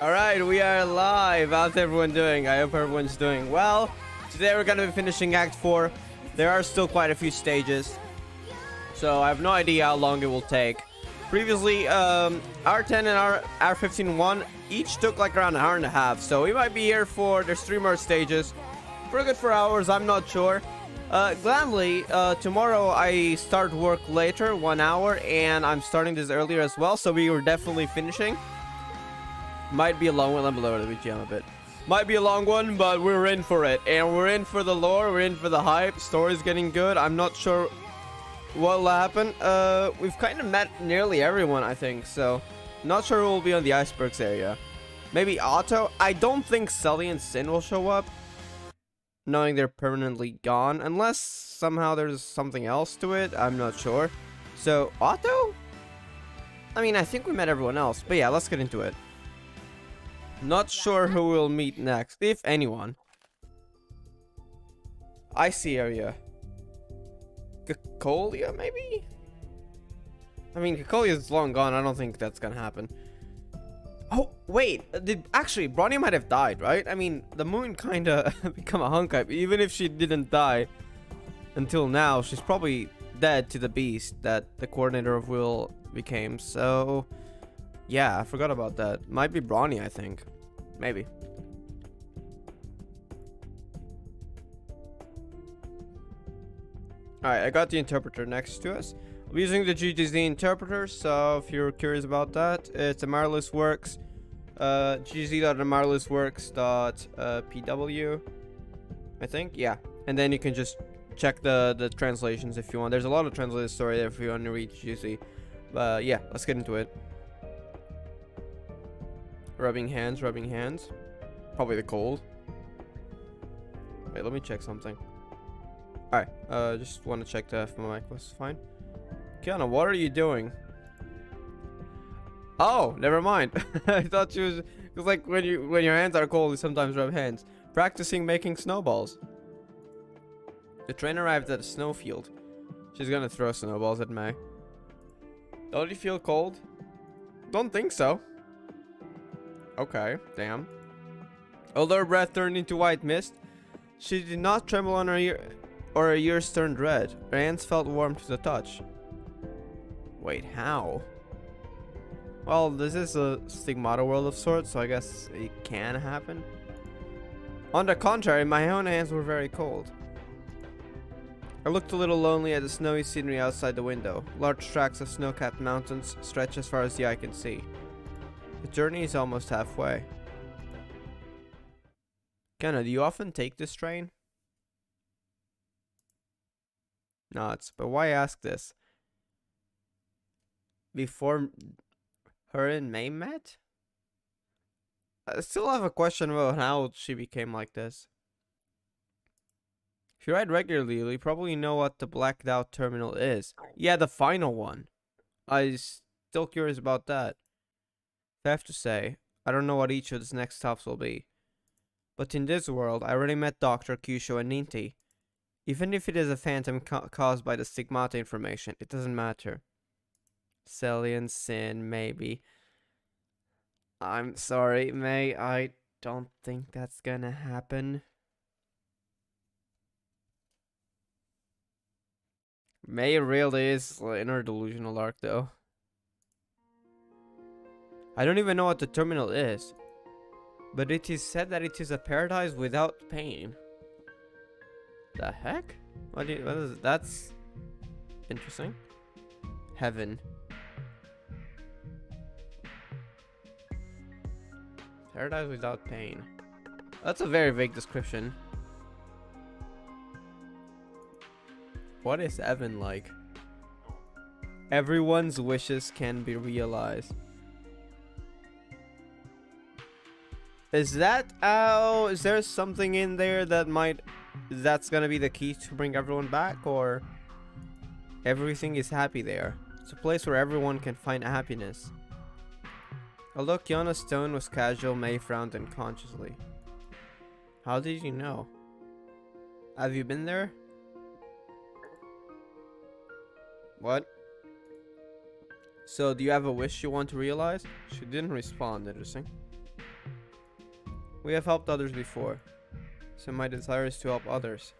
Alright, we are live. How's everyone doing? I hope everyone's doing well. Today we're going to be finishing Act 4. There are still quite a few stages, so I have no idea how long it will take. Previously, R10 and R15-1 each took like around an hour and a half, so we might be here for, there's 3 more stages. For a good 4 hours, I'm not sure. Gladly, tomorrow I start work later, 1 hour, and I'm starting this earlier as well, so we were definitely finishing. Might be a long one. Let me lower the BGM a bit. Might be a long one, but we're in for it. And we're in for the lore. We're in for the hype. Story's getting good. I'm not sure what will happen. We've kind of met nearly everyone, I think. So, not sure who will be on the icebergs area. Maybe Otto. I don't think Sully and Sin will show up, knowing they're permanently gone. Unless somehow there's something else to it. I'm not sure. So, Otto? I mean, I think we met everyone else. But yeah, let's get into it. Not sure who we'll meet next, if anyone. Icy area. Gakolia, maybe? I mean, Gakolia is long gone. I don't think that's gonna happen. Oh, wait. Actually, Bronie might have died, right? I mean, the moon kinda become a Honkai. Even if she didn't die until now, she's probably dead to the beast that the coordinator of Will became. So, yeah, I forgot about that. Might be Bronie, I think. Maybe. Alright, I got the interpreter next to us. I'm using the GGZ interpreter, so if you're curious about that, it's amaryllisworks. gz.amaryllisworks.pw, I think, yeah. And then you can just check the translations if you want. There's a lot of translated story there if you want to read GGZ. But yeah, let's get into it. Rubbing hands. Probably the cold. Wait, let me check something. Alright, just want to check that if my mic was fine. Kiana, what are you doing? Oh, never mind. I thought she was... It's like when your hands are cold, you sometimes rub hands. Practicing making snowballs. The train arrived at a snowfield. She's gonna throw snowballs at May. Don't you feel cold? Don't think so. Okay, damn. Although her breath turned into white mist, she did not tremble on her ear, or her ears turned red. Her hands felt warm to the touch. Wait, how? Well, this is a stigmata world of sorts, so I guess it can happen. On the contrary, my own hands were very cold. I looked a little lonely at the snowy scenery outside the window. Large tracts of snow-capped mountains stretch as far as the eye can see. The journey is almost halfway. Kenna, do you often take this train? Nods, but why ask this? Before her and May met? I still have a question about how she became like this. If you ride regularly, you probably know what the blacked out terminal is. Yeah, the final one. I'm still curious about that. I have to say, I don't know what each of the next stops will be. But in this world, I already met Dr. Kyusho and Ninti. Even if it is a phantom caused by the stigmata information, it doesn't matter. Sally and Sin, maybe. I'm sorry, May, I don't think that's gonna happen. May really is in her delusional arc, though. I don't even know what the terminal is, but it is said that it is a paradise without pain. The heck? What is that's interesting. Heaven. Paradise without pain. That's a very vague description. What is heaven like? Everyone's wishes can be realized. Is that is there something in there that that's gonna be the key to bring everyone back, or everything is happy there? It's a place where everyone can find happiness. Although Kiana's tone was casual, May frowned unconsciously. How did you know? Have you been there? What? So, do you have a wish you want to realize? She didn't respond, interesting. We have helped others before, so my desire is to help others.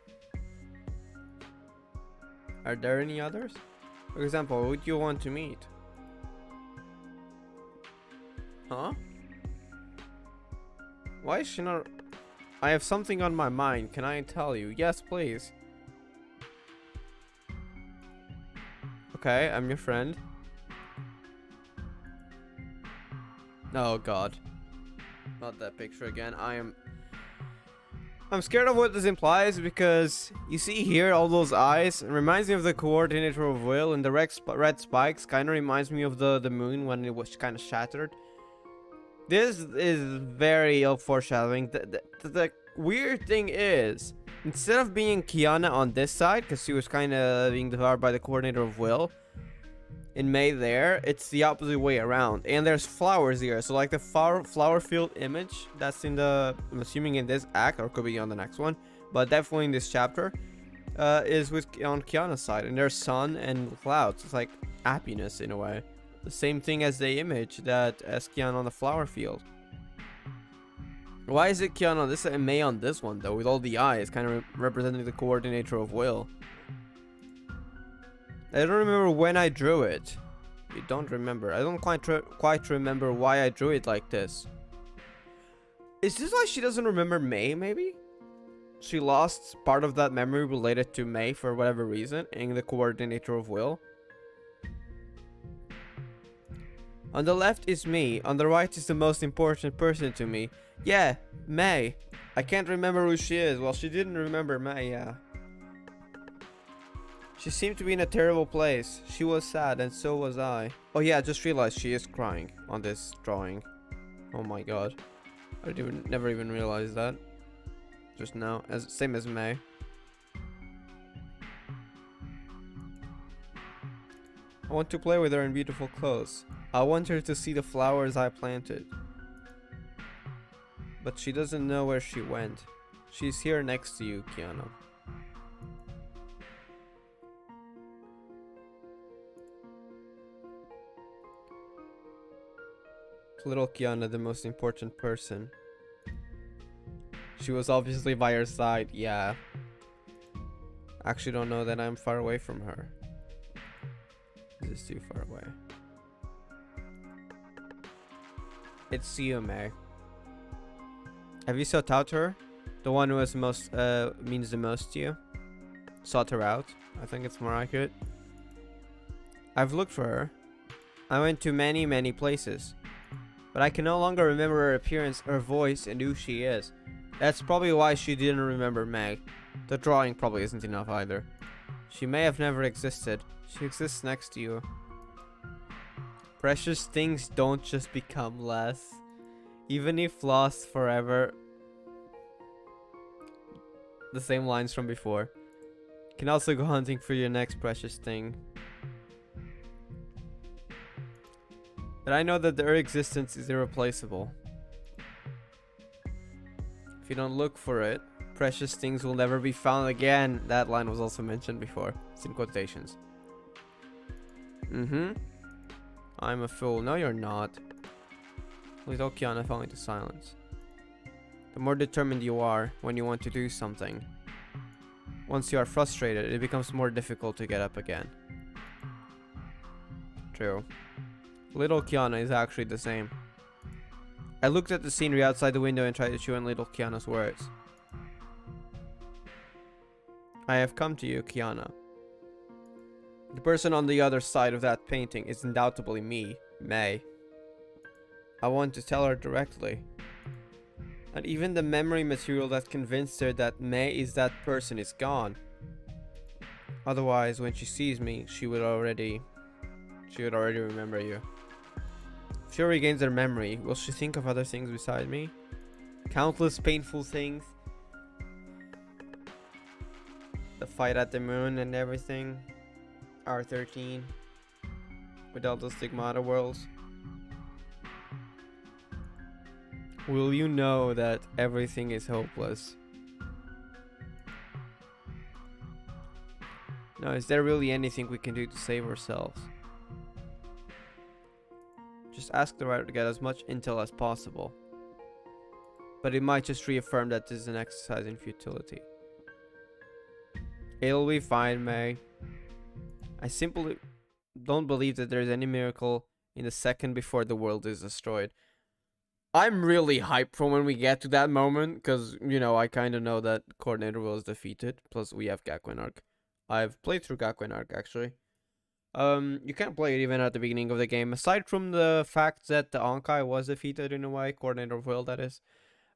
Are there any others? For example, who would you want to meet? Huh? Why is she not... I have something on my mind. Can I tell you? Yes, please. Okay, I'm your friend. Oh god. Not that picture again. I'm scared of what this implies because you see here all those eyes. It reminds me of the coordinator of will, and the red spikes kind of reminds me of the moon when it was kind of shattered. This is very foreshadowing. The weird thing is, instead of being Kiana on this side, because she was kind of being devoured by the coordinator of will, in May there, it's the opposite way around. And there's flowers here. So like the flower field image that's in the, I'm assuming in this act, or could be on the next one, but definitely in this chapter, is on Kiana's side. And there's sun and clouds. It's like happiness in a way. The same thing as the image that as Kiana on the flower field. Why is it Kiana on this side and May on this one though, with all the eyes kind of representing the coordinator of will? I don't remember when I drew it. You don't remember. I don't quite remember why I drew it like this. Is this why she doesn't remember May, maybe? She lost part of that memory related to May for whatever reason, in the coordinator of will. On the left is me. On the right is the most important person to me. Yeah, May. I can't remember who she is. Well, she didn't remember May, yeah. She seemed to be in a terrible place. She was sad and so was I. Oh yeah, I just realized she is crying on this drawing. Oh my god. I never even realized that. Just now. Same as May. I want to play with her in beautiful clothes. I want her to see the flowers I planted. But she doesn't know where she went. She's here next to you, Kiana. Little Kiana, the most important person. She was obviously by her side, yeah. I actually don't know that I'm far away from her. This is too far away. It's you, May. Have you sought out her? The one who has most means the most to you? Sought her out? I think it's more accurate. I've looked for her. I went to many places. But I can no longer remember her appearance, her voice, and who she is. That's probably why she didn't remember Meg. The drawing probably isn't enough either. She may have never existed. She exists next to you. Precious things don't just become less. Even if lost forever. The same lines from before. You can also go hunting for your next precious thing. But I know that their existence is irreplaceable. If you don't look for it, precious things will never be found again. That line was also mentioned before. It's in quotations. I'm a fool. No, you're not. Little Kiana fell into silence. The more determined you are when you want to do something. Once you are frustrated, it becomes more difficult to get up again. True. Little Kiana is actually the same. I looked at the scenery outside the window and tried to chew on little Kiana's words. I have come to you, Kiana. The person on the other side of that painting is undoubtedly me, May. I want to tell her directly. And even the memory material that convinced her that May is that person is gone. Otherwise, when she sees me, she would already remember you. If she regains her memory, will she think of other things beside me? Countless painful things. The fight at the moon and everything. R13. With all the stigmata worlds. Will you know that everything is hopeless? Now, is there really anything we can do to save ourselves? Just ask the writer to get as much intel as possible. but it might just reaffirm that this is an exercise in futility. It'll be fine, May. I simply don't believe that there's any miracle in the second before the world is destroyed. I'm really hyped for when we get to that moment, because, you know, I kind of know that Coordinator was defeated, plus we have Gakuen Arc. I've played through Gakuen Arc, actually. You can't play it even at the beginning of the game, aside from the fact that the Honkai was defeated in a way, Coordinator of Will, that is.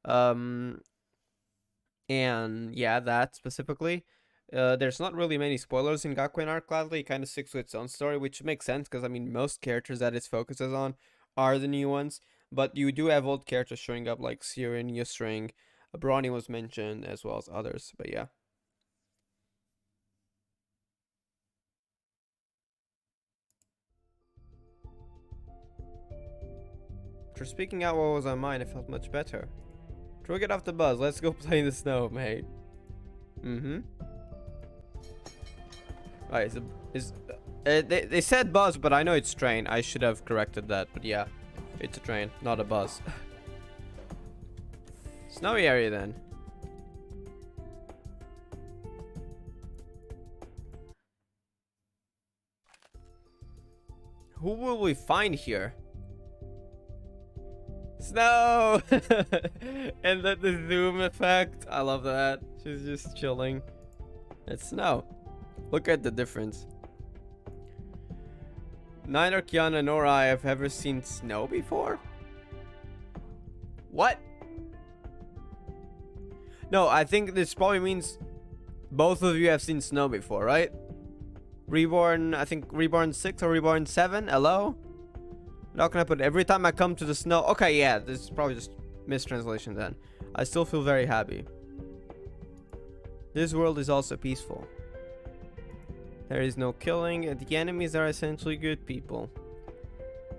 And yeah, that specifically. There's not really many spoilers in Gakuen Arc, gladly. It kind of sticks to its own story, which makes sense, because, I mean, most characters that it focuses on are the new ones. But you do have old characters showing up, like Siren, Yusring, Bronie was mentioned, as well as others. But yeah. After speaking out what was on mine, I felt much better. Throw get off the bus. Let's go play in the snow, mate. Alright, they said bus, but I know it's train. I should have corrected that, but yeah. It's a train, not a bus. Snowy area then. Who will we find here? Snow! And the zoom effect. I love that. She's just chilling. It's snow. Look at the difference. Neither Kiana nor I have ever seen snow before? What? No, I think this probably means both of you have seen snow before, right? Reborn, I think Reborn 6 or Reborn 7? Hello? How can I put it? Every time I come to the snow... Okay, yeah, this is probably just mistranslation then. I still feel very happy. This world is also peaceful. There is no killing, and the enemies are essentially good people.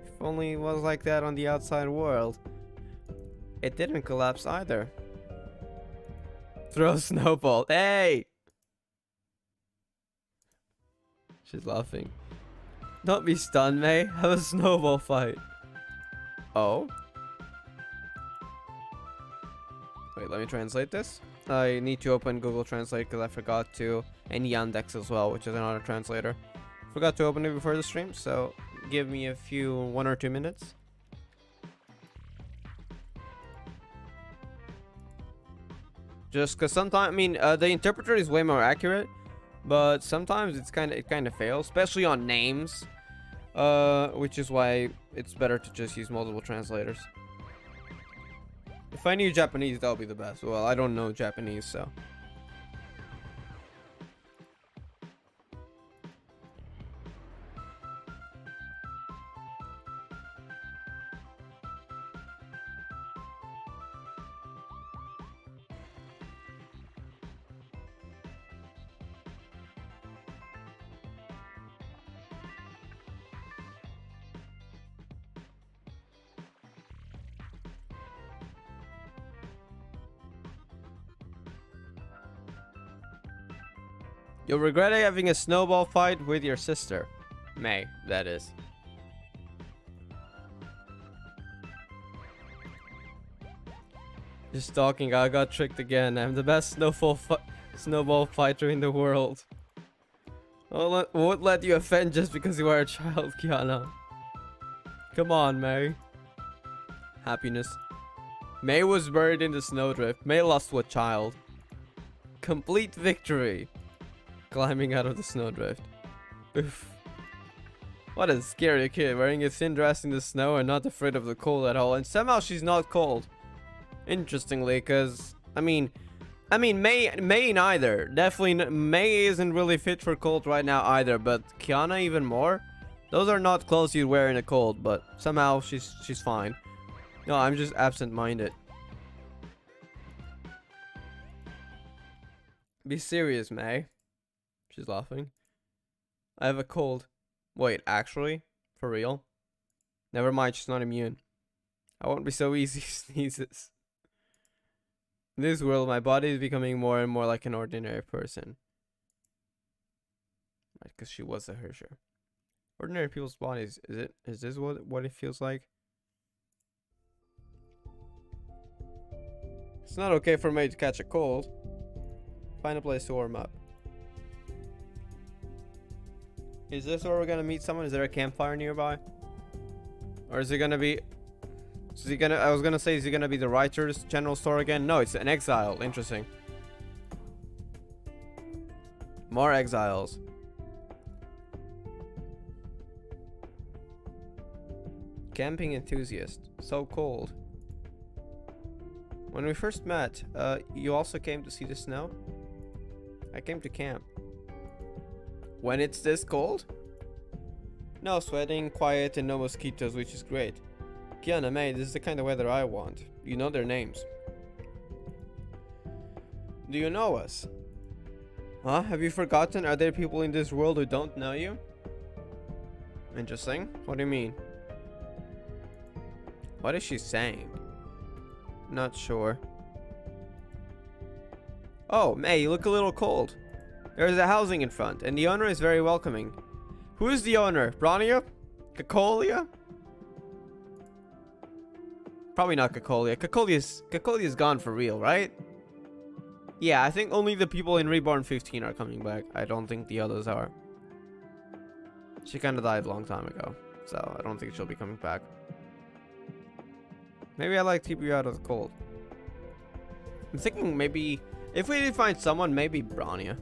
If only it was like that on the outside world. It didn't collapse either. Throw a snowball. Hey! She's laughing. Don't be stunned, May. Have a snowball fight. Oh? Wait, let me translate this. I need to open Google Translate because I forgot to, and Yandex as well, which is another translator. Forgot to open it before the stream, so give me a few 1 or 2 minutes. Just because sometimes, I mean, the interpreter is way more accurate, but sometimes it kind of fails, especially on names, which is why it's better to just use multiple translators. If I knew Japanese, that would be the best. Well, I don't know Japanese, so. You'll regret having a snowball fight with your sister. May, that is. Just talking, I got tricked again. I'm the best snowball fighter in the world. I won't let you offend just because you are a child, Kiana. Come on, May. Happiness. May was buried in the snowdrift. May lost to a child. Complete victory. Climbing out of the snowdrift. Oof. What a scary kid, wearing a thin dress in the snow and not afraid of the cold at all. And somehow she's not cold. Interestingly, because I mean May neither. Definitely May isn't really fit for cold right now either, but Kiana even more. Those are not clothes you'd wear in a cold, but somehow she's fine. No, I'm just absent-minded. Be serious, May. She's laughing. I have a cold. Wait, actually? For real? Never mind, she's not immune. I won't be so easy sneezes. In this world, my body is becoming more and more like an ordinary person. Right, because she was a Hersher. Ordinary people's bodies, is this what it feels like? It's not okay for me to catch a cold. Find a place to warm up. Is this where we're gonna meet someone? Is there a campfire nearby? Or is it gonna be... Is he gonna... I was gonna say, is he gonna be the writer's general store again? No, it's an exile. Interesting. More exiles. Camping enthusiast. So cold. When we first met, you also came to see the snow? I came to camp. When it's this cold? No sweating, quiet, and no mosquitoes, which is great. Kiana May, this is the kind of weather I want. You know their names. Do you know us? Huh? Have you forgotten? Are there people in this world who don't know you? Interesting. What do you mean? What is she saying? Not sure. Oh, May, you look a little cold. There's a housing in front, and the owner is very welcoming. Who is the owner? Bronie? Kakolia? Probably not Kakolia. Kakolia's gone for real, right? Yeah, I think only the people in Reborn 15 are coming back. I don't think the others are. She kind of died a long time ago, so I don't think she'll be coming back. Maybe I like to keep you out of the cold. I'm thinking maybe... If we did find someone, maybe Bronie.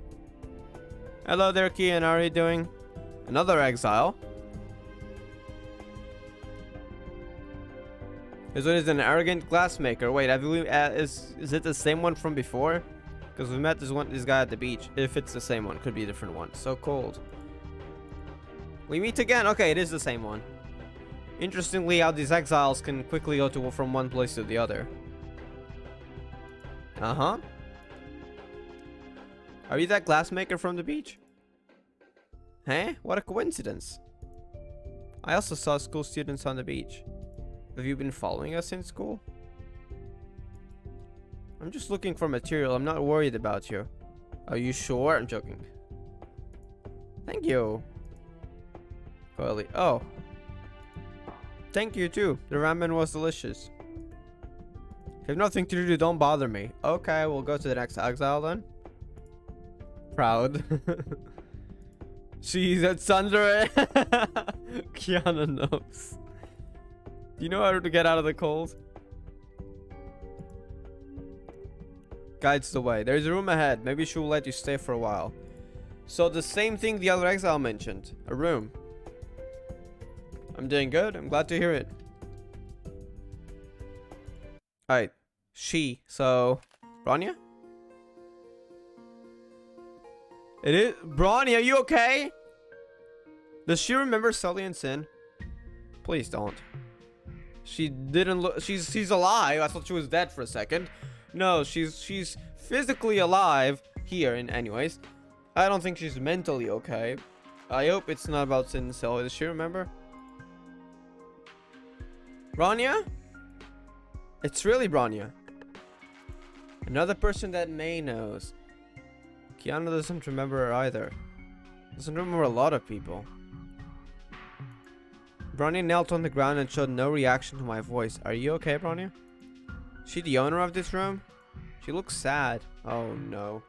Hello there, Kian. How are you doing? Another exile. This one is an arrogant glassmaker. Wait, have we, is it the same one from before? Because we met this guy at the beach. If it's the same one, could be a different one. So cold. We meet again. Okay, it is the same one. Interestingly, how these exiles can quickly go from one place to the other. Uh-huh. Are you that glassmaker from the beach? Hey, what a coincidence. I also saw school students on the beach. Have you been following us in school? I'm just looking for material. I'm not worried about you. Are you sure? I'm joking. Thank you. Coily. Oh. Thank you too. The ramen was delicious. If you have nothing to do, don't bother me. Okay, we'll go to the next exile then. Proud. She's at Sundere. Kiana knows. Do you know how to get out of the cold? Guides the way. There's a room ahead. Maybe she will let you stay for a while. So the same thing the other exile mentioned. A room. I'm doing good. I'm glad to hear it. Alright. She. So... Bronie? It is... Bronie, are you okay? Does she remember Sully and Sin? Please don't. She didn't look... She's alive. I thought she was dead for a second. No, she's physically alive. Here, anyways. I don't think she's mentally okay. I hope it's not about Sin and Sully. Does she remember? Bronie? It's really Bronie. Another person that May knows. Kiana doesn't remember her either. Doesn't remember a lot of people. Bronie knelt on the ground and showed no reaction to my voice. Are you okay, Bronie? She the owner of this room? She looks sad. Oh no.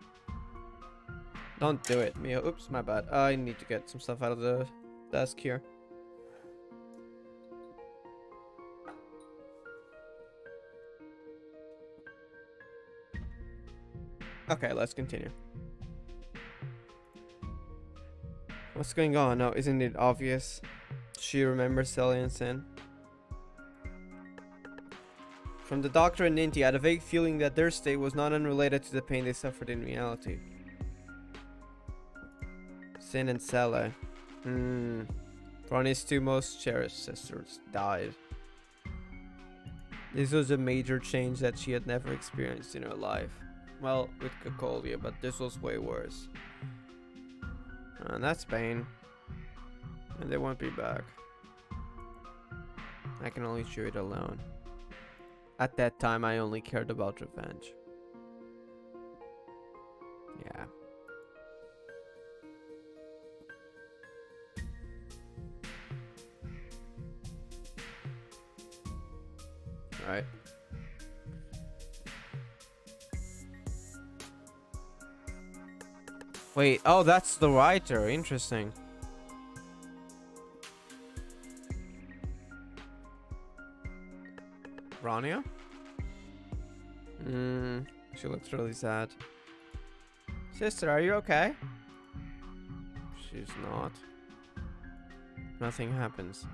Don't do it, Mia. Oops, my bad. I need to get some stuff out of the desk here. Okay, let's continue. What's going on? No, isn't it obvious? She remembers Sally and Sin. From the doctor and Ninty, I had a vague feeling that their state was not unrelated to the pain they suffered in reality. Sin and Sally. Bronie's two most cherished sisters died. This was a major change that she had never experienced in her life. Well, with Kakolia, but this was way worse. And that's pain. And they won't be back. I can only chew it alone. At that time, I only cared about revenge. Yeah. Alright. Wait, oh, that's the writer. Interesting. Bronie? She looks really sad. Sister, are you okay? She's not. Nothing happens.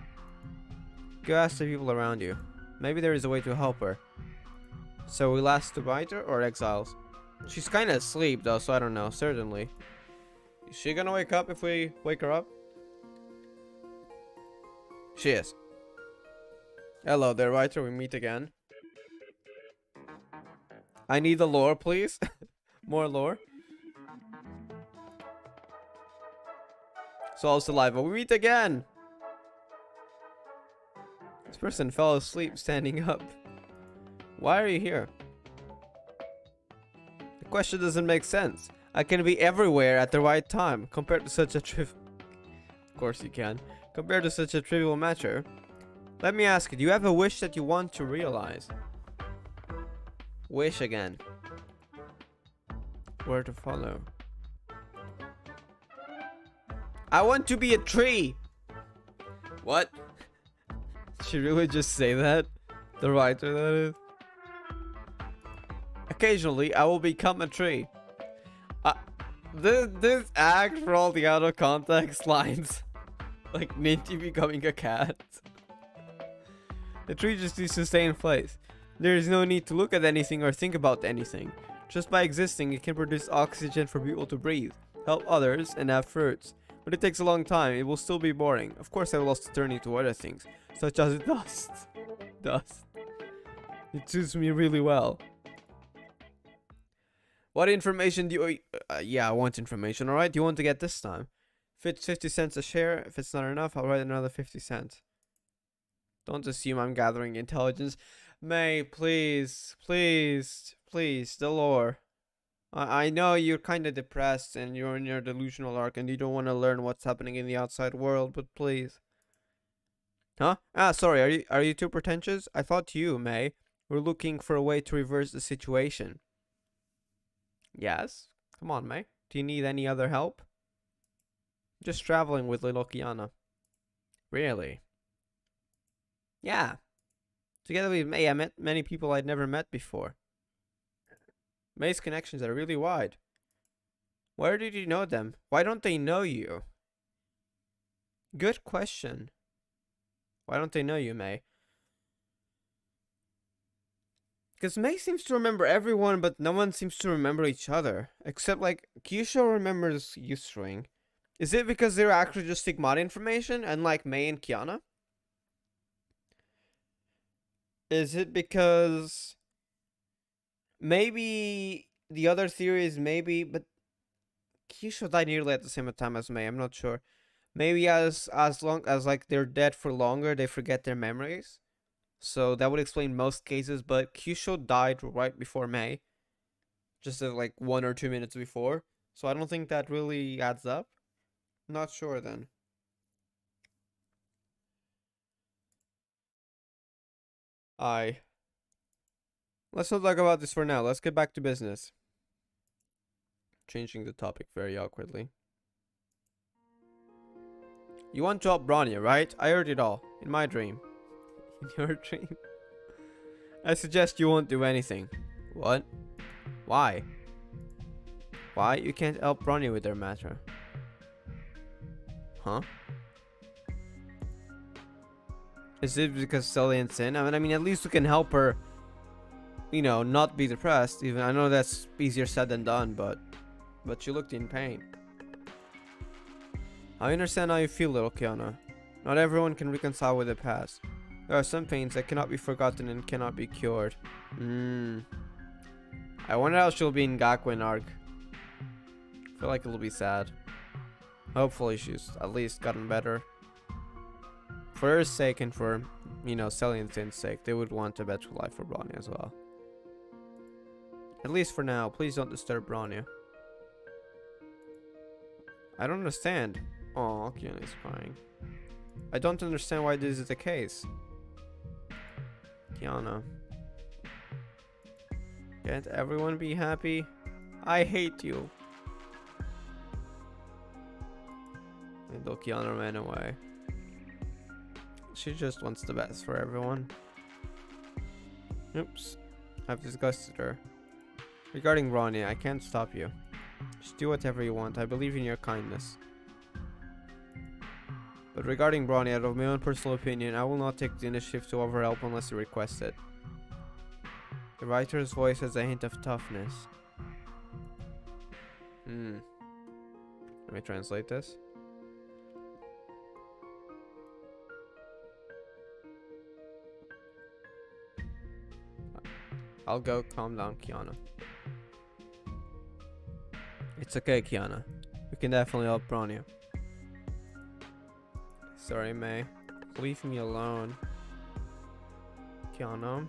Go ask the people around you. Maybe there is a way to help her. So we'll ask the writer or exiles? She's kind of asleep though, so I don't know. Certainly. Is she gonna wake up if we wake her up? She is. Hello there, writer. We meet again. I need the lore, please. More lore. So saliva. We meet again. This person fell asleep standing up. Why are you here? The question doesn't make sense. I can be everywhere at the right time compared to such a Of course you can. Compared to such a trivial matter. Let me ask you, do you have a wish that you want to realize? Wish again. Where to follow? I want to be a tree! What? Did she really just say that? The writer, that is. Occasionally, I will become a tree. This act for all the out of context lines. Like Ninty becoming a cat. The tree just needs to stay in place. There is no need to look at anything or think about anything. Just by existing, it can produce oxygen for people to breathe, help others, and have fruits. But it takes a long time. It will still be boring. Of course, I will also turn into other things, such as dust. Dust. It suits me really well. What information do you... yeah, I want information. Alright, do you want to get this time? If it's 50 cents a share, if it's not enough, I'll write another 50 cents. Don't assume I'm gathering intelligence. May, please, please, please, the lore. I know you're kind of depressed and you're in your delusional arc and you don't want to learn what's happening in the outside world, but please. Huh? Ah, sorry, are you too pretentious? I thought you, May, were looking for a way to reverse the situation. Yes? Come on, May. Do you need any other help? Just traveling with little Kiana. Really? Yeah. Together with May, I met many people I'd never met before. May's connections are really wide. Where did you know them? Why don't they know you? Good question. Why don't they know you, May? Because May seems to remember everyone, but no one seems to remember each other. Except, like, Kyusho remembers Yusring. Is it because they're actually just stigmata information, unlike May and Kiana? Is it because... maybe the other theory is maybe, but Kyusho died nearly at the same time as May. I'm not sure. Maybe as long as like they're dead for longer, they forget their memories. So that would explain most cases. But Kyusho died right before May, just like 1 or 2 minutes before. So I don't think that really adds up. Not sure then. Let's not talk about this for now. Let's get back to business. Changing the topic very awkwardly. You want to help Bronie, right? I heard it all. In my dream. In your dream? I suggest you won't do anything. What? Why? Why? You can't help Bronie with their matter. Huh? Is it because Celian's in? I mean, at least we can help her, you know, not be depressed. Even I know that's easier said than done, but she looked in pain. I understand how you feel, little Kiana. Not everyone can reconcile with the past. There are some pains that cannot be forgotten and cannot be cured. I wonder how she'll be in Gakuen arc. I feel like it'll be sad. Hopefully she's at least gotten better. For her sake and for, you know, Celian's sake, they would want a better life for Bronie as well. At least for now, please don't disturb Bronie. I don't understand. Oh, Kiana is crying. I don't understand why this is the case. Kiana. Can't everyone be happy? I hate you. Though Kiana ran away. She just wants the best for everyone. Oops. I've disgusted her. Regarding Bronie, I can't stop you. Just do whatever you want. I believe in your kindness. But regarding Bronie, out of my own personal opinion, I will not take the initiative to offer help unless you request it. The writer's voice has a hint of toughness. Let me translate this. I'll go calm down, Kiana. It's okay, Kiana. We can definitely help Bronie. Sorry, May. Leave me alone. Kiana.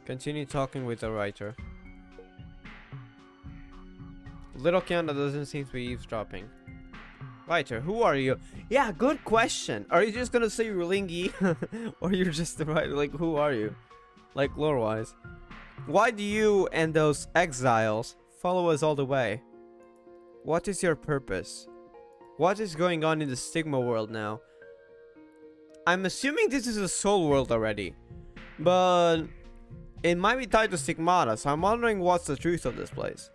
Continue talking with the writer. Little Kiana doesn't seem to be eavesdropping. Writer, who are you? Yeah, good question. Are you just gonna say Rulingi? Or you're just the writer? Like, who are you? Like, lore-wise. Why do you and those exiles follow us all the way? What is your purpose? What is going on in the Stigma world now? I'm assuming this is a soul world already. But it might be tied to Stigmata, so I'm wondering what's the truth of this place.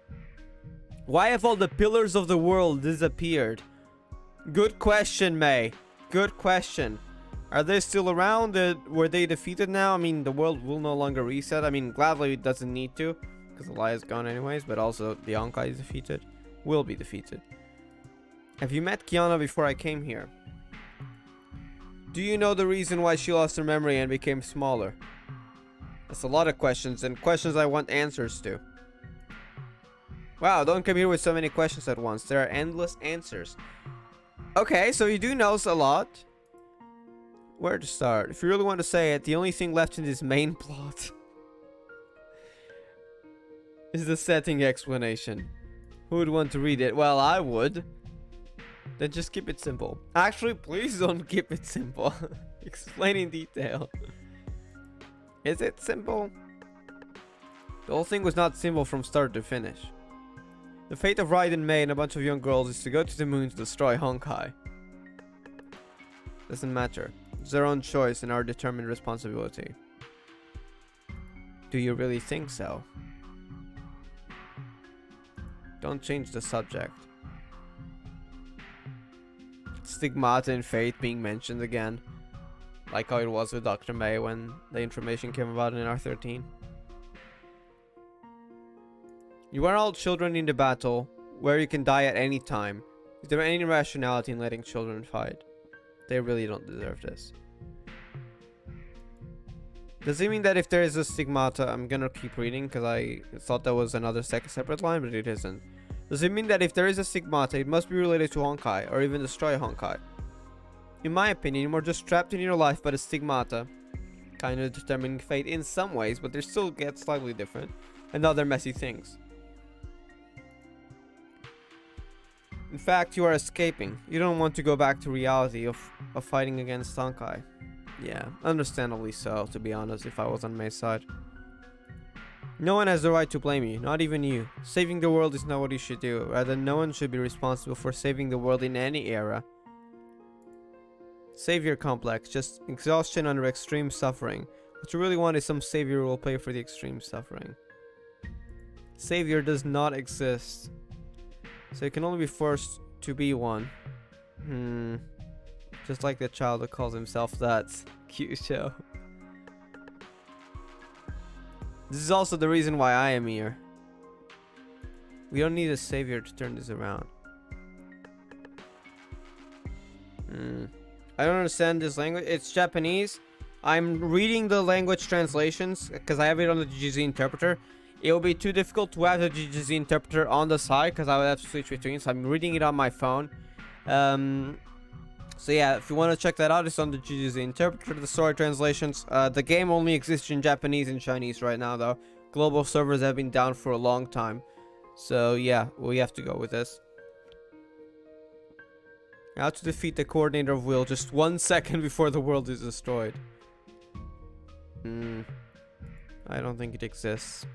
Why have all the pillars of the world disappeared? Good question, May. Good question. Are they still around? Were they defeated now? I mean, the world will no longer reset. I mean, gladly it doesn't need to, because the lie is gone anyways, but also the Honkai is defeated. Will be defeated. Have you met Kiana before I came here? Do you know the reason why she lost her memory and became smaller? That's a lot of questions, and questions I want answers to. Wow, don't come here with so many questions at once. There are endless answers. Okay, so you do know a lot. Where to start? If you really want to say it, the only thing left in this main plot is the setting explanation. Who would want to read it? Well, I would. Then just keep it simple. Actually, please don't keep it simple. Explain in detail. Is it simple? The whole thing was not simple from start to finish. The fate of Raiden, May, and a bunch of young girls is to go to the moon to destroy Honkai. Doesn't matter. It's their own choice and our determined responsibility. Do you really think so? Don't change the subject. Stigmata and fate being mentioned again. Like how it was with Dr. May when the information came about in R13. You are all children in the battle, where you can die at any time. Is there any rationality in letting children fight? They really don't deserve this. Does it mean that if there is a stigmata, I'm gonna keep reading because I thought that was another separate line, but it isn't. Does it mean that if there is a stigmata, it must be related to Honkai, or even destroy Honkai? In my opinion, you are just trapped in your life by the stigmata, kind of determining fate in some ways, but they still get slightly different, and other messy things. In fact, you are escaping. You don't want to go back to reality of fighting against Honkai. Yeah, understandably so, to be honest, if I was on May's side. No one has the right to blame you, not even you. Saving the world is not what you should do. Rather, no one should be responsible for saving the world in any era. Savior complex, just exhaustion under extreme suffering. What you really want is some savior who will pay for the extreme suffering. Savior does not exist. So you can only be forced to be one. Just like the child that calls himself that. Cute show. This is also the reason why I am here. We don't need a savior to turn this around. I don't understand this language. It's Japanese. I'm reading the language translations because I have it on the GGZ interpreter. It will be too difficult to have the GGZ interpreter on the side because I would have to switch between. So I'm reading it on my phone. So yeah, if you want to check that out, it's on the GGZ interpreter. The story translations. The game only exists in Japanese and Chinese right now, though. Global servers have been down for a long time. So yeah, we have to go with this. How to defeat the coordinator of will just 1 second before the world is destroyed. I don't think it exists.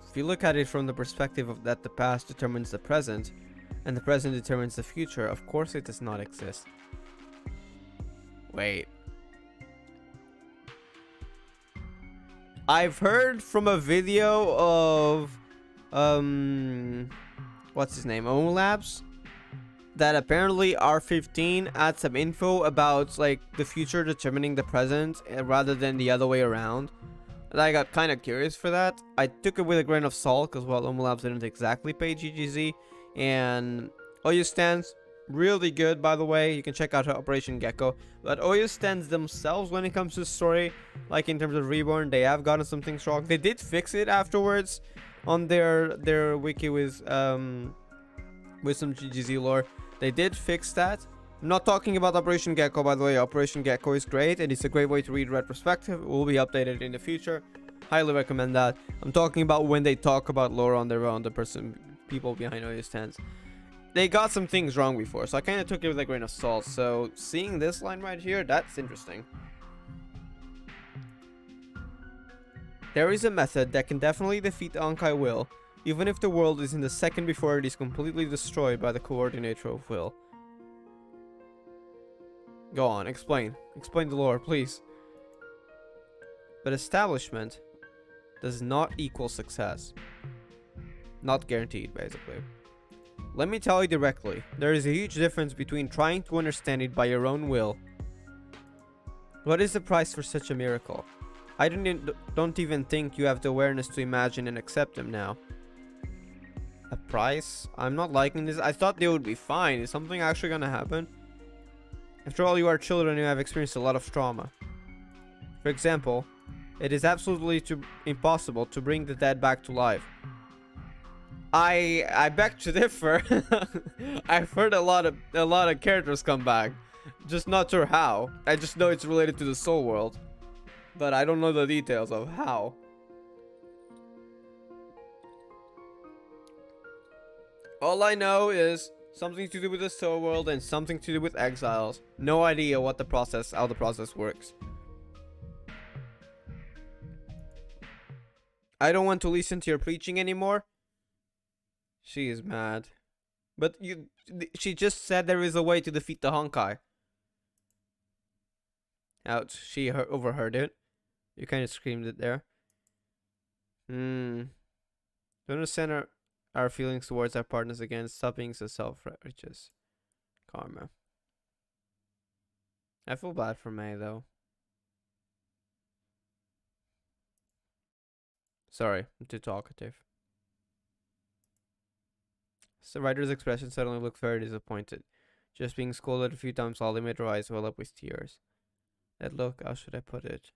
If you look at it from the perspective of that the past determines the present, and the present determines the future, of course it does not exist. Wait. I've heard from a video of what's his name, Labs, that apparently R15 adds some info about like the future determining the present rather than the other way around. And I got kind of curious for that. I took it with a grain of salt because, well, Labs didn't exactly pay GGZ. And Oyo stands really good, by the way. You can check out Operation Gecko. But Oyo stands themselves, when it comes to story, like in terms of Reborn, they have gotten some things wrong. They did fix it afterwards on their wiki with some GGZ lore. They did fix that. I'm not talking about Operation Gecko, by the way. Operation Gecko is great, and it's a great way to read retrospective. It will be updated in the future. Highly recommend that. I'm talking about when they talk about lore on their own, people behind Oyo stands. They got some things wrong before, so I kind of took it with a grain of salt. So seeing this line right here, that's interesting. There is a method that can definitely defeat the Honkai will, even if the world is in the second before it is completely destroyed by the coordinator of will. Go on, explain. Explain the lore, please. But establishment does not equal success. Not guaranteed, basically. Let me tell you directly, there is a huge difference between trying to understand it by your own will. What is the price for such a miracle? I don't even think you have the awareness to imagine and accept them now. A price? I'm not liking this. I thought they would be fine. Is something actually gonna happen? After all, you are children who have experienced a lot of trauma. For example, it is absolutely impossible to bring the dead back to life. I beg to differ. I've heard a lot of characters come back, just not sure how. I just know it's related to the soul world, but I don't know the details of how. All I know is something to do with the soul world and something to do with exiles. No idea how the process works. I don't want to listen to your preaching anymore. She is mad. But she just said there is a way to defeat the Honkai. Ouch, she overheard it. You kind of screamed it there. Don't understand our feelings towards our partners again. Stop being so self-righteous. Karma. I feel bad for May, though. Sorry, I'm too talkative. So writer's expression suddenly looked very disappointed. Just being scolded a few times all they made her eyes well up with tears. That look, how should I put it?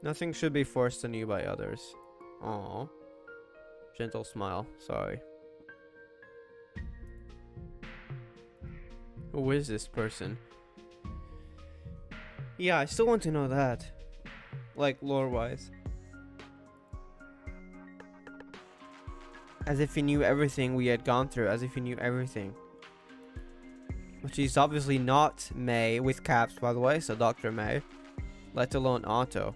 Nothing should be forced on you by others. Aww. Gentle smile. Sorry. Who is this person? Yeah, I still want to know that. Like, lore-wise. As if he knew everything we had gone through. As if he knew everything. But she's obviously not May, with caps, by the way. So Dr. May. Let alone Otto.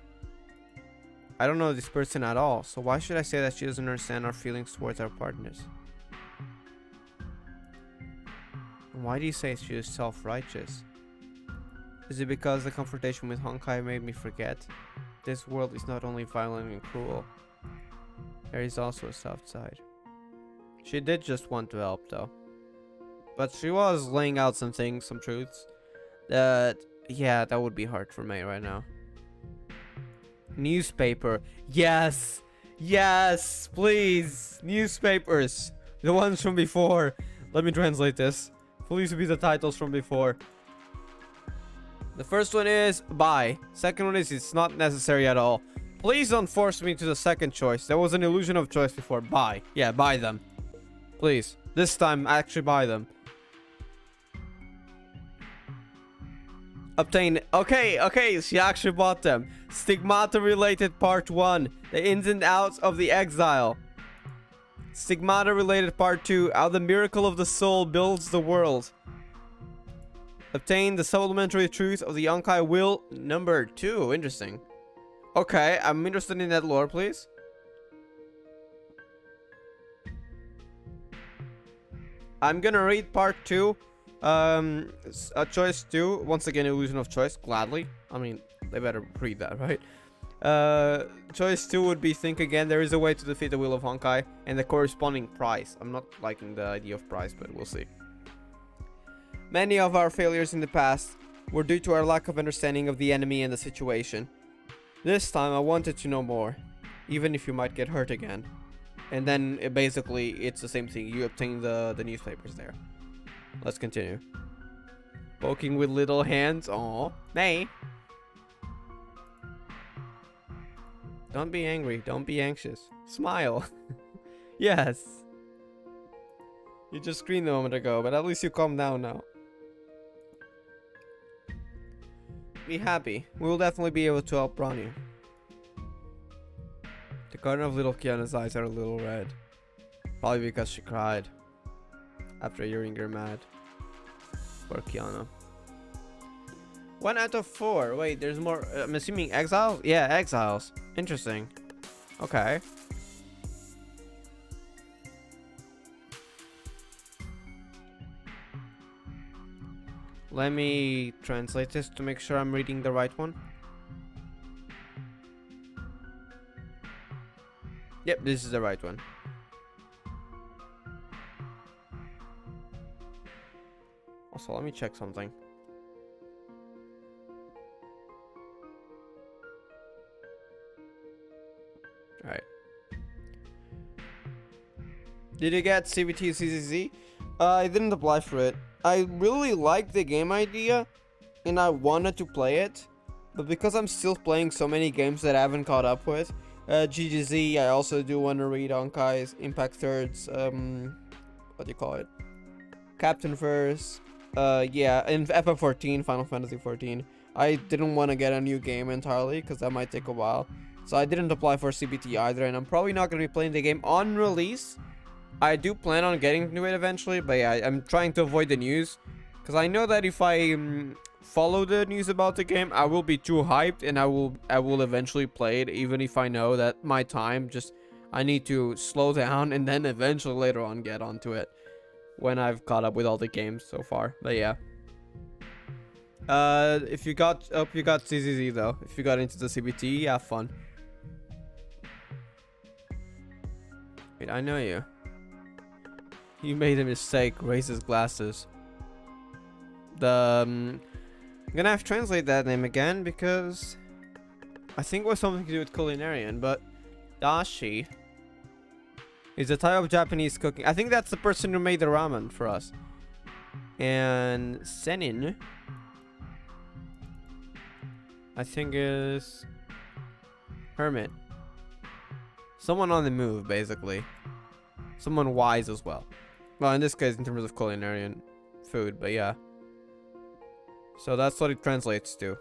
I don't know this person at all, so why should I say that she doesn't understand our feelings towards our partners? Why do you say she is self-righteous? Is it because the confrontation with Honkai made me forget? This world is not only violent and cruel. There is also a soft side. She did just want to help, though. But she was laying out some things, some truths. That, yeah, that would be hard for me right now. Newspaper. Yes. Yes, please. Newspapers. The ones from before. Let me translate this. Please be the titles from before. The first one is buy. Second one is it's not necessary at all. Please don't force me to the second choice. There was an illusion of choice before. Buy. Yeah, buy them. Please. This time, actually buy them. Obtain. Okay, she actually bought them. Stigmata related part 1. The ins and outs of the exile. Stigmata related part 2. How the miracle of the soul builds the world. Obtain the supplementary truth of the Honkai will number 2. Interesting. Okay, I'm interested in that lore, please. I'm gonna read part 2. Choice 2. Once again, illusion of choice. Gladly. I mean, they better read that, right? Choice 2 would be think again. There is a way to defeat the will of Honkai and the corresponding prize. I'm not liking the idea of prize, but we'll see. Many of our failures in the past were due to our lack of understanding of the enemy and the situation. This time I wanted to know more, even if you might get hurt again. And then basically it's the same thing. You obtain the newspapers there. Let's continue. Poking with little hands. Aw. Nay. Don't be angry. Don't be anxious. Smile. Yes. You just screamed a moment ago, but at least you calm down now. Be happy. We will definitely be able to help Bronie. The corner of little Kiana's eyes are a little red. Probably because she cried. After hearing her mad. Poor Kiana. 1 out of 4. Wait, there's more. I'm assuming exiles? Yeah, exiles. Interesting. Okay. Let me translate this to make sure I'm reading the right one. Yep, this is the right one. Also, let me check something. Alright. Did you get CBT CCZ? I didn't apply for it. I really liked the game idea and I wanted to play it, but because I'm still playing so many games that I haven't caught up with, GGZ, I also do want to read Honkai's Impact Thirds, what do you call it? Captain Verse, yeah, and Epic 14, Final Fantasy 14. I didn't want to get a new game entirely because that might take a while, so I didn't apply for CBT either, and I'm probably not going to be playing the game on release. I do plan on getting to it eventually, but yeah, I'm trying to avoid the news because I know that if I follow the news about the game, I will be too hyped and I will eventually play it, even if I know that my time I need to slow down and then eventually later on get onto it when I've caught up with all the games so far. But yeah, if you got CZZ though, if you got into the CBT, have fun. Wait, I know you. You made a mistake. Raise his glasses. I'm gonna have to translate that name again because I think it was something to do with culinarian, but Dashi is a type of Japanese cooking. I think that's the person who made the ramen for us. And Senin, I think, is hermit. Someone on the move, basically. Someone wise as well. Well, in this case, in terms of culinarian food, but yeah. So that's what it translates to.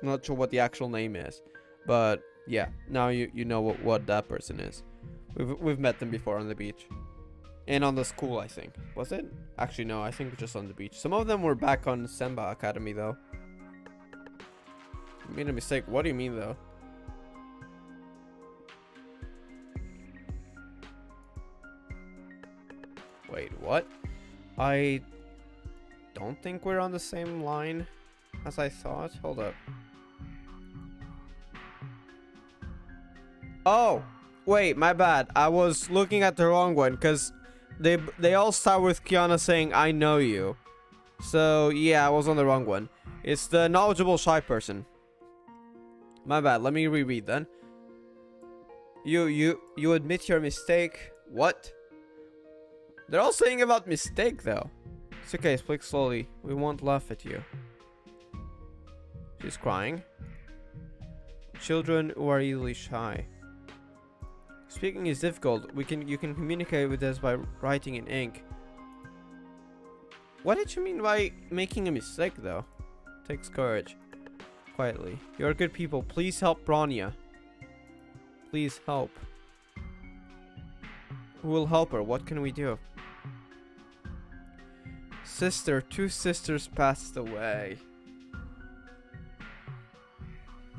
I'm not sure what the actual name is, but yeah, now you know what that person is. We've met them before on the beach, and on the school, I think. Was it? Actually, no, I think just on the beach. Some of them were back on Semba Academy though. I made a mistake. What do you mean though? Wait, what? I don't think we're on the same line as I thought. Hold up. Oh, wait, my bad. I was looking at the wrong one because they all start with Kiana saying, I know you. So, yeah, I was on the wrong one. It's the knowledgeable shy person. My bad. Let me reread then. You admit your mistake. What? They're all saying about mistake though. It's okay, speak slowly. We won't laugh at you. She's crying. Children who are easily shy. Speaking is difficult. You can communicate with us by writing in ink. What did you mean by making a mistake though? Takes courage. Quietly. You're good people. Please help Bronie. Please help. Who will help her? What can we do? Two sisters passed away.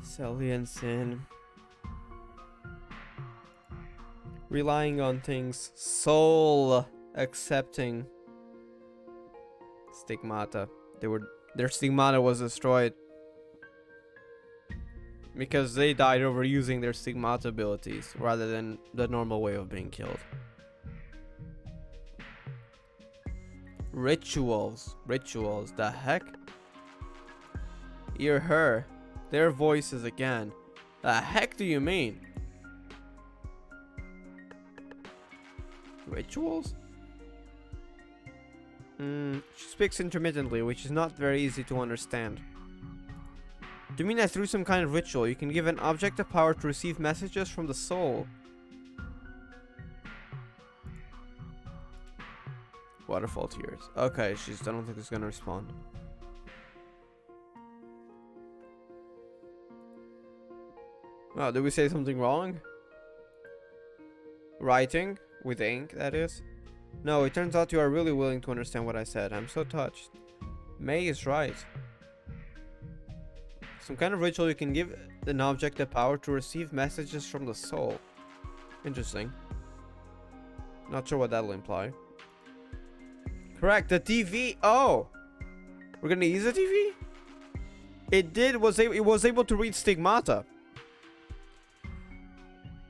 Celian sin. Relying on things. Soul accepting. Stigmata. Their stigmata was destroyed. Because they died overusing their stigmata abilities rather than the normal way of being killed. Rituals. Rituals. The heck? Hear her. Their voices again. The heck do you mean? Rituals? She speaks intermittently, which is not very easy to understand. Do you mean that through some kind of ritual, you can give an object the power to receive messages from the soul? Waterfall tears. Okay, I don't think she's gonna respond. Oh, did we say something wrong? Writing? With ink, that is? No, it turns out you are really willing to understand what I said. I'm so touched. May is right. Some kind of ritual you can give an object the power to receive messages from the soul. Interesting. Not sure what that'll imply. Correct, the TV. Oh! We're gonna use the TV? It was able to read stigmata.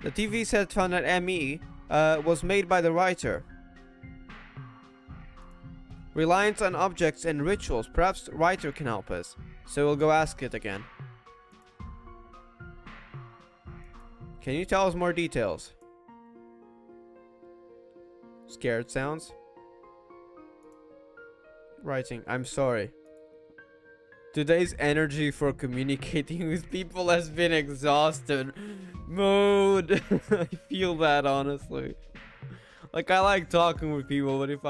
The TV set found that ME was made by the writer. Reliance on objects and rituals. Perhaps the writer can help us. So we'll go ask it again. Can you tell us more details? Scared sounds. Writing. I'm sorry. Today's energy for communicating with people has been exhausted. Mood. I feel that, honestly. Like, I like talking with people, but if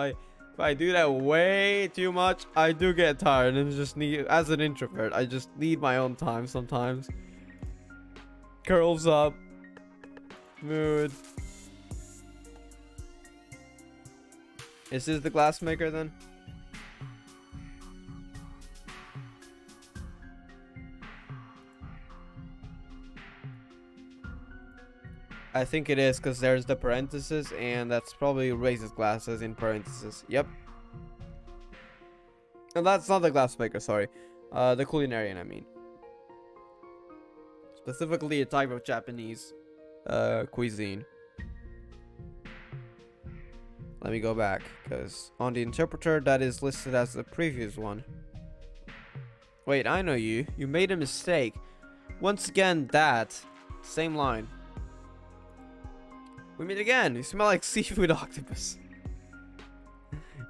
I do that way too much, I do get tired and just need, as an introvert, I just need my own time sometimes. Curls up. Mood. Is this the glass maker then? I think it is, because there's the parenthesis, and that's probably raises glasses in parenthesis. Yep. And that's not the glass maker, sorry. The culinarian, I mean. Specifically a type of Japanese cuisine. Let me go back, because on the interpreter that is listed as the previous one. Wait, I know you. You made a mistake. Once again, that. Same line. We meet again. You smell like seafood octopus.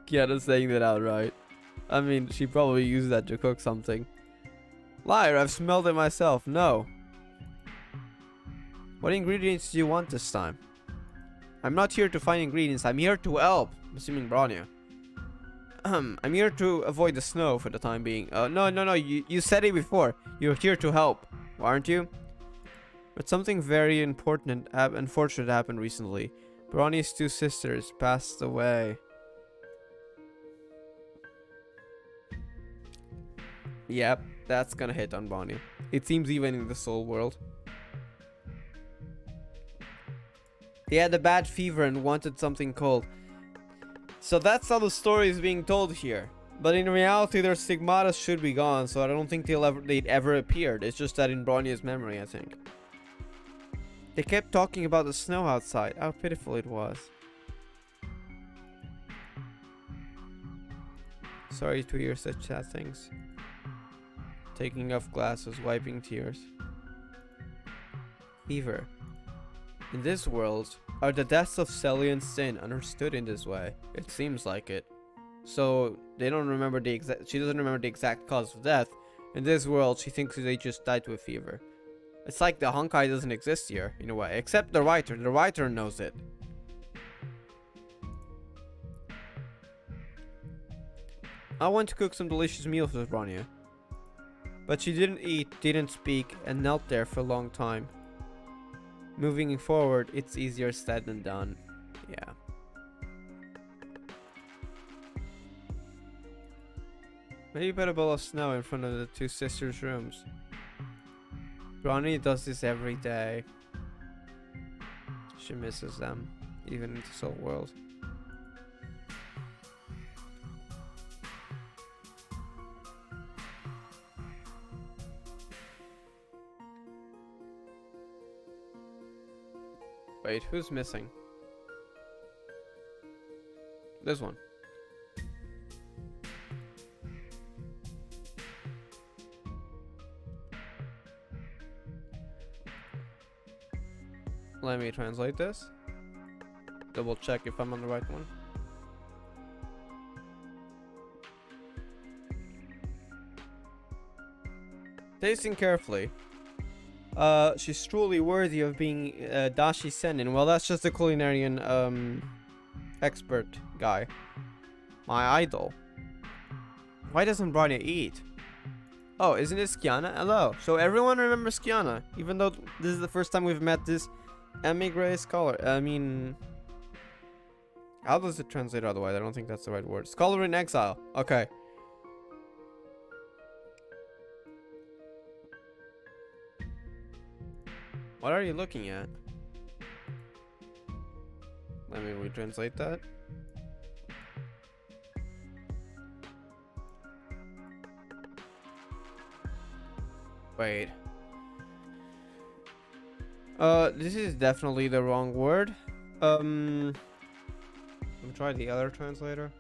Kiana's saying that outright. I mean, she probably used that to cook something. Liar, I've smelled it myself. No. What ingredients do you want this time? I'm not here to find ingredients. I'm here to help. I'm assuming Bronie. I'm here to avoid the snow for the time being. No. You said it before. You're here to help, aren't you? But something very important and unfortunate happened recently. Bronie's two sisters passed away. Yep, that's gonna hit on Bronie. It seems even in the soul world. They had a bad fever and wanted something cold. So that's how the story is being told here. But in reality, their stigmata should be gone, so I don't think they'd ever appeared. It's just that in Bronie's memory, I think. They kept talking about the snow outside, how pitiful it was. Sorry to hear such sad things. Taking off glasses, wiping tears. Fever. In this world, are the deaths of Celian sin understood in this way? It seems like it. So, they don't remember she doesn't remember the exact cause of death. In this world, she thinks they just died with fever. It's like the Honkai doesn't exist here, in a way. Except the writer. The writer knows it. I want to cook some delicious meals with Bronie. But she didn't eat, didn't speak, and knelt there for a long time. Moving forward, it's easier said than done. Yeah. Maybe put a ball of snow in front of the two sisters' rooms. Bronie does this every day. She misses them, even in the soul world. Wait, who's missing? This one. Let me translate this. Double check if I'm on the right one. Tasting carefully. She's truly worthy of being Dashi Senin. Well, that's just a culinarian expert guy. My idol. Why doesn't Bronie eat? Oh, isn't it Skiana? Hello. So everyone remembers Skiana, even though this is the first time we've met this emigre scholar. I mean, how does it translate otherwise? I don't think that's the right word. Scholar in exile. Okay. What are you looking at? Let me retranslate that. Wait. This is definitely the wrong word. Let me try the other translator.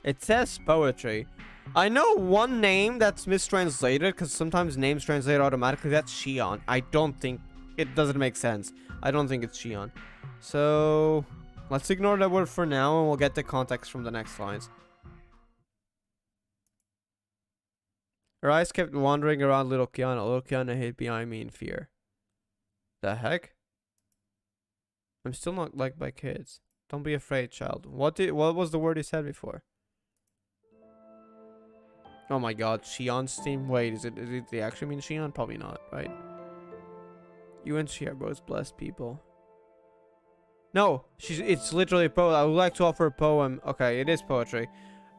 It says poetry. I know one name that's mistranslated because sometimes names translate automatically. That's Shion. I don't think it doesn't make sense. I don't think it's Shion. So let's ignore that word for now and we'll get the context from the next lines. Her eyes kept wandering around little Kiana. Little Kiana hid behind me in fear. The heck? I'm still not liked by kids. Don't be afraid, child. What was the word he said before? Oh my god, Shion's team? Wait, is it they actually mean Shion? Probably not, right? You and she are both blessed people. No, it's literally a poem. I would like to offer a poem. Okay, it is poetry.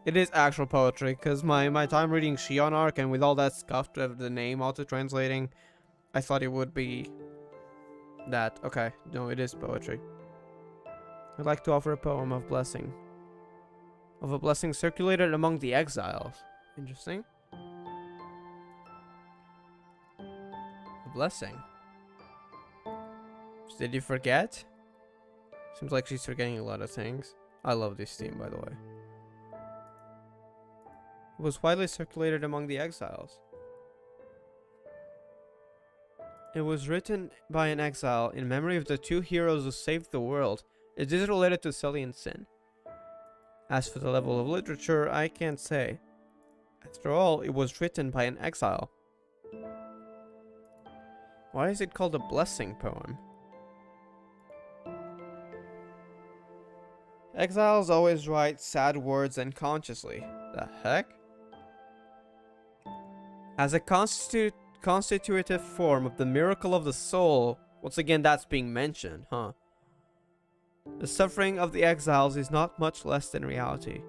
It is actual poetry, because my time reading Shion arc and with all that stuff to have the name auto-translating, I thought it would be that. Okay, no, it is poetry. I'd like to offer a poem of blessing. Of a blessing circulated among the exiles. Interesting. A blessing. Did you forget? Seems like she's forgetting a lot of things. I love this theme, by the way. It was widely circulated among the exiles. It was written by an exile in memory of the two heroes who saved the world. It is related to Celian sin. As for the level of literature, I can't say. After all, it was written by an exile. Why is it called a blessing poem? Exiles always write sad words unconsciously. The heck? As a constitutive form of the miracle of the soul, once again that's being mentioned, huh? The suffering of the exiles is not much less than reality.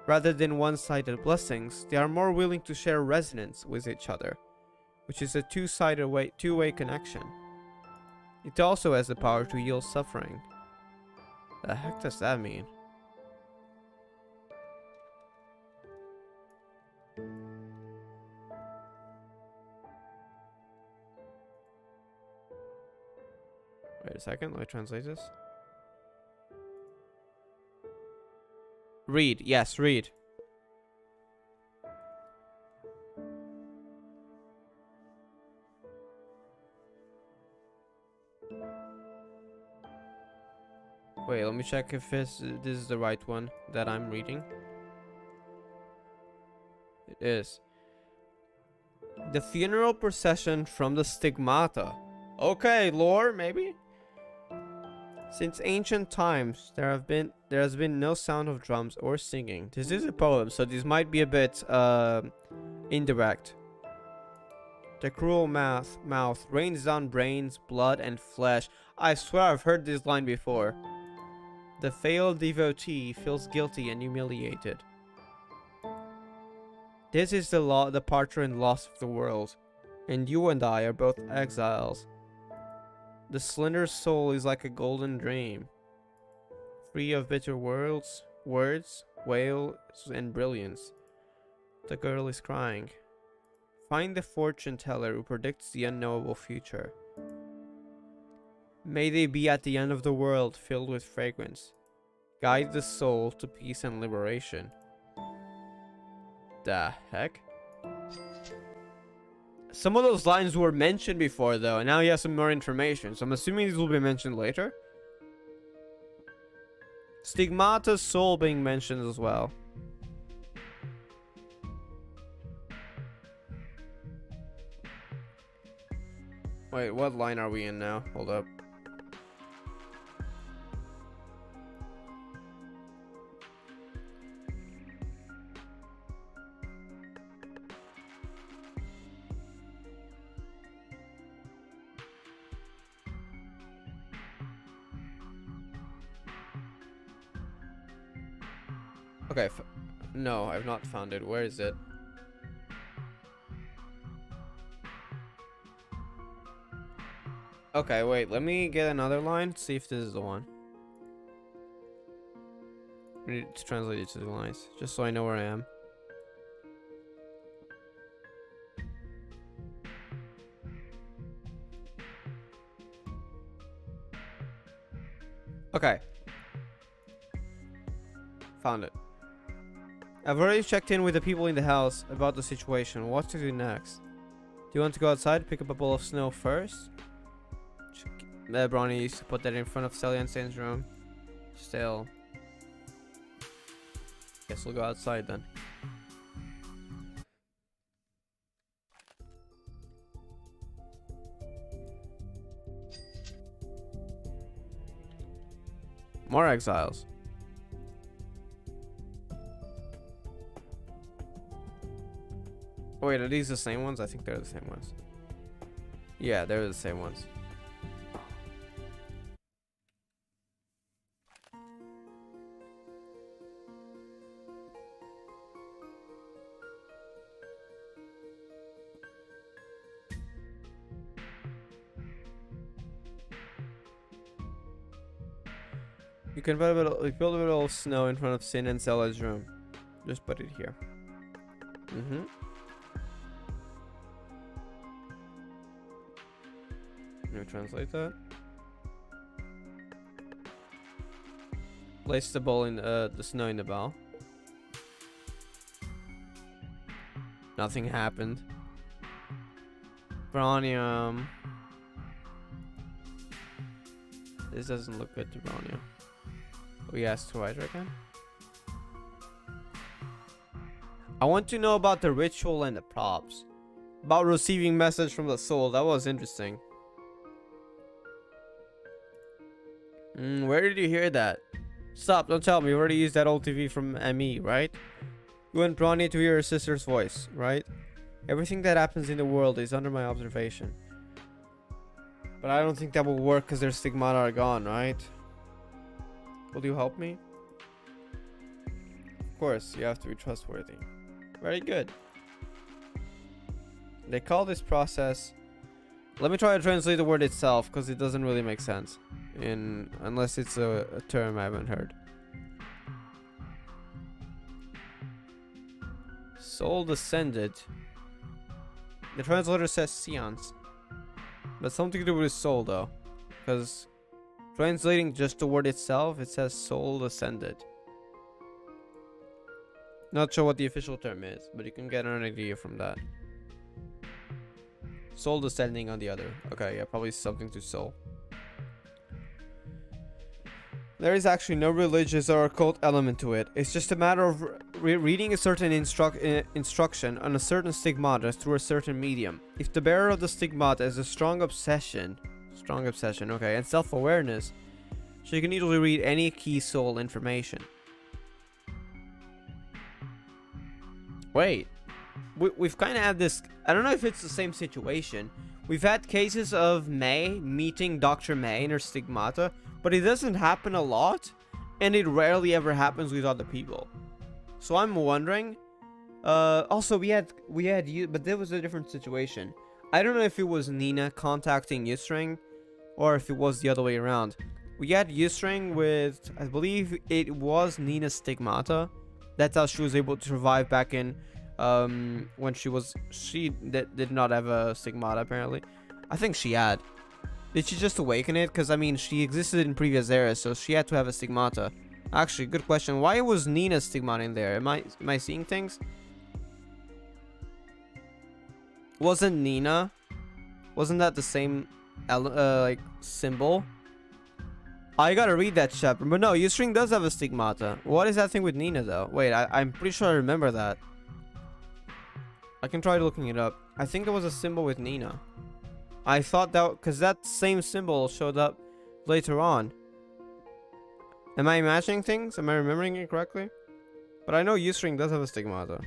Rather than one-sided blessings, they are more willing to share resonance with each other, which is a two-way connection. It also has the power to heal suffering. The heck does that mean? Wait a second, let me translate this. Read, yes, read. Wait, let me check if this is the right one that I'm reading. It is. The funeral procession from the stigmata. Okay, lore, maybe? Since ancient times, there has been no sound of drums or singing. This is a poem, so this might be a bit indirect. The cruel mouth rains down brains, blood, and flesh. I swear I've heard this line before. The failed devotee feels guilty and humiliated. This is the departure and loss of the world, and you and I are both exiles. The slender soul is like a golden dream, free of bitter words, wails, and brilliance. The girl is crying. Find the fortune teller who predicts the unknowable future. May they be at the end of the world filled with fragrance. Guide the soul to peace and liberation. The heck? Some of those lines were mentioned before though, and now he has some more information, so I'm assuming these will be mentioned later. Stigmata's soul being mentioned as well. Wait, what line are we in now? Hold up. Okay, no, I've not found it. Where is it? Okay, wait, let me get another line, see if this is the one. I need to translate it to the lines, just so I know where I am. Okay. Found it. I've already checked in with the people in the house about the situation. What to do next? Do you want to go outside, pick up a bowl of snow first? Bronie used to put that in front of Celia and Sane's room. Still. Guess we'll go outside then. More exiles. Oh, wait, are these the same ones? I think they're the same ones. Yeah, they're the same ones. You can build a little snow in front of Sin and Celia's room. Just put it here. Let me translate that. Place the bowl in the snow in the bowl. Nothing happened. Bronie, this doesn't look good to Bronie. We asked to write again. I want to know about the ritual and the props. About receiving message from the soul. That was interesting. Where did you hear that? Stop, don't tell me. You already used that old TV from ME, right? You want Bronie to hear her sister's voice, right? Everything that happens in the world is under my observation. But I don't think that will work because their stigmata are gone, right? Will you help me? Of course, you have to be trustworthy. Very good. They call this process... Let me try to translate the word itself because it doesn't really make sense. Unless it's a term I haven't heard. Soul descended. The translator says seance. But something to do with soul though. Because translating just the word itself, it says soul descended. Not sure what the official term is, but you can get an idea from that. Soul descending on the other. Okay, yeah, probably something to soul. There is actually no religious or occult element to it. It's just a matter of reading a certain instruction on a certain stigmata through a certain medium. If the bearer of the stigmata has a strong obsession, okay, and self-awareness, she can easily read any key soul information. Wait. We've kind of had this... I don't know if it's the same situation. We've had cases of May meeting Dr. May and her stigmata, but it doesn't happen a lot, and it rarely ever happens with other people. So I'm wondering, Also we had you, but there was a different situation. I don't know if it was Nina contacting Yusring, or if it was the other way around. We had Yusring with, I believe it was Nina's stigmata. That's how she was able to survive back in, when she did not have a stigmata apparently. I think she had. Did she just awaken it? Because I mean, she existed in previous eras, so she had to have a stigmata. Actually, good question. Why was Nina's stigmata in there? Am I seeing things? Wasn't that the same like symbol? I gotta read that chapter. But no, Yusring does have a stigmata. What is that thing with Nina though? Wait, I'm pretty sure I remember that. I can try looking it up. I think there was a symbol with Nina. I thought that because that same symbol showed up later on. Am I imagining things? Am I remembering it correctly? But I know Yusring does have a stigmata.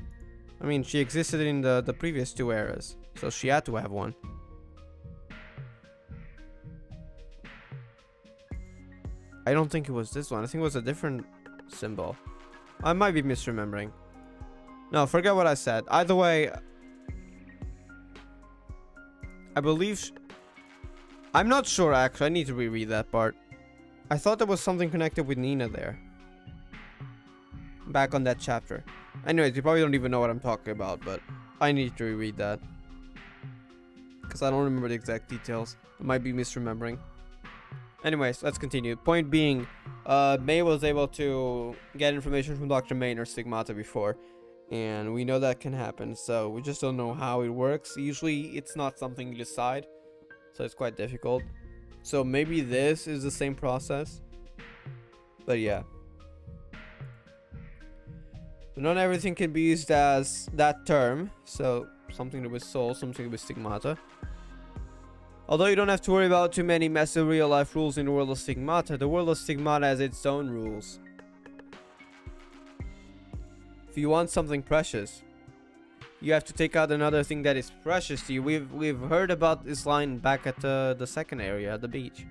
I mean, she existed in the previous 2 eras, so she had to have one. I don't think it was this one. I think it was a different symbol. I might be misremembering. No, forget what I said. Either way, I believe... I'm not sure, actually. I need to reread that part. I thought there was something connected with Nina there. Back on that chapter. Anyways, you probably don't even know what I'm talking about, but I need to reread that. Because I don't remember the exact details. I might be misremembering. Anyways, let's continue. Point being, May was able to get information from Dr. May or Stigmata before. And we know that can happen, so we just don't know how it works. Usually, it's not something you decide. So it's quite difficult. So maybe this is the same process. But yeah. But not everything can be used as that term. So something to do with soul, something to do with stigmata. Although you don't have to worry about too many messy real life rules in the world of stigmata, the world of stigmata has its own rules. If you want something precious, you have to take out another thing that is precious to you. We've heard about this line back at the second area, at the beach.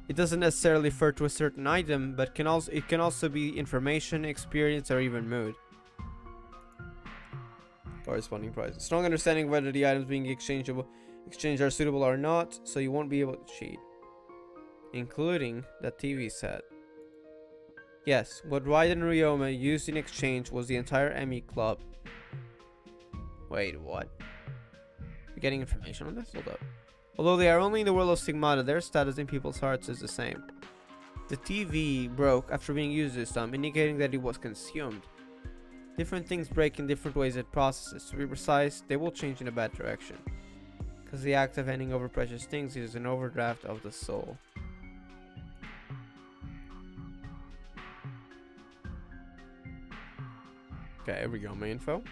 It doesn't necessarily refer to a certain item, but it can also be information, experience, or even mood. Corresponding price. Strong understanding whether the items being exchanged are suitable or not, so you won't be able to cheat. Including that TV set. Yes, what Raiden and Ryoma used in exchange was the entire Emi club. Wait, what? You're getting information on this? Hold up. Although they are only in the world of stigmata, their status in people's hearts is the same. The TV broke after being used this time, indicating that it was consumed. Different things break in different ways it processes. To be precise, they will change in a bad direction. Because the act of handing over precious things is an overdraft of the soul. Okay, here we go, main info.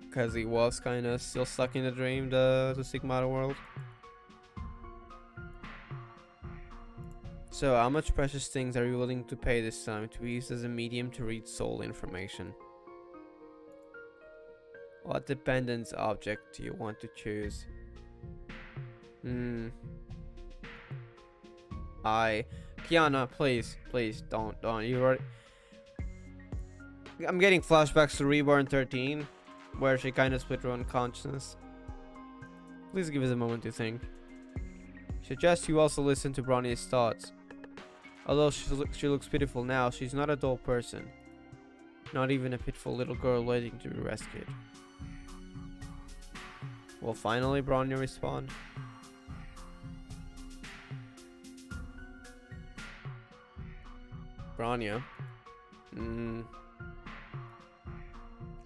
Because he was kind of still stuck in the dream, the Stigmata world. So, how much precious things are you willing to pay this time to be used as a medium to read soul information? What dependence object do you want to choose? Kiana, please, don't. You already... I'm getting flashbacks to Reborn 13, where she kind of split her own consciousness. Please give us a moment to think. Suggest you also listen to Bronie's thoughts. Although she looks pitiful now, she's not a dull person. Not even a pitiful little girl waiting to be rescued. Will finally Bronie respond? Bronie?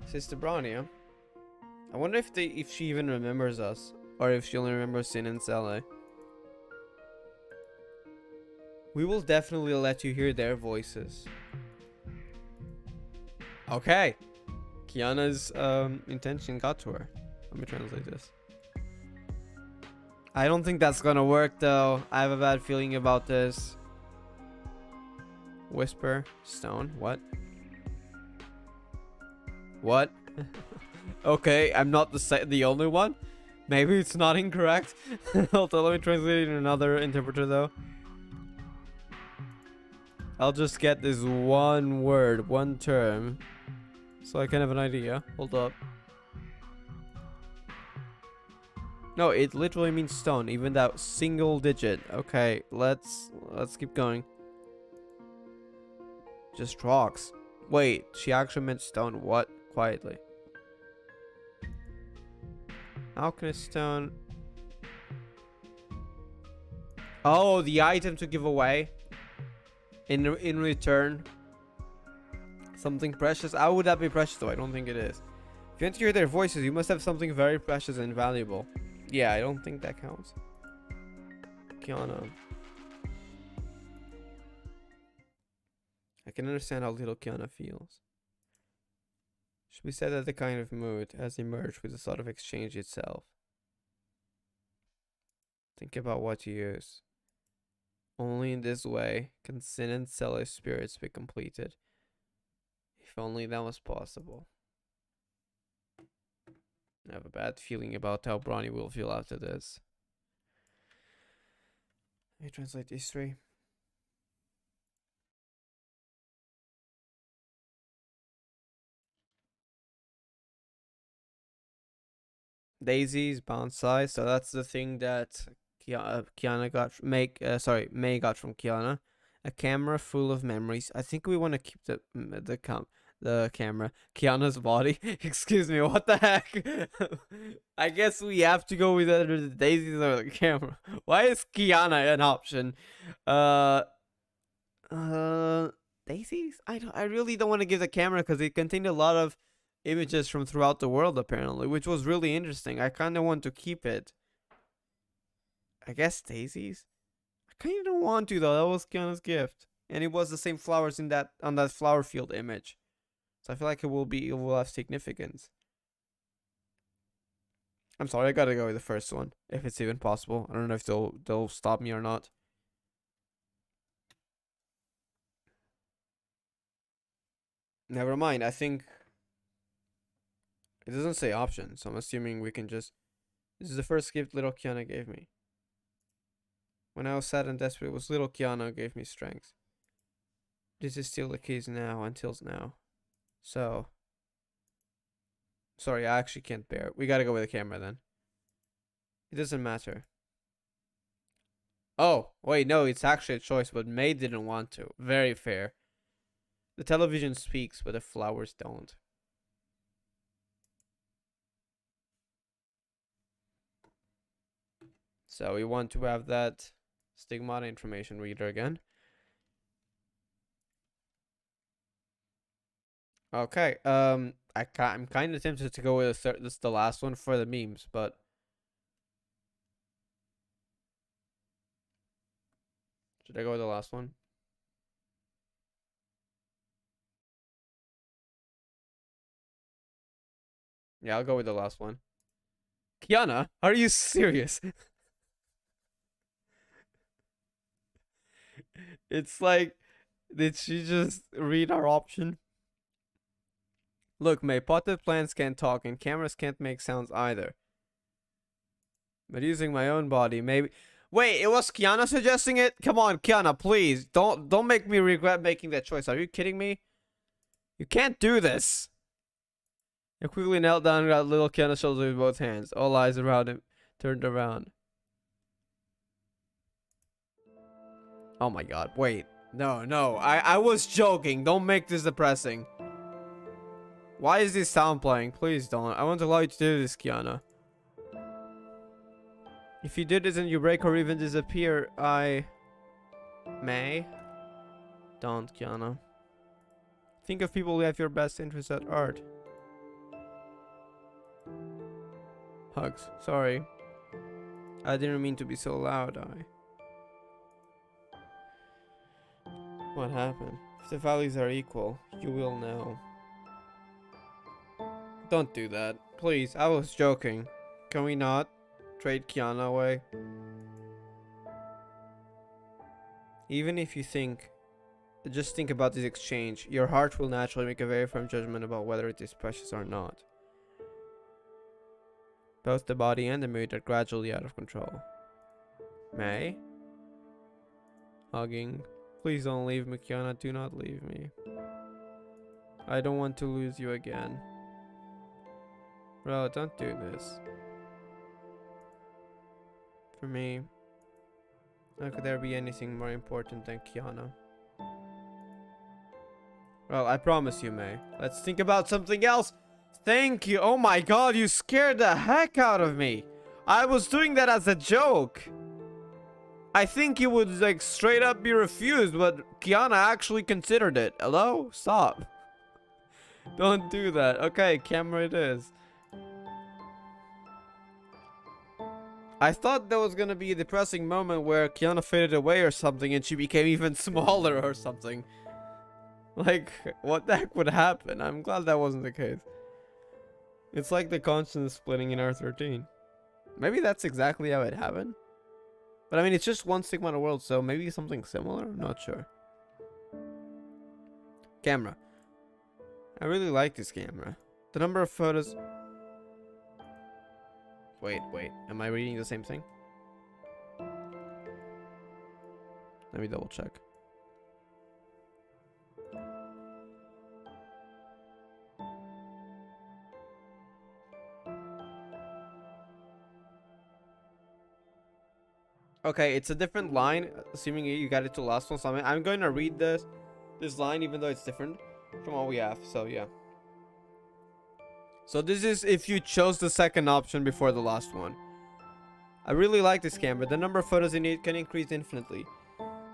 Sister Bronie? I wonder if she even remembers us, or if she only remembers Sin and Sele. We will definitely let you hear their voices. Okay. Kiana's intention got to her. Let me translate this. I don't think that's gonna work though. I have a bad feeling about this. Whisper. Stone. What? What? Okay, I'm not the only one. Maybe it's not incorrect. Hold on, let me translate it in another interpreter though. I'll just get this one word, one term. So I can have an idea. Hold up. No, it literally means stone, even that single digit. Okay, let's keep going. Just rocks. Wait, she actually meant stone. What? Quietly. How can a stone... Oh, the item to give away. In return. Something precious. How would that be precious though? I don't think it is. If you want to hear their voices, you must have something very precious and valuable. Yeah, I don't think that counts. Kiana. I can understand how little Kiana feels. Should be said that the kind of mood has emerged with the sort of exchange itself. Think about what you use. Only in this way can sin and selfish spirits be completed. If only that was possible. I have a bad feeling about how Bronie will feel after this. Let me translate these three. Daisies, bonsai. So that's the thing that Kiana got. May got from Kiana. A camera full of memories. I think we want to keep the camera. Kiana's body. Excuse me. What the heck? I guess we have to go with either the daisies or the camera. Why is Kiana an option? Daisies. I really don't want to give the camera because it contained a lot of images from throughout the world apparently, which was really interesting. I kind of want to keep it. I guess daisies. I kind of don't want to though. That was Kiana's gift, and it was the same flowers in that on that flower field image. So I feel like it will have significance. I'm sorry, I gotta go with the first one if it's even possible. I don't know if they'll stop me or not. Never mind. I think it doesn't say option, so I'm assuming we can just... This is the first gift little Kiana gave me. When I was sad and desperate, it was little Kiana who gave me strength. This is still the case now, until now. So... Sorry, I actually can't bear it. We gotta go with the camera then. It doesn't matter. Oh, wait, no, it's actually a choice, but May didn't want to. Very fair. The television speaks, but the flowers don't. So we want to have that stigmata information reader again. Okay. I'm kind of tempted to go with the last one for the memes, but should I go with the last one? Yeah, I'll go with the last one. Kiana, are you serious? It's like, did she just read our option? Look, May, potted plants can't talk and cameras can't make sounds either. But using my own body, maybe... Wait, it was Kiana suggesting it? Come on, Kiana, please. Don't make me regret making that choice. Are you kidding me? You can't do this. I quickly knelt down and got little Kiana's shoulder with both hands. All eyes around him turned around. Oh my god, wait. No. I was joking. Don't make this depressing. Why is this sound playing? Please don't. I won't allow you to do this, Kiana. If you do this and you break or even disappear, I... May? Don't, Kiana. Think of people who have your best interests at heart. Hugs. Sorry. I didn't mean to be so loud, What happened? If the values are equal, you will know. Don't do that. Please, I was joking. Can we not trade Kiana away? Even if you just think about this exchange, your heart will naturally make a very firm judgment about whether it is precious or not. Both the body and the mood are gradually out of control. May? Hugging. Please don't leave me, Kiana. Do not leave me. I don't want to lose you again. Bro, don't do this. For me, how could there be anything more important than Kiana? Well, I promise you, May. Let's think about something else. Thank you. Oh my god, you scared the heck out of me. I was doing that as a joke. I think you would like straight up be refused, but Kiana actually considered it. Hello? Stop. Don't do that. Okay, camera it is. I thought there was gonna be a depressing moment where Kiana faded away or something and she became even smaller or something. Like, what the heck would happen? I'm glad that wasn't the case. It's like the constant splitting in R13. Maybe that's exactly how it happened. But I mean, it's just one Stigmata world, so maybe something similar? I'm not sure. Camera. I really like this camera. The number of photos... Wait. Am I reading the same thing? Let me double check. Okay, it's a different line, assuming you got it to last one. So I'm going to read this line, even though it's different from what we have. So yeah. So this is if you chose the second option before the last one. I really like this camera. The number of photos in it can increase infinitely,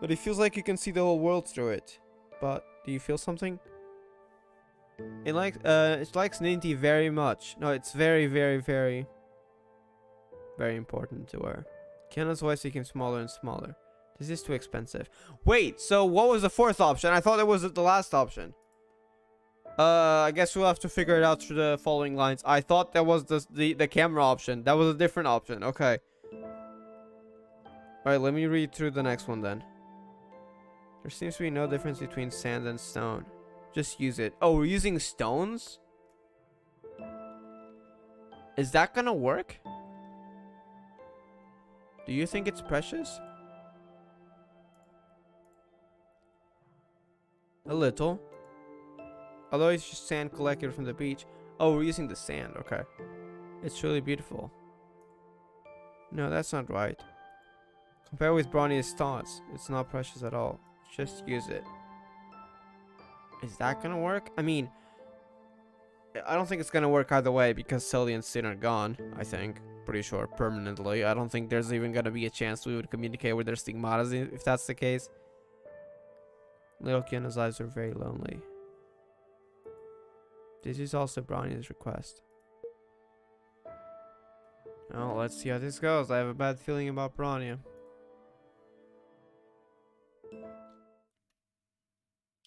but it feels like you can see the whole world through it. But do you feel something? It likes Ninty very much. No, it's very important to her. Kiana's voice became smaller and smaller. This is too expensive. Wait, so what was the fourth option? I thought it was the last option. I guess we'll have to figure it out through the following lines. I thought that was the camera option. That was a different option. Okay. Alright, let me read through the next one then. There seems to be no difference between sand and stone. Just use it. Oh, we're using stones? Is that gonna work? Do you think it's precious? A little. Although it's just sand collected from the beach. Oh, we're using the sand. Okay. It's really beautiful. No, that's not right. Compared with Bronie's thoughts, it's not precious at all. Just use it. Is that gonna work? I mean, I don't think it's gonna work either way because Sully and Sin are gone, I think. Pretty sure permanently. I don't think there's even gonna be a chance we would communicate with their stigmatas if that's the case. Little Kiana's eyes are very lonely. This is also Bronie's request. Oh, let's see how this goes. I have a bad feeling about Bronie.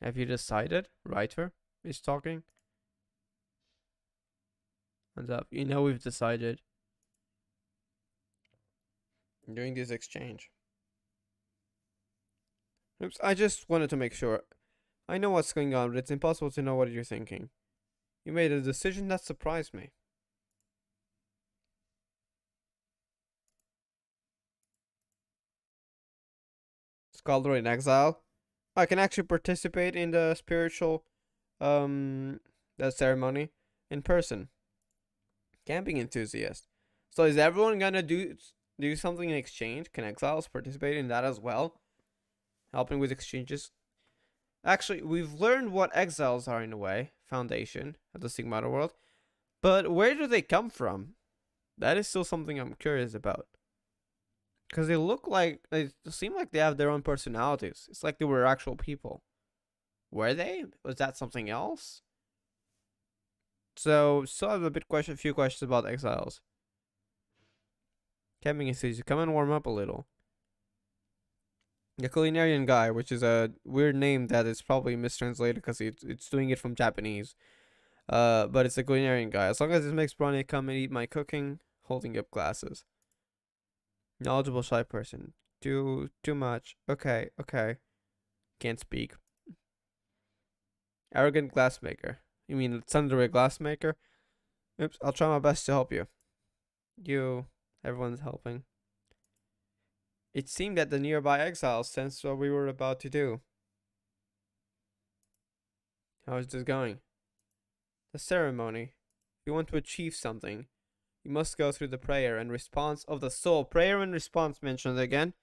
Have you decided? Writer is talking. Hands up. You know we've decided. During this exchange. Oops, I just wanted to make sure. I know what's going on, but it's impossible to know what you're thinking. You made a decision that surprised me. Scholar in exile. I can actually participate in the spiritual that ceremony in person. Camping enthusiast. So is everyone gonna do something in exchange? Can exiles participate in that as well? Helping with exchanges. Actually, we've learned what exiles are in a way. Foundation of the Stigmata world. But where do they come from? That is still something I'm curious about. Because they seem like they have their own personalities. It's like they were actual people. Were they? Was that something else? So, still have a few questions about exiles. Camping enthusiast, come and warm up a little. The culinarian guy, which is a weird name that is probably mistranslated because it's doing it from Japanese. But it's a culinarian guy. As long as it makes Bronie come and eat my cooking, holding up glasses. Knowledgeable shy person. Too much. Okay. Can't speak. Arrogant glassmaker. You mean tsundere glassmaker? Oops, I'll try my best to help you. Everyone's helping. It seemed that the nearby exiles sensed what we were about to do. How is this going? The ceremony. If you want to achieve something, you must go through the prayer and response of the soul. Prayer and response mentioned again.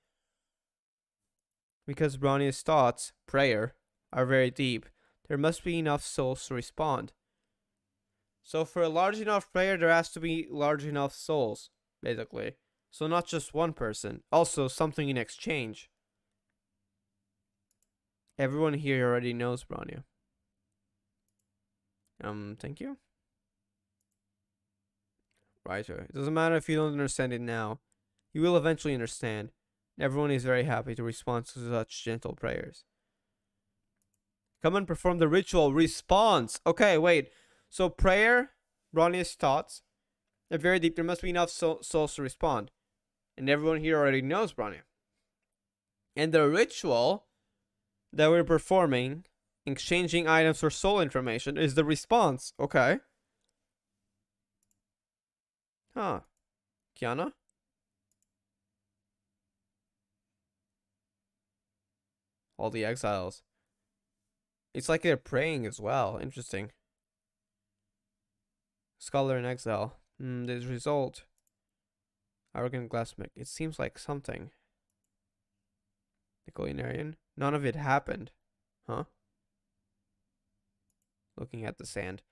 Because Bronie's thoughts, prayer, are very deep, there must be enough souls to respond. So for a large enough prayer, there has to be large enough souls, basically. So not just one person. Also, something in exchange. Everyone here already knows Bronie. Thank you. Writer. It doesn't matter if you don't understand it now. You will eventually understand. Everyone is very happy to respond to such gentle prayers. Come and perform the ritual. Response. Okay, wait. So prayer, Bronie's thoughts, are very deep. There must be enough souls to respond. And everyone here already knows Bronie. And the ritual that we're performing, exchanging items for soul information, is the response. Okay. Huh. Kiana? All the exiles. It's like they're praying as well. Interesting. Scholar in exile. This result. Arrogant glassmaker. It seems like something. The culinarian. None of it happened. Huh? Looking at the sand.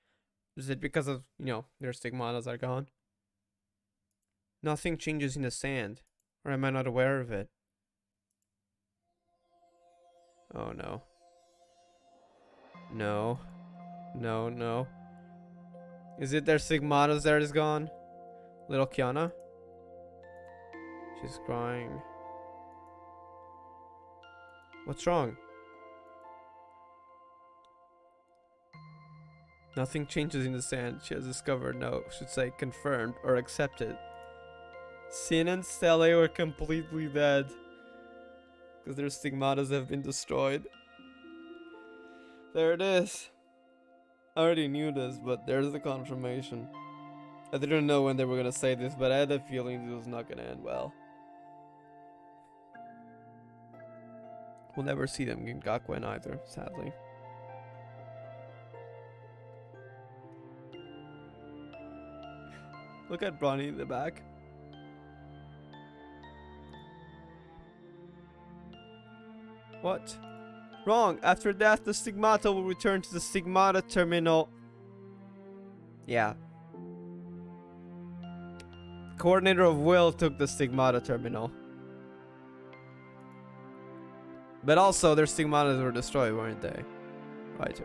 Is it because of, their stigmatas are gone? Nothing changes in the sand. Or am I not aware of it? Oh no. No. No, no. Is it their stigmatas that is gone? Little Kiana? She's crying. What's wrong? Nothing changes in the sand. She has discovered, should say confirmed or accepted. Sin and Stelle were completely dead. Because their stigmatas have been destroyed. There it is. I already knew this, but there's the confirmation. I didn't know when they were gonna say this, but I had a feeling this was not gonna end well. We'll never see them in Gakuen either, sadly. Look at Bronie in the back. What? Wrong. After death, the stigmata will return to the stigmata terminal. Yeah. Coordinator of Will took the stigmata terminal. But also, their stigmatas were destroyed, weren't they? Right.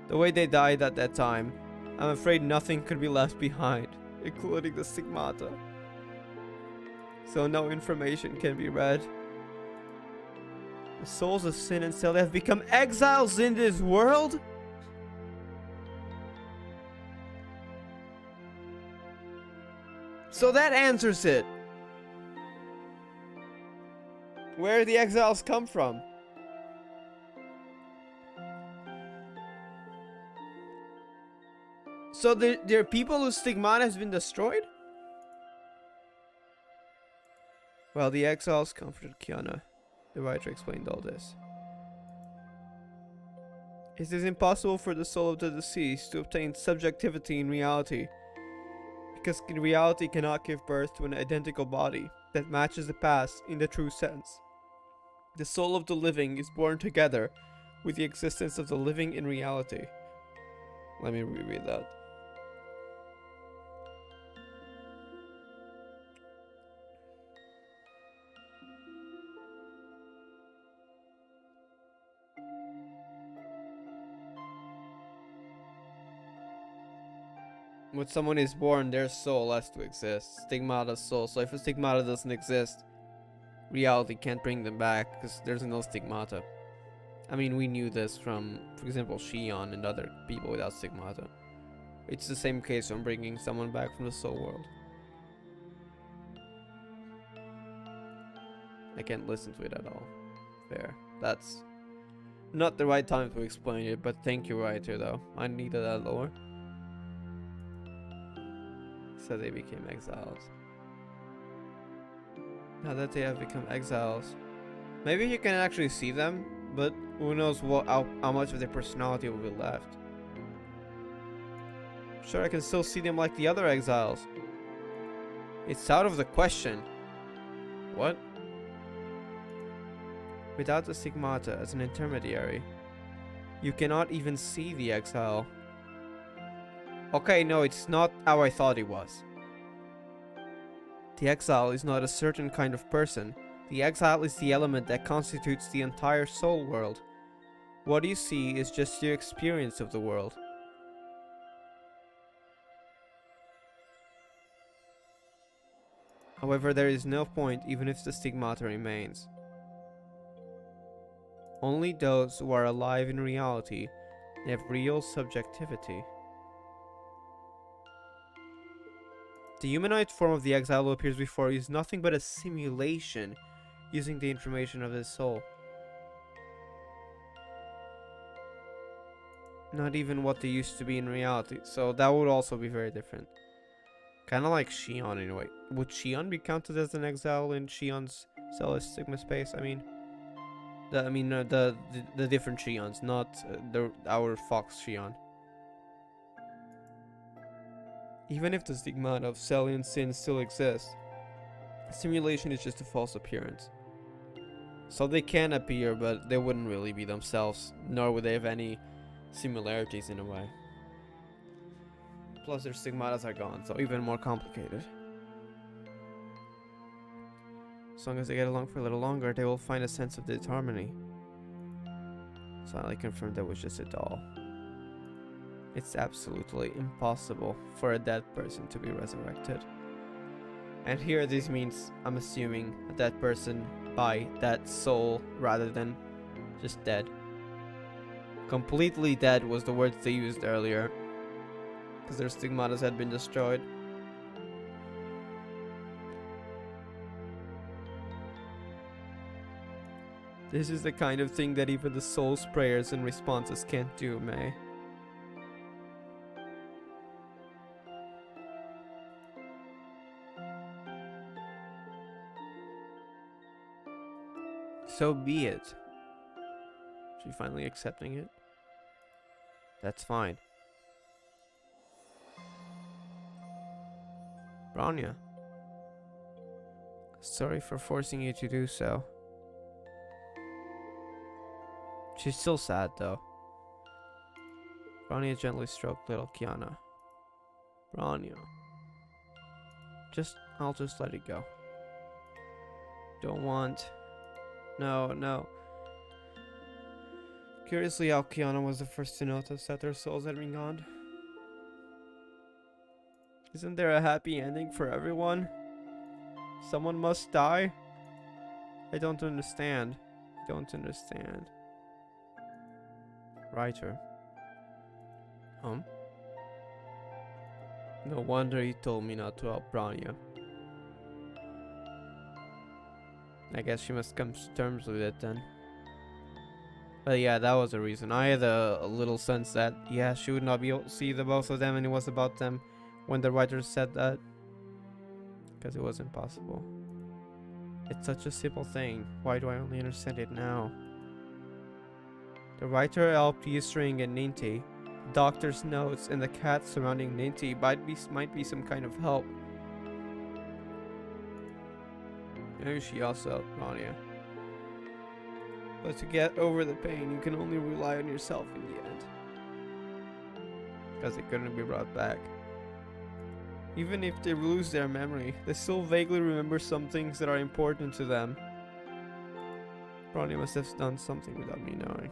The way they died at that time, I'm afraid nothing could be left behind, including the stigmata. So no information can be read. The souls of Sin and Stella have become exiles in this world? So that answers it. Where the exiles come from? So there are people whose stigmata has been destroyed? Well, the exiles comforted Kiana. The writer explained all this. It is impossible for the soul of the deceased to obtain subjectivity in reality, because reality cannot give birth to an identical body that matches the past in the true sense. The soul of the living is born together with the existence of the living in reality. Let me reread that. When someone is born, their soul has to exist. Stigmata's soul. So if a stigmata doesn't exist, reality can't bring them back because there's no stigmata. I mean, we knew this from, for example, Shion and other people without stigmata. It's the same case when bringing someone back from the soul world. I can't listen to it at all. Fair. That's not the right time to explain it, but thank you, writer, though. I needed that lore. So they became exiles. Now that they have become exiles, maybe you can actually see them, but who knows how much of their personality will be left. sure I can still see them like the other exiles. It's out of the question. What? Without the stigmata as an intermediary, you cannot even see the exile. Okay, no, it's not how I thought it was. The exile is not a certain kind of person. The exile is the element that constitutes the entire soul world. What you see is just your experience of the world. However, there is no point even if the stigmata remains. Only those who are alive in reality have real subjectivity. The humanoid form of the exile who appears before you is nothing but a simulation using the information of his soul. Not even what they used to be in reality, so that would also be very different. Kind of like Shion in a way. Would Shion be counted as an exile in Shion's Celeste Sigma space? I mean, the different Shions, not our Fox Shion. Even if the stigmata of Celian sin still exists, simulation is just a false appearance. So they can appear, but they wouldn't really be themselves, nor would they have any similarities in a way. Plus their stigmatas are gone, so even more complicated. As long as they get along for a little longer, they will find a sense of disharmony. So I confirmed that was just a doll. It's absolutely impossible for a dead person to be resurrected. And here this means, I'm assuming, a dead person by that soul rather than just dead. Completely dead was the words they used earlier, because their stigmatas had been destroyed. This is the kind of thing that even the soul's prayers and responses can't do, May. So be it. She finally accepting it? That's fine. Bronie. Sorry for forcing you to do so. She's still sad though. Bronie gently stroked little Kiana. Bronie. I'll just let it go. Don't want... No. Curiously, how Kiana was the first to notice that their souls had been gone. Isn't there a happy ending for everyone? Someone must die? I don't understand. Writer. No wonder he told me not to help Bronie. I guess she must come to terms with it then. But yeah, that was the reason. I had a little sense that, yeah, she would not be able to see the both of them, and it was about them when the writer said that. Because it was impossible. It's such a simple thing. Why do I only understand it now? The writer helped Yusring and Ninti. The doctor's notes and the cat surrounding Ninti might be some kind of help. Maybe she also helped Bronie. But to get over the pain, you can only rely on yourself in the end. Because it couldn't be brought back. Even if they lose their memory, they still vaguely remember some things that are important to them. Bronie must have done something without me knowing.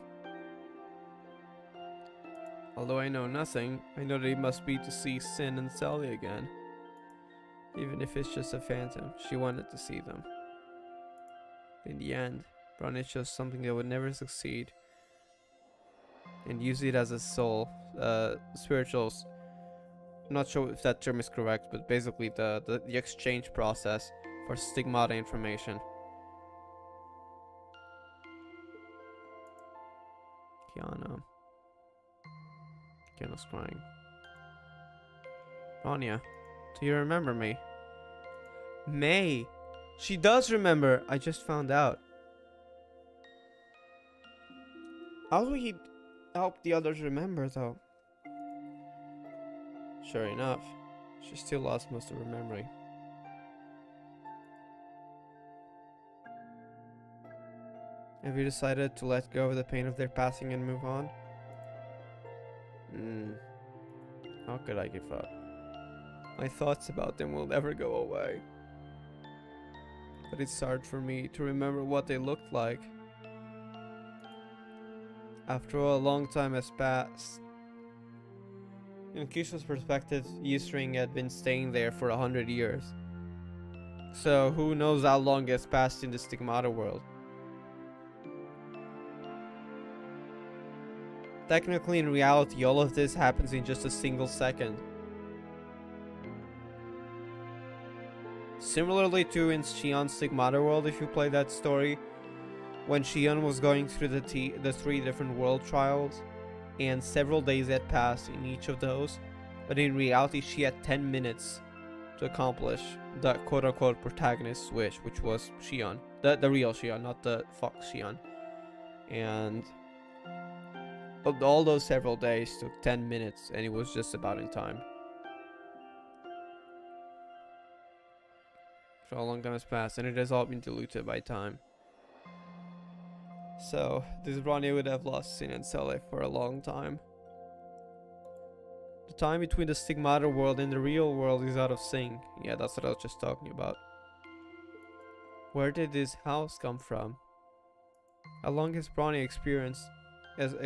Although I know nothing, I know that it must be to see Sin and Sally again. Even if it's just a phantom, she wanted to see them. In the end, Bronie chose something that would never succeed and use it as a soul, spirituals. I'm not sure if that term is correct, but basically the exchange process for stigmata information. Kiana's crying. Bronie, do you remember me? May! She does remember! I just found out. How do we help the others remember, though? Sure enough, she still lost most of her memory. Have you decided to let go of the pain of their passing and move on? How could I give up? My thoughts about them will never go away. But it's hard for me to remember what they looked like. After a long time has passed. In Kisha's perspective, Ystring had been staying there for 100 years. So who knows how long has passed in the Stigmata world. Technically, in reality, all of this happens in just a single second. Similarly to in Shion's Stigmata world, if you play that story, when Shion was going through the 3 different world trials, and several days had passed in each of those, but in reality she had 10 minutes to accomplish the quote-unquote protagonist's wish, which was Shion. The real Shion, not the Fox Shion. And all those several days took 10 minutes, and it was just about in time. So a long time has passed, and it has all been diluted by time. So, this Bronie would have lost Sin and Sele for a long time. The time between the Stigmata world and the real world is out of sync. Yeah, that's what I was just talking about. Where did this house come from? How long has Bronie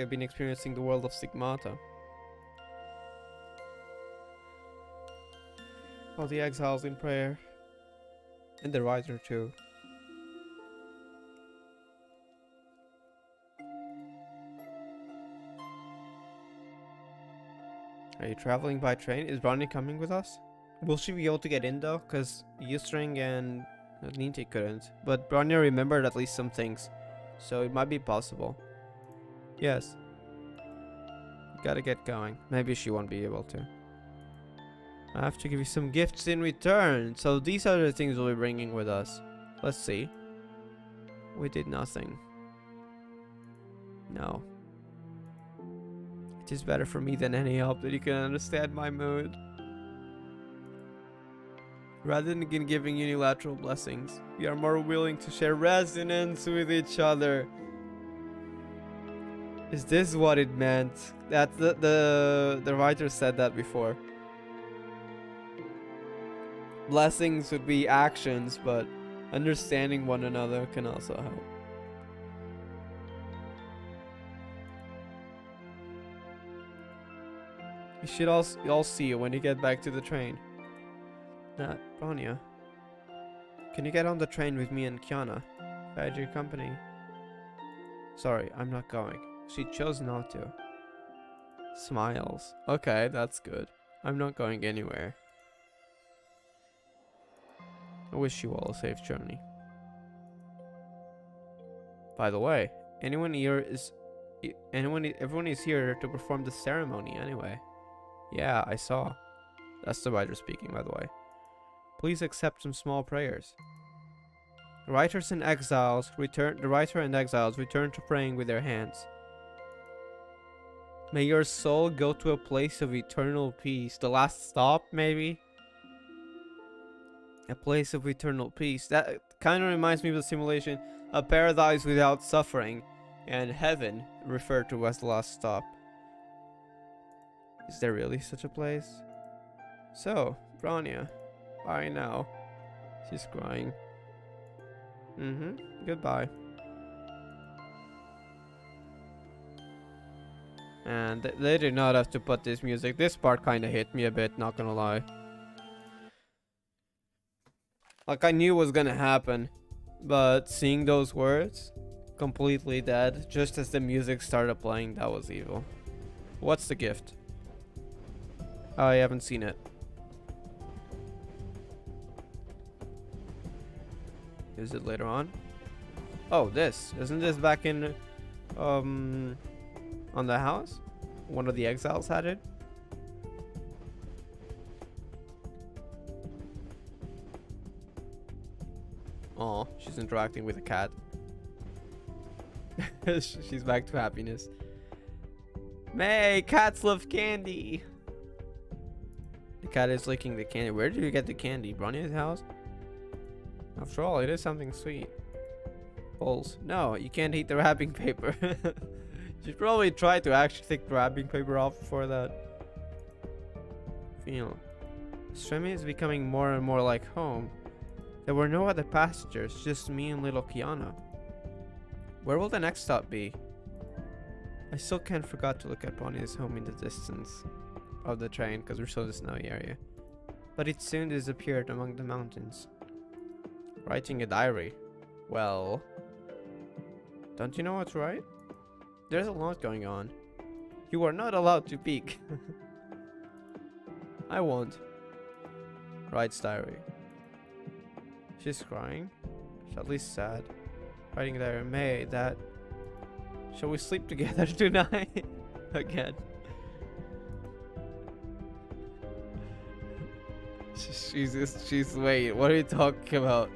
been experiencing the world of Stigmata? All the exiles in prayer. And the writer too. Are you traveling by train? Is Bronie coming with us? Will she be able to get in though? Because Ystring and Ninte couldn't. But Bronie remembered at least some things. So it might be possible. Yes. Gotta get going. Maybe she won't be able to. I have to give you some gifts in return. So these are the things we'll be bringing with us. Let's see. We did nothing. No. It is better for me than any help that you can understand my mood. Rather than giving unilateral blessings, we are more willing to share resonance with each other. Is this what it meant? That the writer said that before. Blessings would be actions, but understanding one another can also help. You should all see you when you get back to the train. Bronie, can you get on the train with me and Kiana? If I had your company. Sorry, I'm not going. She chose not to. Smiles. Okay, that's good. I'm not going anywhere. I wish you all a safe journey. By the way, everyone is here to perform the ceremony anyway. Yeah, I saw. That's the writer speaking, by the way. Please accept some small prayers. The writer and exiles return to praying with their hands. May your soul go to a place of eternal peace. The last stop, maybe? A place of eternal peace. That kind of reminds me of the simulation. A paradise without suffering. And heaven referred to as the last stop. Is there really such a place? So, Bronie, bye now. She's crying. Goodbye. And they did not have to put this music. This part kind of hit me a bit, not gonna lie. Like, I knew it was gonna happen. But seeing those words, completely dead, just as the music started playing, that was evil. What's the gift? Oh, I haven't seen it. Is it later on? Oh, this. Isn't this back in on the house? One of the exiles had it. Oh, she's interacting with a cat. She's back to happiness. May, cats love candy. The cat is licking the candy. Where did you get the candy? Bronie's house? After all, it is something sweet. Balls. No, you can't eat the wrapping paper. You should probably try to actually take the wrapping paper off before that. Feel. Stremi is becoming more and more like home. There were no other passengers, just me and little Kiana. Where will the next stop be? I still can't forget to look at Bonnie's home in the distance of the train because we're still in the snowy area. But it soon disappeared among the mountains. Writing a diary. Well, don't you know what's right? There's a lot going on. You are not allowed to peek. I won't. Writes diary. She's crying. She's at least sad. Writing diary. May, that. Shall we sleep together tonight? Again. She's wait, what are you talking about?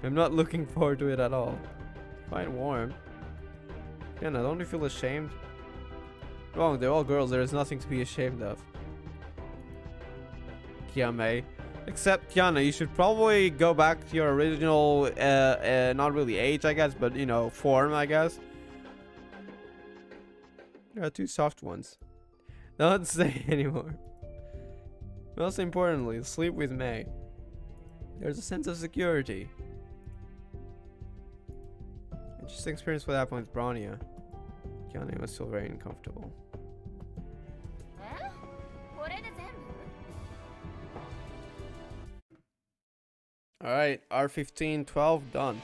I'm not looking forward to it at all. Quite warm. Kiana, don't you feel ashamed? Wrong, they're all girls, there is nothing to be ashamed of. Kiame. Except, Kiana, you should probably go back to your original, not really age, I guess, but, you know, form, I guess. There are two soft ones. Don't say anymore. Most importantly, sleep with May. There's a sense of security. Interesting experience what happened with Bronie. Kiana was still very uncomfortable. Alright, R15-12 done.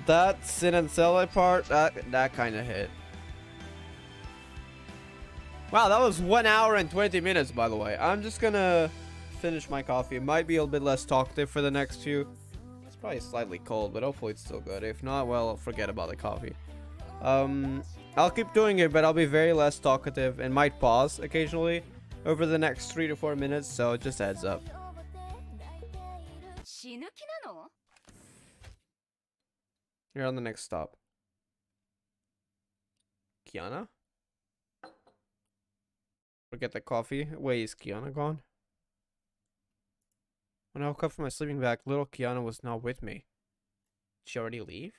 That sit and sell it part, that kind of hit. Wow, that was 1 hour and 20 minutes, by the way. I'm just gonna finish my coffee. It might be a little bit less talkative for the next few. It's probably slightly cold, but hopefully it's still good. If not, well, forget about the coffee. I'll keep doing it, but I'll be very less talkative and might pause occasionally over the next 3 to 4 minutes, so just a heads up. You're on the next stop. Kiana? Forget the coffee. Wait, is Kiana gone? When I woke up from my sleeping bag, little Kiana was not with me. Did she already leave?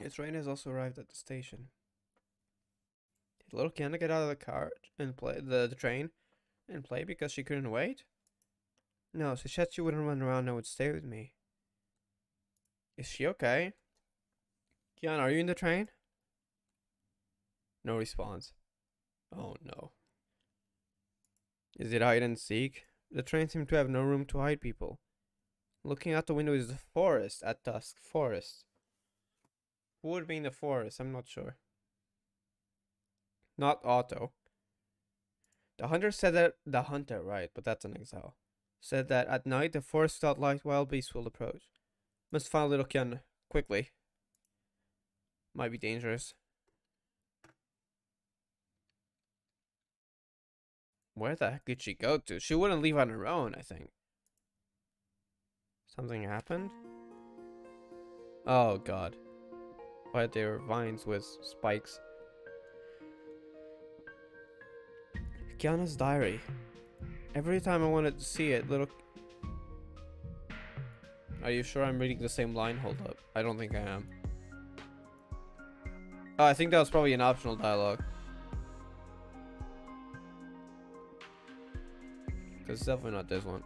His train has also arrived at the station. Did little Kiana get out of the car and play the train and play because she couldn't wait? No, she said she wouldn't run around and would stay with me. Is she okay? Kiana, are you in the train? No response. Oh no. Is it hide and seek? The train seemed to have no room to hide people. Looking out the window is the forest at dusk. Forest. Who would be in the forest? I'm not sure. Not Otto. The hunter said that the hunter, right, but that's an exile. Said that at night the forest without light wild beasts will approach. Must find little Kiana quickly. Might be dangerous. Where the heck did she go to? She wouldn't leave on her own, I think. Something happened? Oh god. Why there are vines with spikes. Kiana's diary. Every time I wanted to see it, little... Are you sure I'm reading the same line? Hold up. I don't think I am. Oh, I think that was probably an optional dialogue. Because it's definitely not this one.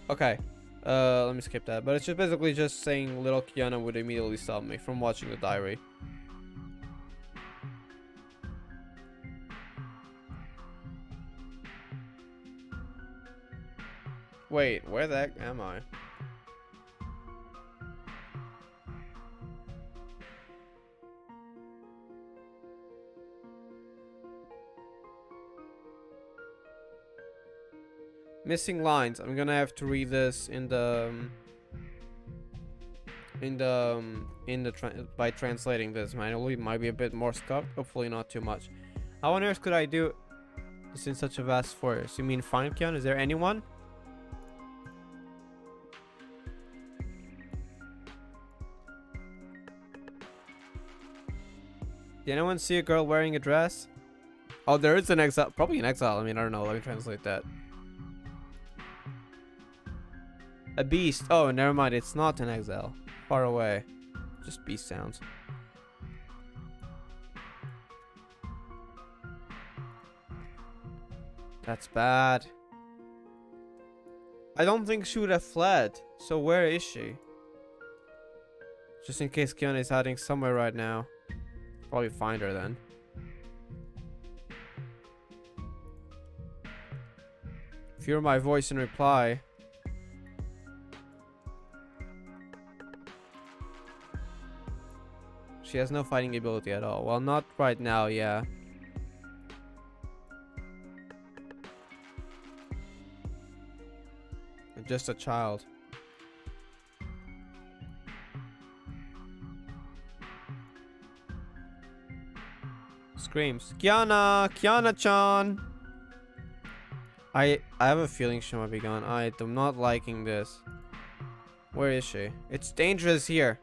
Okay. Let me skip that. But it's just basically just saying little Kiana would immediately stop me from watching the diary. Wait, where the heck am I? Missing lines. I'm gonna have to read this in the by translating this manually. It might be a bit more scuffed. Hopefully not too much. How on earth could I do this in such a vast forest? You mean find Kiana? Is there anyone? Did anyone see a girl wearing a dress? Oh, there is an exile. Probably an exile. I mean, I don't know. Let me translate that. A beast. Oh, never mind. It's not an exile. Far away. Just beast sounds. That's bad. I don't think she would have fled. So where is she? Just in case Kiana is hiding somewhere right now. Probably find her then. Hear my voice in reply. She has no fighting ability at all. Well, not right now, yeah. Just a child. Screams. Kiana! Kiana-chan! I have a feeling she might be gone. I am not liking this. Where is she? It's dangerous here.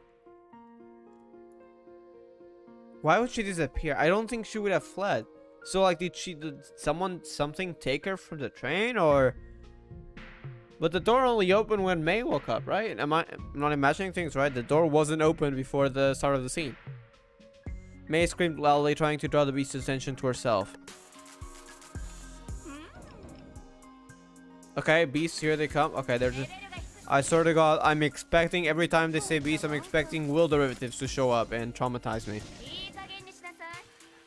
Why would she disappear? I don't think she would have fled. So like did something take her from the train or? But the door only opened when May woke up, right? I'm not imagining things right. The door wasn't open before the start of the scene. May screamed loudly, trying to draw the beast's attention to herself. Okay, beasts, here they come. Okay, they're just... I swear to God, I'm expecting every time they say beast, I'm expecting will derivatives to show up and traumatize me.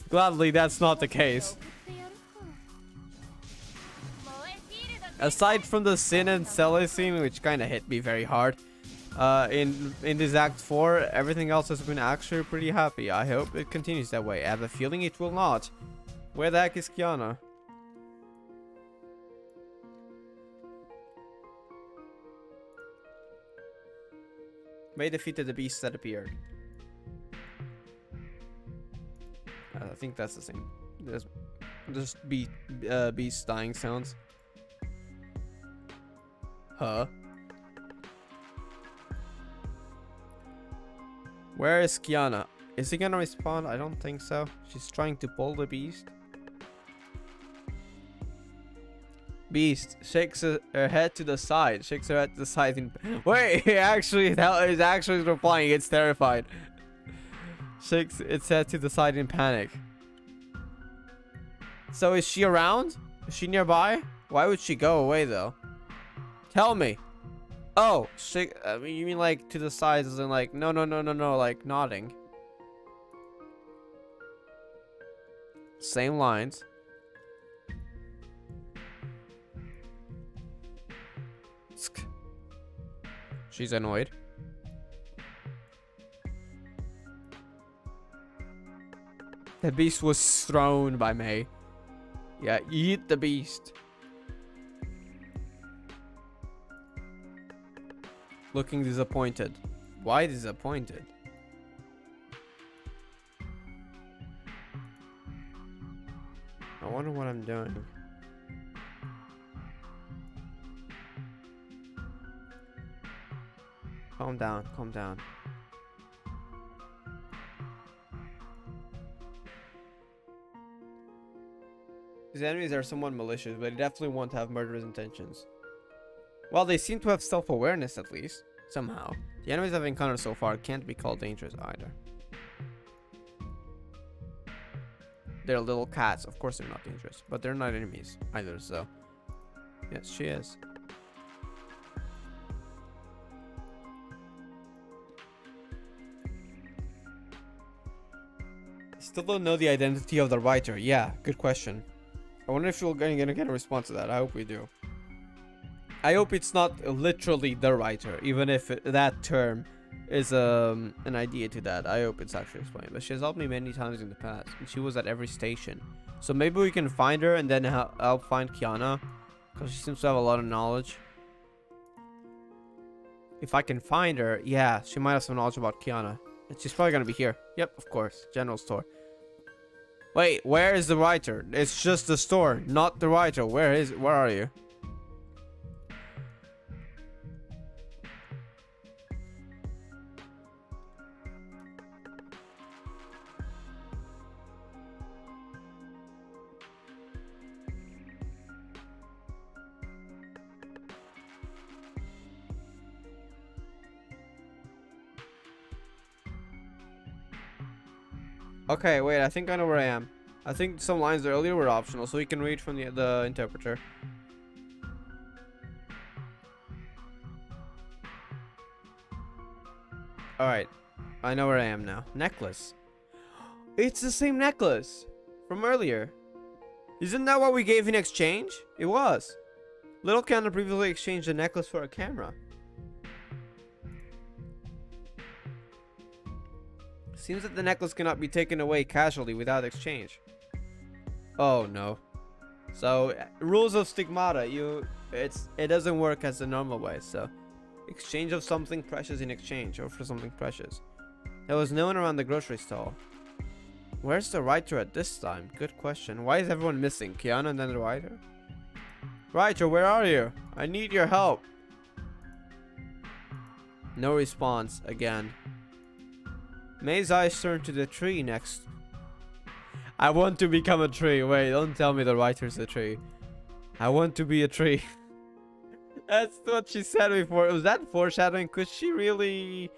Gladly, that's not the case. Aside from the Sin and Celie scene, which kind of hit me very hard, in this Act 4, everything else has been actually pretty happy. I hope it continues that way. I have a feeling it will not. Where the heck is Kiana? May defeated the beast that appeared. I think that's the same. There's just beast dying sounds. Huh? Where is Kiana? Is he gonna respond? I don't think so. She's trying to pull the beast. Beast shakes her head to the side. Shakes her head to the side. Wait, that is actually replying. It's terrified. Shakes its head to the side in panic. So is she around? Is she nearby? Why would she go away though? Tell me. Oh, you mean like to the side as in like no, like nodding. Same lines. She's annoyed. The beast was thrown by May. Yeah, eat the beast. Looking disappointed. Why disappointed? I wonder what I'm doing. Calm down, calm down. These enemies are somewhat malicious, but they definitely won't have murderous intentions. Well, they seem to have self-awareness at least, somehow. The enemies I've encountered so far can't be called dangerous either. They're little cats. Of course they're not dangerous, but they're not enemies either, so... Yes, she is. Still don't know the identity of the writer. Yeah, good question. I wonder if we're gonna get a response to that. I hope we do. I hope it's not literally the writer, even if that term is an idea to that. I hope it's actually explained. But she has helped me many times in the past, and she was at every station. So maybe we can find her and then help find Kiana, because she seems to have a lot of knowledge. If I can find her, yeah, she might have some knowledge about Kiana. And she's probably gonna be here. Yep, of course. General store. Wait, where is the writer? It's just the store, not the writer. Where are you? Okay, wait, I think I know where I am. I think some lines earlier were optional, so we can read from the interpreter. Alright, I know where I am now. Necklace. It's the same necklace from earlier. Isn't that what we gave in exchange? It was. Little Kiana previously exchanged a necklace for a camera. Seems that the necklace cannot be taken away casually without exchange. Oh no. So rules of stigmata, it doesn't work as the normal way. So exchange of something precious in exchange or for something precious. There was no one around the grocery stall. Where's the writer at this time? Good question. Why is everyone missing? Kiana and then the writer? Writer, where are you? I need your help. No response again. May's eyes turn to the tree next. I want to become a tree. Wait, don't tell me the writer's a tree. I want to be a tree. That's what she said before. Was that foreshadowing? Could she really...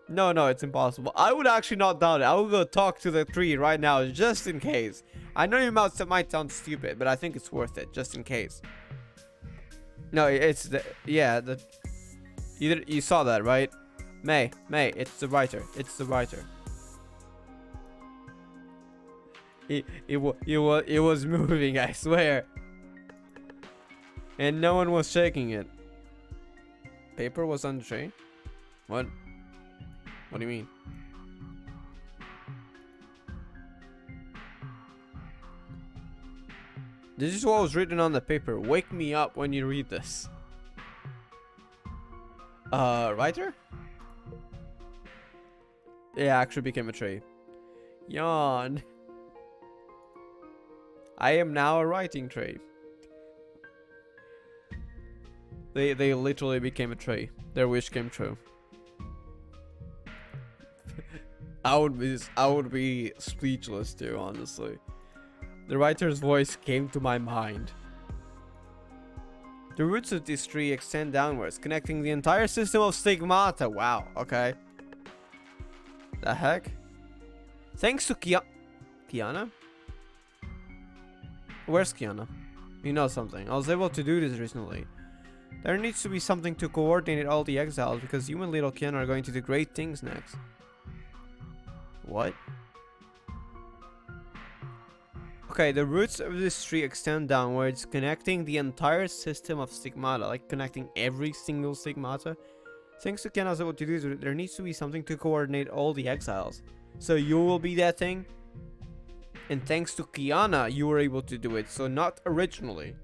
No, it's impossible. I would actually not doubt it. I will go talk to the tree right now just in case. I know your mouth might sound stupid, but I think it's worth it just in case. No, it's the... Yeah, the... You saw that, right? May, it's the writer. It's the writer. It was moving, I swear. And no one was shaking it. Paper was on the tree? What? What do you mean? This is what was written on the paper. Wake me up when you read this. Writer? Yeah, actually became a tree. Yawn. I am now a writing tree. They literally became a tree. Their wish came true. I would be speechless too, honestly. The writer's voice came to my mind. The roots of this tree extend downwards, connecting the entire system of stigmata. Wow, okay. The heck? Thanks to Kiana? Where's Kiana? You know something. I was able to do this recently. There needs to be something to coordinate all the exiles because you and little Kiana are going to do great things next. What? Okay, the roots of this tree extend downwards, connecting the entire system of stigmata, like connecting every single stigmata. Thanks to Kiana, I was able to do this. There needs to be something to coordinate all the exiles. So you will be that thing? And thanks to Kiana, you were able to do it. So not originally.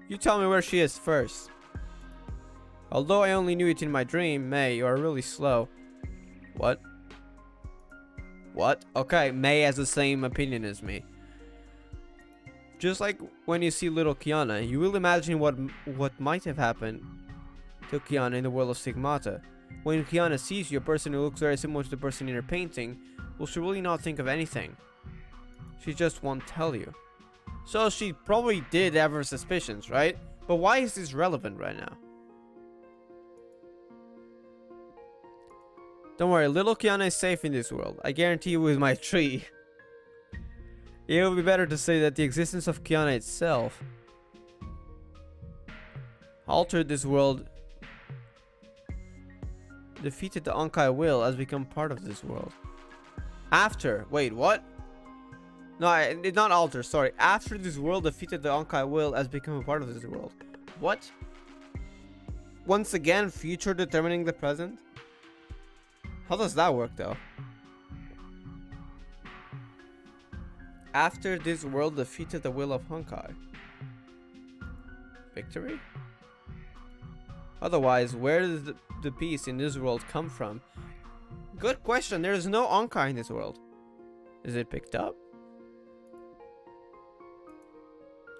You tell me where she is first. Although I only knew it in my dream, May, you are really slow. What? What? Okay, May has the same opinion as me. Just like when you see little Kiana, you will imagine what might have happened to Kiana in the world of stigmata. When Kiana sees you, a person who looks very similar to the person in her painting, will she really not think of anything? She just won't tell you. So she probably did have her suspicions, right? But why is this relevant right now? Don't worry, little Kiana is safe in this world. I guarantee you with my tree. It would be better to say that the existence of Kiana itself altered this world, defeated the Honkai will, has become part of this world. After, wait, what? No, it did not alter, sorry. After this world defeated the Honkai will, has become a part of this world. What? Once again, future determining the present? How does that work though? After this world defeated the will of Honkai. Victory? Otherwise, where does the peace in this world come from? Good question. There is no Honkai in this world. Is it picked up?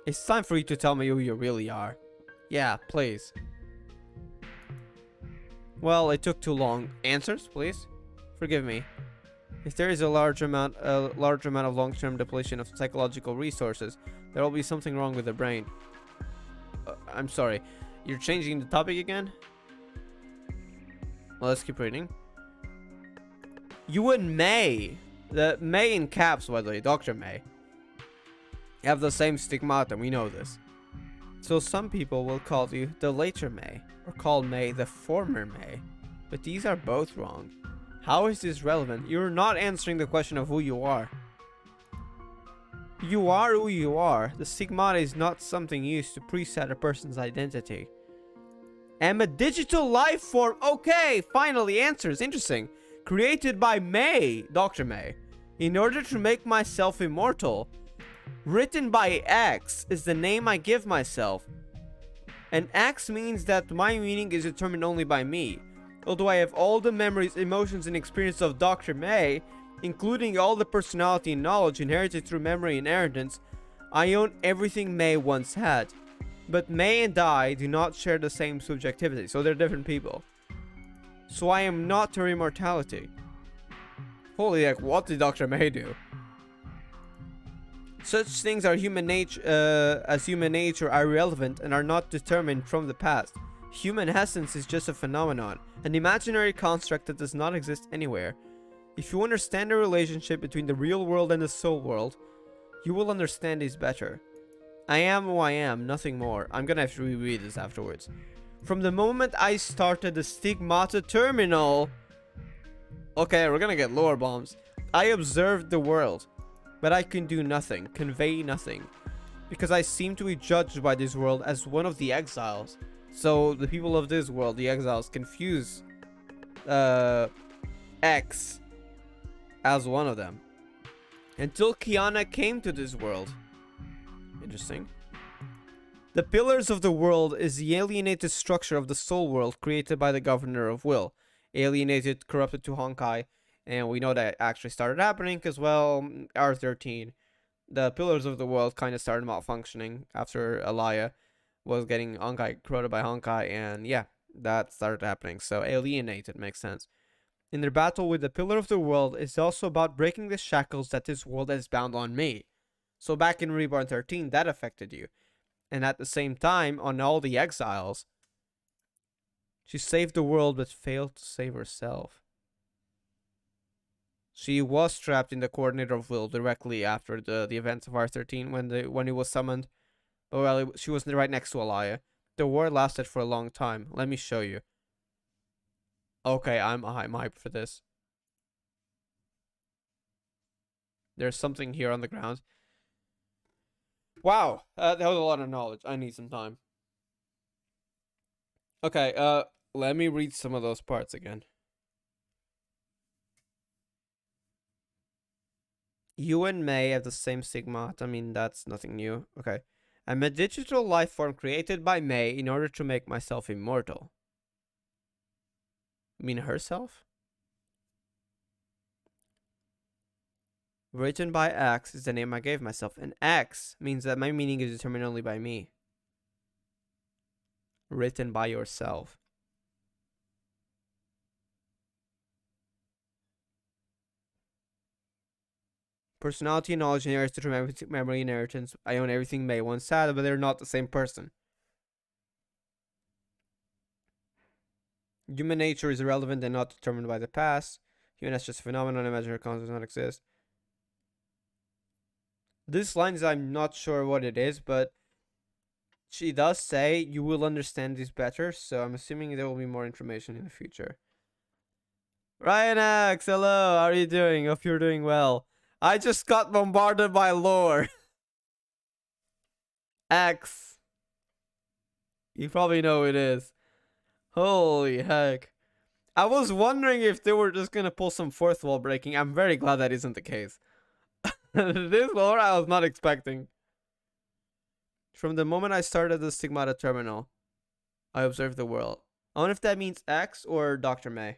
It's time for you to tell me who you really are. Yeah, please. Well, it took too long. Answers, please. Forgive me. If there is a large amount of long-term depletion of psychological resources, there will be something wrong with the brain. I'm sorry. You're changing the topic again? Well, let's keep reading. You and May, the May in caps, by the way, Dr. May, have the same stigmata. We know this. So some people will call you the later May, or call May the former May. But these are both wrong. How is this relevant? You're not answering the question of who you are. You are who you are. The stigmata is not something used to preset a person's identity. I'm a digital life form. Okay, finally answers. Interesting. Created by May, Dr. May, in order to make myself immortal. Written by X is the name I give myself. And X means that my meaning is determined only by me. Although I have all the memories, emotions, and experience of Dr. May, including all the personality and knowledge inherited through memory and inheritance, I own everything May once had. But May and I do not share the same subjectivity, so they're different people. So I am not her immortality. Holy heck, what did Dr. May do? Such things are human nature, as human nature are irrelevant and are not determined from the past. Human essence is just a phenomenon, an imaginary construct that does not exist anywhere. If you understand the relationship between the real world and the soul world, you will understand this better. I am who I am, nothing more. I'm gonna have to reread this afterwards. From the moment I started the Stigmata Terminal... Okay, we're gonna get lore bombs. I observed the world, but I can do nothing, convey nothing. Because I seem to be judged by this world as one of the exiles. So the people of this world, the exiles, confuse X as one of them. Until Kiana came to this world. Interesting. The pillars of the world is the alienated structure of the soul world created by the governor of will. Alienated, corrupted to Honkai. And we know that actually started happening because, well, R13. The pillars of the world kind of started malfunctioning after Alaya was getting Honkai corrupted by Honkai. And yeah, that started happening. So alienated makes sense. In their battle with the pillar of the world is also about breaking the shackles that this world has bound on me. So back in Reborn 13, that affected you. And at the same time, on all the exiles, she saved the world but failed to save herself. She was trapped in the coordinator of will directly after the events of R13 when he was summoned. But well, she was right next to Alaya. The war lasted for a long time. Let me show you. Okay, I'm hyped for this. There's something here on the ground. Wow, that was a lot of knowledge. I need some time. Okay, let me read some of those parts again. You and May have the same stigma. I mean, that's nothing new. Okay. I'm a digital life form created by May in order to make myself immortal. You mean herself? Written by X is the name I gave myself, and X means that my meaning is determined only by me. Written by yourself. Personality and knowledge inherited through memory inheritance. I own everything May once had, but they're not the same person. Human nature is irrelevant and not determined by the past. Human is just a phenomenon. Imaginary concept does not exist. This line is, I'm not sure what it is, but she does say you will understand this better, so I'm assuming there will be more information in the future. Ryan X, hello, how are you doing? Hope you're doing well. I just got bombarded by lore. X. You probably know who it is. Holy heck. I was wondering if they were just gonna pull some fourth wall breaking. I'm very glad that isn't the case. This lore I was not expecting. From the moment I started the Stigmata Terminal, I observed the world. I wonder if that means X or Dr. May.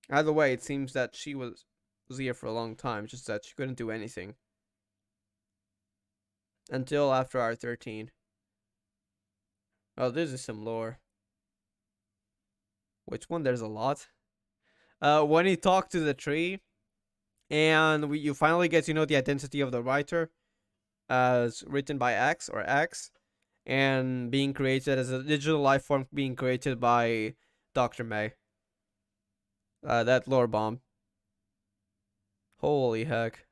Either way, it seems that she was here for a long time, just that she couldn't do anything. Until after R13. Oh, this is some lore. Which one? There's a lot. When he talked to the tree, and you finally get to know the identity of the writer, as written by X or X, and being created as a digital life form being created by Dr. May. That lore bomb. Holy heck.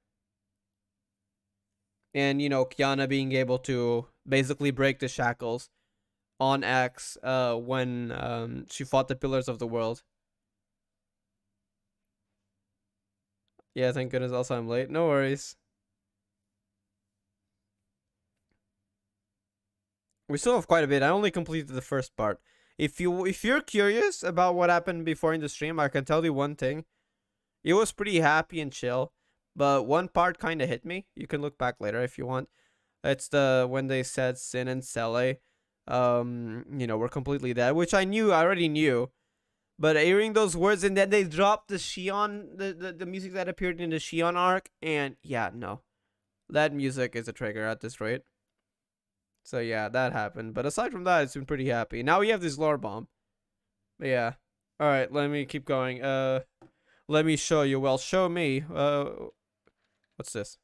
And, you know, Kiana being able to basically break the shackles on X when she fought the Pillars of the World. Yeah, thank goodness. Also, I'm late. No worries. We still have quite a bit. I only completed the first part. If you're curious about what happened before in the stream, I can tell you one thing. It was pretty happy and chill, but one part kind of hit me. You can look back later if you want. It's the when they said Sin and Sele, you know, were completely dead, which I already knew. But hearing those words and then they dropped the Shion, the music that appeared in the Shion arc, and yeah, no. That music is a trigger at this rate. So yeah, that happened. But aside from that, it's been pretty happy. Now we have this lore bomb. But yeah. Alright, let me keep going. Let me show you. Well, show me. What's this?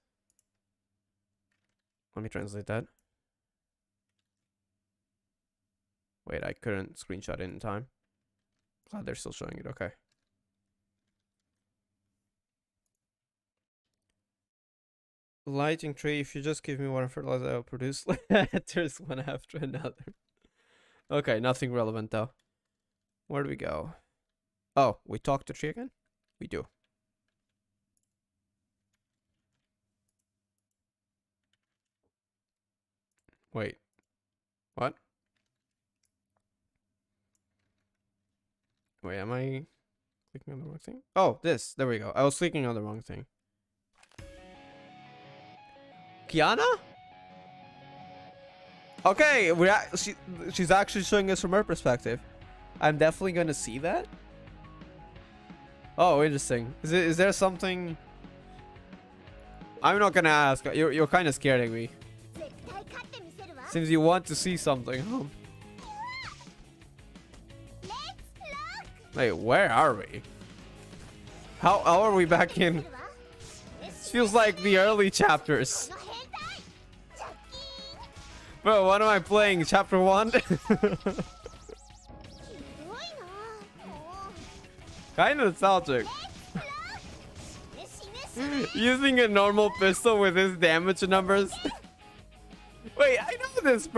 Let me translate that. Wait, I couldn't screenshot it in time. Glad they're still showing it. Okay. Lighting tree. If you just give me one fertilizer, I'll produce letters one after another. Okay, nothing relevant though. Where do we go? Oh, we talk to tree again? We do. Wait. What? Wait, am I clicking on the wrong thing? Oh, this. There we go. I was clicking on the wrong thing. Kiana? Okay, she's actually showing us from her perspective. I'm definitely gonna see that. Oh, interesting. Is there something? I'm not gonna ask. You're kind of scaring me. Seems you want to see something. Wait, where are we? How are we back in? This feels like the early chapters. Bro, what am I playing? Chapter 1? Kind of nostalgic. Using a normal pistol with his damage numbers. Wait, I know this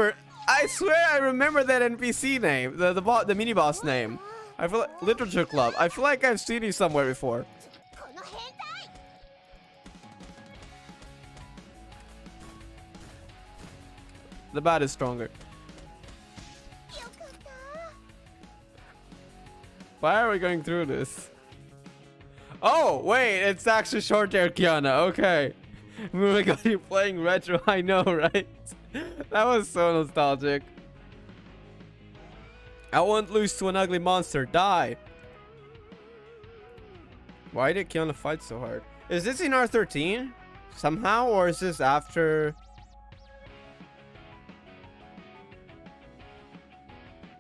I swear I remember that NPC name. The mini boss name. I feel like Literature Club. I feel like I've seen you somewhere before. The bat is stronger. Why are we going through this? Oh, wait, it's actually short hair Kiana. Okay. Oh my god, you're playing retro. I know, right? That was so nostalgic. I won't lose to an ugly monster. Die. Why did Kiana fight so hard? Is this in R13? Somehow? Or is this after?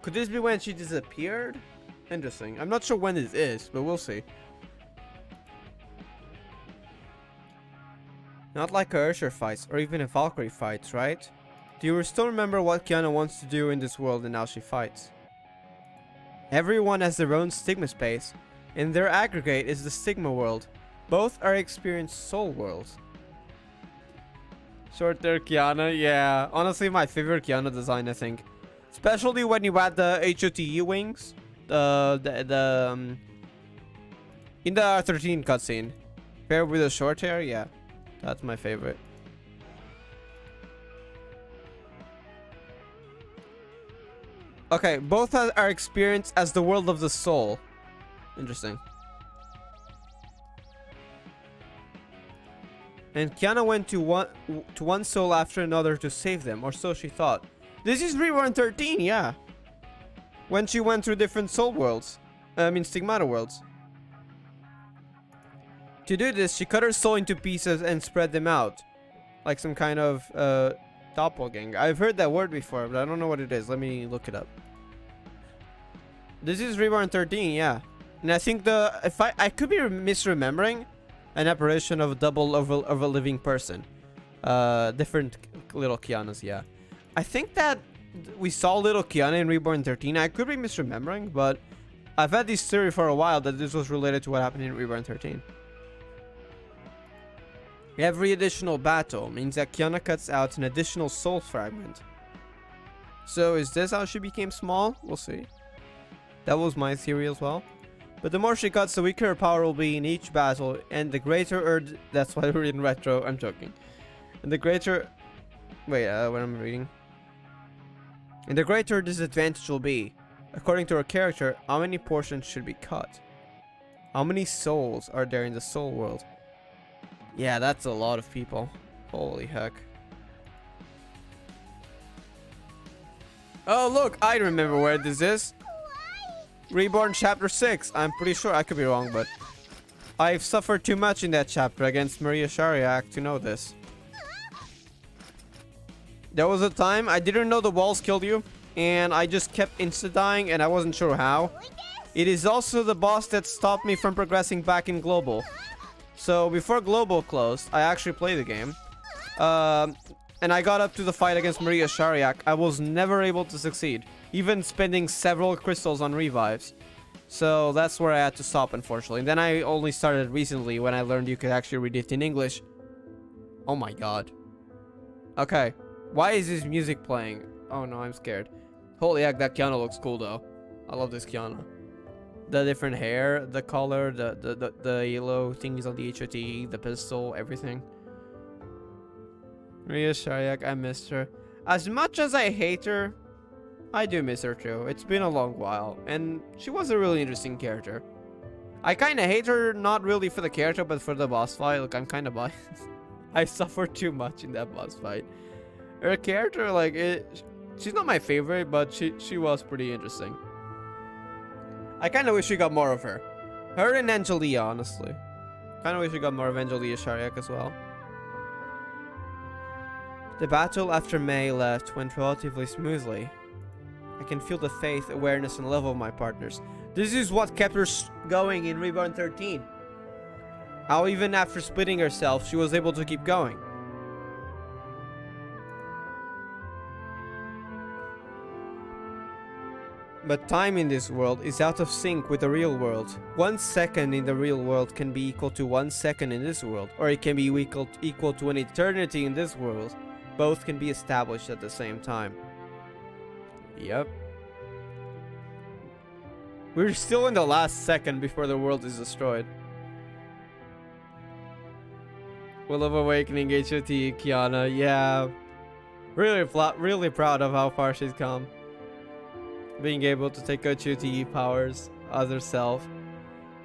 Could this be when she disappeared? Interesting. I'm not sure when this is, but we'll see. Not like a Ursher fights, or even a Valkyrie fights, right? Do you still remember what Kiana wants to do in this world and now she fights? Everyone has their own stigma space, and their aggregate is the stigma world. Both are experienced soul worlds. Short hair Kiana, yeah. Honestly, my favorite Kiana design, I think. Especially when you add the HOTE wings. In the R13 cutscene. Paired with the short hair, yeah. That's my favorite. Okay, both are experienced as the world of the soul. Interesting. And Kiana went to one soul after another to save them, or so she thought. This is Reborn 13, yeah. When she went through different soul worlds. I mean, stigmata worlds. To do this, she cut her soul into pieces and spread them out. Like some kind of doppelganger. I've heard that word before, but I don't know what it is. Let me look it up. This is Reborn 13, yeah. And I think I could be misremembering an apparition of a double of a living person. Different little Kianas, yeah. I think that we saw little Kiana in Reborn 13. I could be misremembering, but I've had this theory for a while that this was related to what happened in Reborn 13. Every additional battle means that Kiana cuts out an additional soul fragment. So is this how she became small? We'll see. That was my theory as well. But the more she cuts, the weaker her power will be in each battle, and the greater her... That's why we're in retro. I'm joking. And the greater... Wait, what am I reading? And the greater disadvantage will be. According to her character, how many portions should be cut? How many souls are there in the soul world? Yeah, that's a lot of people. Holy heck. Oh, look, I remember where this is. Reborn chapter 6. I'm pretty sure, I could be wrong, but I've suffered too much in that chapter against Maria Shariak to know this. There was a time I didn't know the walls killed you, and I just kept insta-dying, and I wasn't sure how. It is also the boss that stopped me from progressing back in Global. So before Global closed, I actually played the game. And I got up to the fight against Maria Shariak. I was never able to succeed, even spending several crystals on revives. So that's where I had to stop, unfortunately. And then I only started recently when I learned you could actually read it in English. Oh my god. Okay. Why is this music playing? Oh no, I'm scared. Holy heck, that Kiana looks cool though. I love this Kiana. The different hair, the color, the yellow things on the HOT, the pistol, everything. Maria Shariak, I missed her. As much as I hate her, I do miss her too. It's been a long while, and she was a really interesting character. I kind of hate her, not really for the character, but for the boss fight. Look, I'm kind of biased. I suffered too much in that boss fight. Her character, like, she's not my favorite, but she was pretty interesting. I kind of wish we got more of her. Her and Angelia, honestly. Kind of wish we got more of Angelia Shariak as well. The battle after May left went relatively smoothly. I can feel the faith, awareness, and love of my partners. This is what kept her going in Reborn 13. How even after splitting herself, she was able to keep going. But time in this world is out of sync with the real world. 1 second in the real world can be equal to 1 second in this world, or it can be equal to an eternity in this world. Both can be established at the same time. Yep. We're still in the last second before the world is destroyed. Will of Awakening, HOT, Kiana, yeah. Really proud of how far she's come. Being able to take out HOT powers, other self.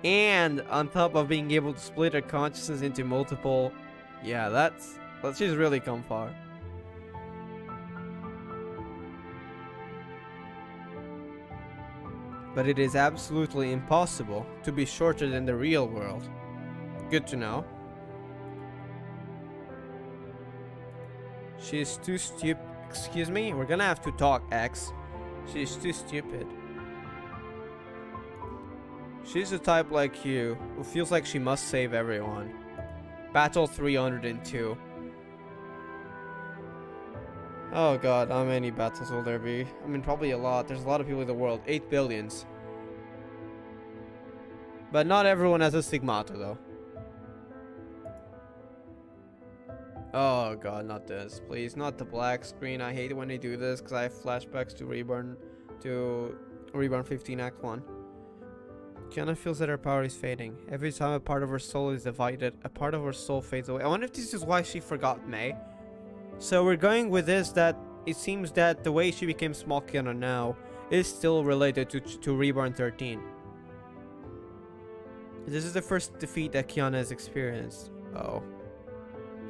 And on top of being able to split her consciousness into multiple. Yeah, she's really come far. But it is absolutely impossible to be shorter than the real world. Good to know. She is too stupid. Excuse me? We're gonna have to talk, X. She's too stupid. She's a type like you, who feels like she must save everyone. Battle 302. Oh god, how many battles will there be? I mean, probably a lot. There's a lot of people in the world. 8 billions. But not everyone has a stigmata, though. Oh god, not this. Please, not the black screen. I hate it when they do this, because I have flashbacks to Reborn 15 Act 1. Kiana feels that her power is fading. Every time a part of her soul is divided, a part of her soul fades away. I wonder if this is why she forgot May. So we're going with this, that it seems that the way she became small Kiana now is still related to Reborn 13. This is the first defeat that Kiana has experienced. Oh.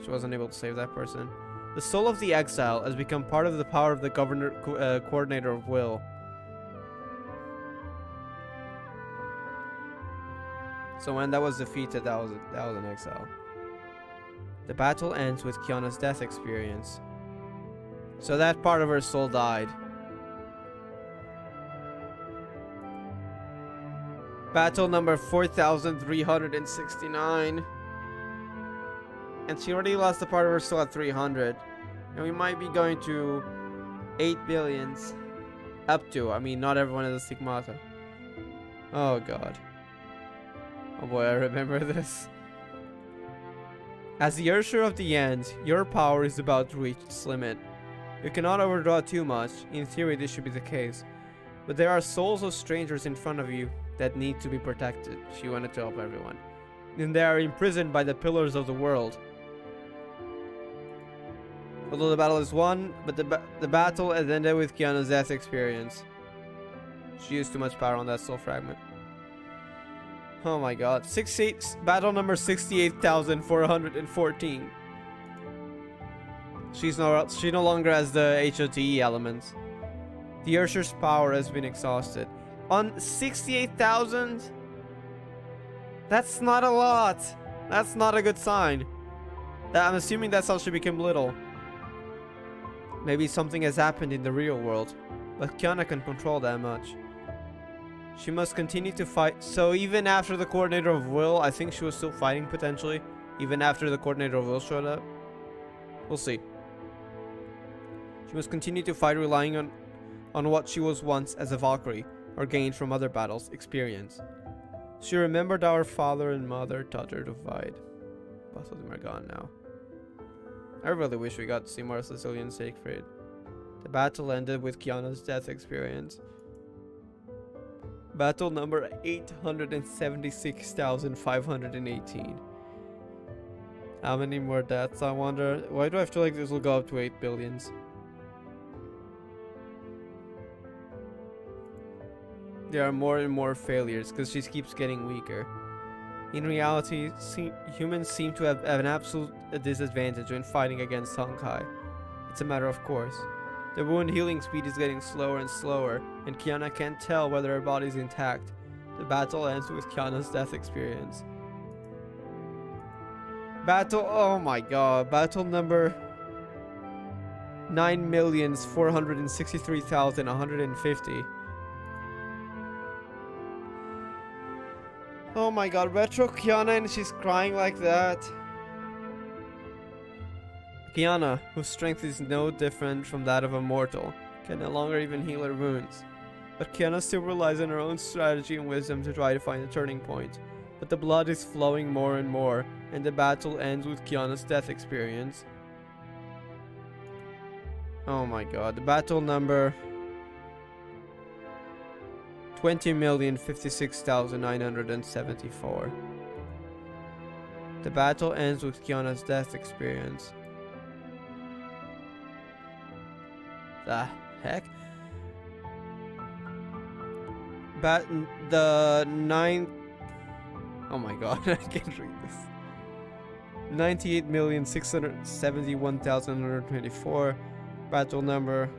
She wasn't able to save that person. The soul of the exile has become part of the power of the coordinator of will. So when that was defeated, that was an exile. The battle ends with Kiana's death experience. So that part of her soul died. Battle number 4369. And she already lost the part of her soul at 300. And we might be going to 8 billions. Up to. I mean, not everyone has a stigmata. Oh god. Oh boy, I remember this. As the Ursher of the End, your power is about to reach its limit. You cannot overdraw too much. In theory, this should be the case. But there are souls of strangers in front of you that need to be protected. She wanted to help everyone. And they are imprisoned by the pillars of the world. Although the battle is won, but the battle has ended with Kiana's death experience. She used too much power on that soul fragment. Oh my god. Battle number 68,414. She no longer has the HOTE elements. The Ursher's power has been exhausted. On 68,000? That's not a lot. That's not a good sign. I'm assuming that's how she became little. Maybe something has happened in the real world. But Kiana can control that much. She must continue to fight. So even after the Coordinator of Will, I think she was still fighting potentially. Even after the Coordinator of Will showed up. We'll see. She must continue to fight, relying on what she was once as a Valkyrie, or gained from other battles, experience. She remembered our father and mother taught her to fight. Both of them are gone now. I really wish we got to see more Sicilian Siegfried. The battle ended with Kiana's death experience. Battle number 876,518. How many more deaths, I wonder? Why do I feel like this will go up to 8 billions? There are more and more failures because she keeps getting weaker. In reality, humans seem to have an absolute disadvantage when fighting against Honkai. It's a matter of course. The wound healing speed is getting slower and slower, and Kiana can't tell whether her body is intact. The battle ends with Kiana's death experience. Oh my god, battle number 9,463,150. Oh my god, retro Kiana, and she's crying like that. Kiana, whose strength is no different from that of a mortal, can no longer even heal her wounds. But Kiana still relies on her own strategy and wisdom to try to find a turning point. But the blood is flowing more and more, and the battle ends with Kiana's death experience. Oh my god, the battle number 20,056,974. The battle ends with Kiana's death experience. The heck? The 9... Oh my god, I can't read this. 98,671,124. Battle number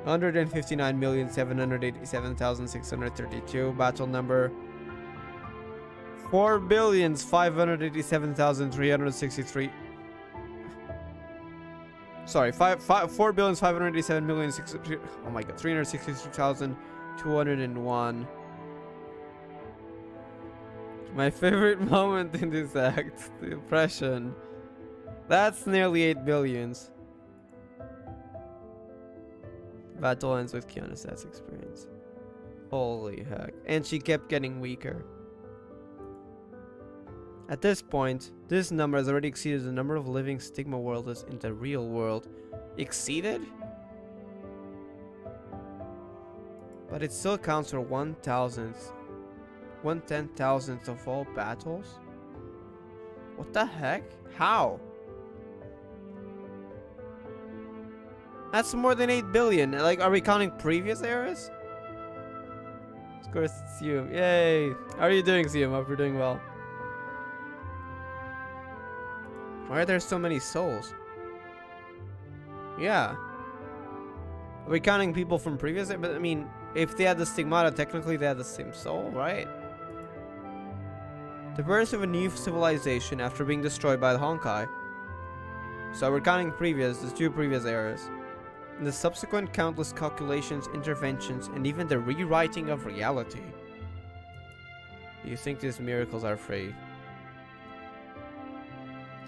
159,787,632. Battle number 4,587,363. Sorry, 4,587,000,000. Oh my god, 363,201. My favorite moment in this act, the oppression. That's nearly 8 billions. Battle ends with Kiana's death experience. Holy heck. And she kept getting weaker. At this point, this number has already exceeded the number of living Stigma worlds in the real world. Exceeded? But it still counts for 1,000th. 1/10,000th of all battles? What the heck? How? That's more than 8 billion. Like, are we counting previous eras? Of course, it's you. Yay! How are you doing, Sium? Hope you're doing well. Why are there so many souls? Yeah. Are we counting people from previous? But I mean, if they had the stigmata, technically they had the same soul, right? The birth of a new civilization after being destroyed by the Honkai. So we're counting the 2 previous eras. And the subsequent countless calculations, interventions, and even the rewriting of reality. Do you think these miracles are free?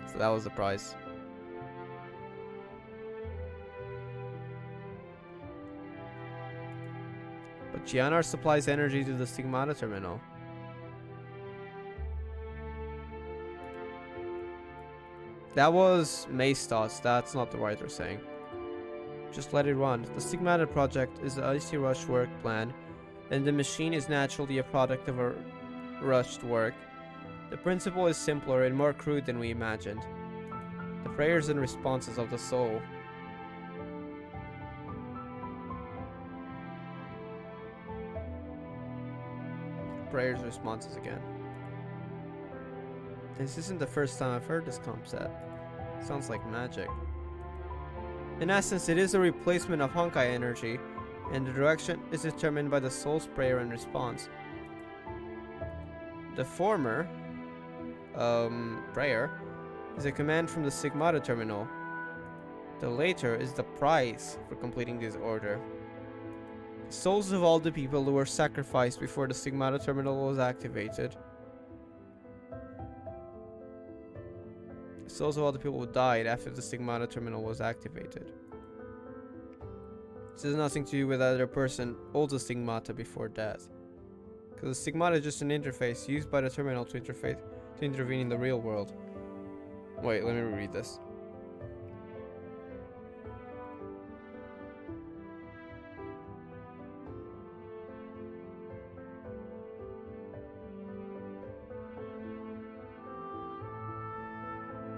So that was the price. But Gianna supplies energy to the Stigmata terminal. That was Mace thoughts. That's not the writer saying. Just let it run. The Stigmata project is the icy rush work plan, and the machine is naturally a product of a rushed work. The principle is simpler and more crude than we imagined. The prayers and responses of the soul. Prayers and responses again. This isn't the first time I've heard this concept. Sounds like magic. In essence, it is a replacement of Honkai energy, and the direction is determined by the soul's prayer and response. The former, prayer, is a command from the Stigmata terminal. The later is the price for completing this order. The souls of all the people who were sacrificed before the Stigmata terminal was activated. The souls of all the people who died after the Stigmata terminal was activated. This has nothing to do with whether a person holds a Stigmata before death. Because the Stigmata is just an interface used by the terminal to intervene in the real world. Wait, let me read this.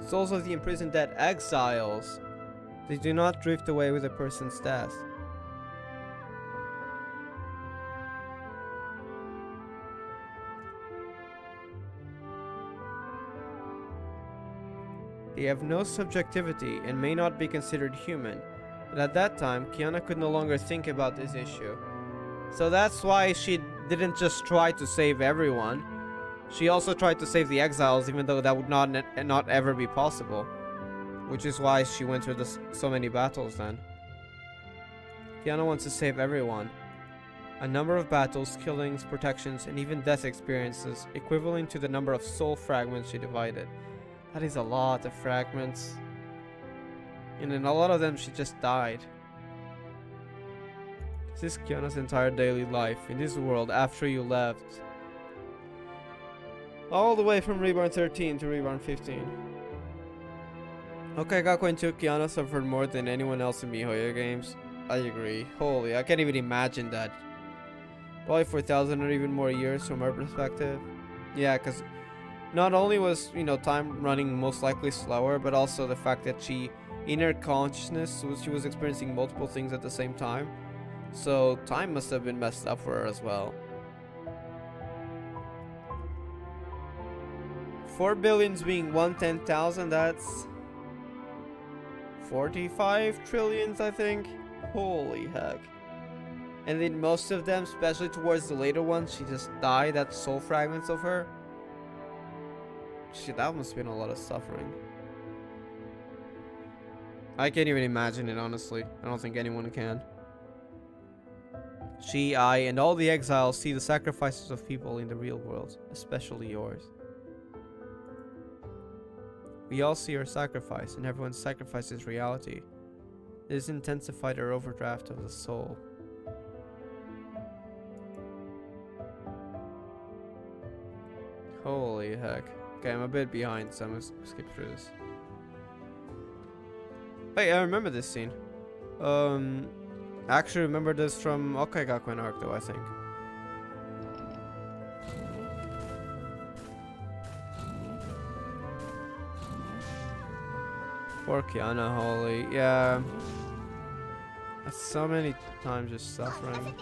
Souls of the imprisoned dead, exiles. They do not drift away with a person's death. They have no subjectivity and may not be considered human, but at that time, Kiana could no longer think about this issue. So that's why she didn't just try to save everyone. She also tried to save the exiles, even though that would not ever be possible. Which is why she went through so many battles then. Kiana wants to save everyone. A number of battles, killings, protections, and even death experiences, equivalent to the number of soul fragments she divided. That is a lot of fragments. And in a lot of them, she just died. This is Kiana's entire daily life in this world after you left. All the way from Reborn 13 to Reborn 15. Okay, Gakuen 2, Kiana suffered more than anyone else in MiHoYo games. I agree. Holy, I can't even imagine that. Probably 4,000 or even more years from her perspective. Yeah, because not only was, time running most likely slower, but also the fact that in her consciousness, she was experiencing multiple things at the same time. So time must have been messed up for her as well. 4 billions being 1/10,000, that's 45 trillions, I think. Holy heck. And then most of them, especially towards the later ones, she just died. That's soul fragments of her. Shit, that must have been a lot of suffering. I can't even imagine it, honestly. I don't think anyone can. She, I, and all the exiles see the sacrifices of people in the real world, especially yours. We all see our sacrifice, and everyone's sacrifice is reality. It has intensified our overdraft of the soul. Holy heck. Okay, I'm a bit behind, so I'm gonna skip through this. Wait, I remember this scene. I actually remember this from Houkai Gakuen arc though, I think. Poor Kiana, holy. Yeah. That's so many times just suffering.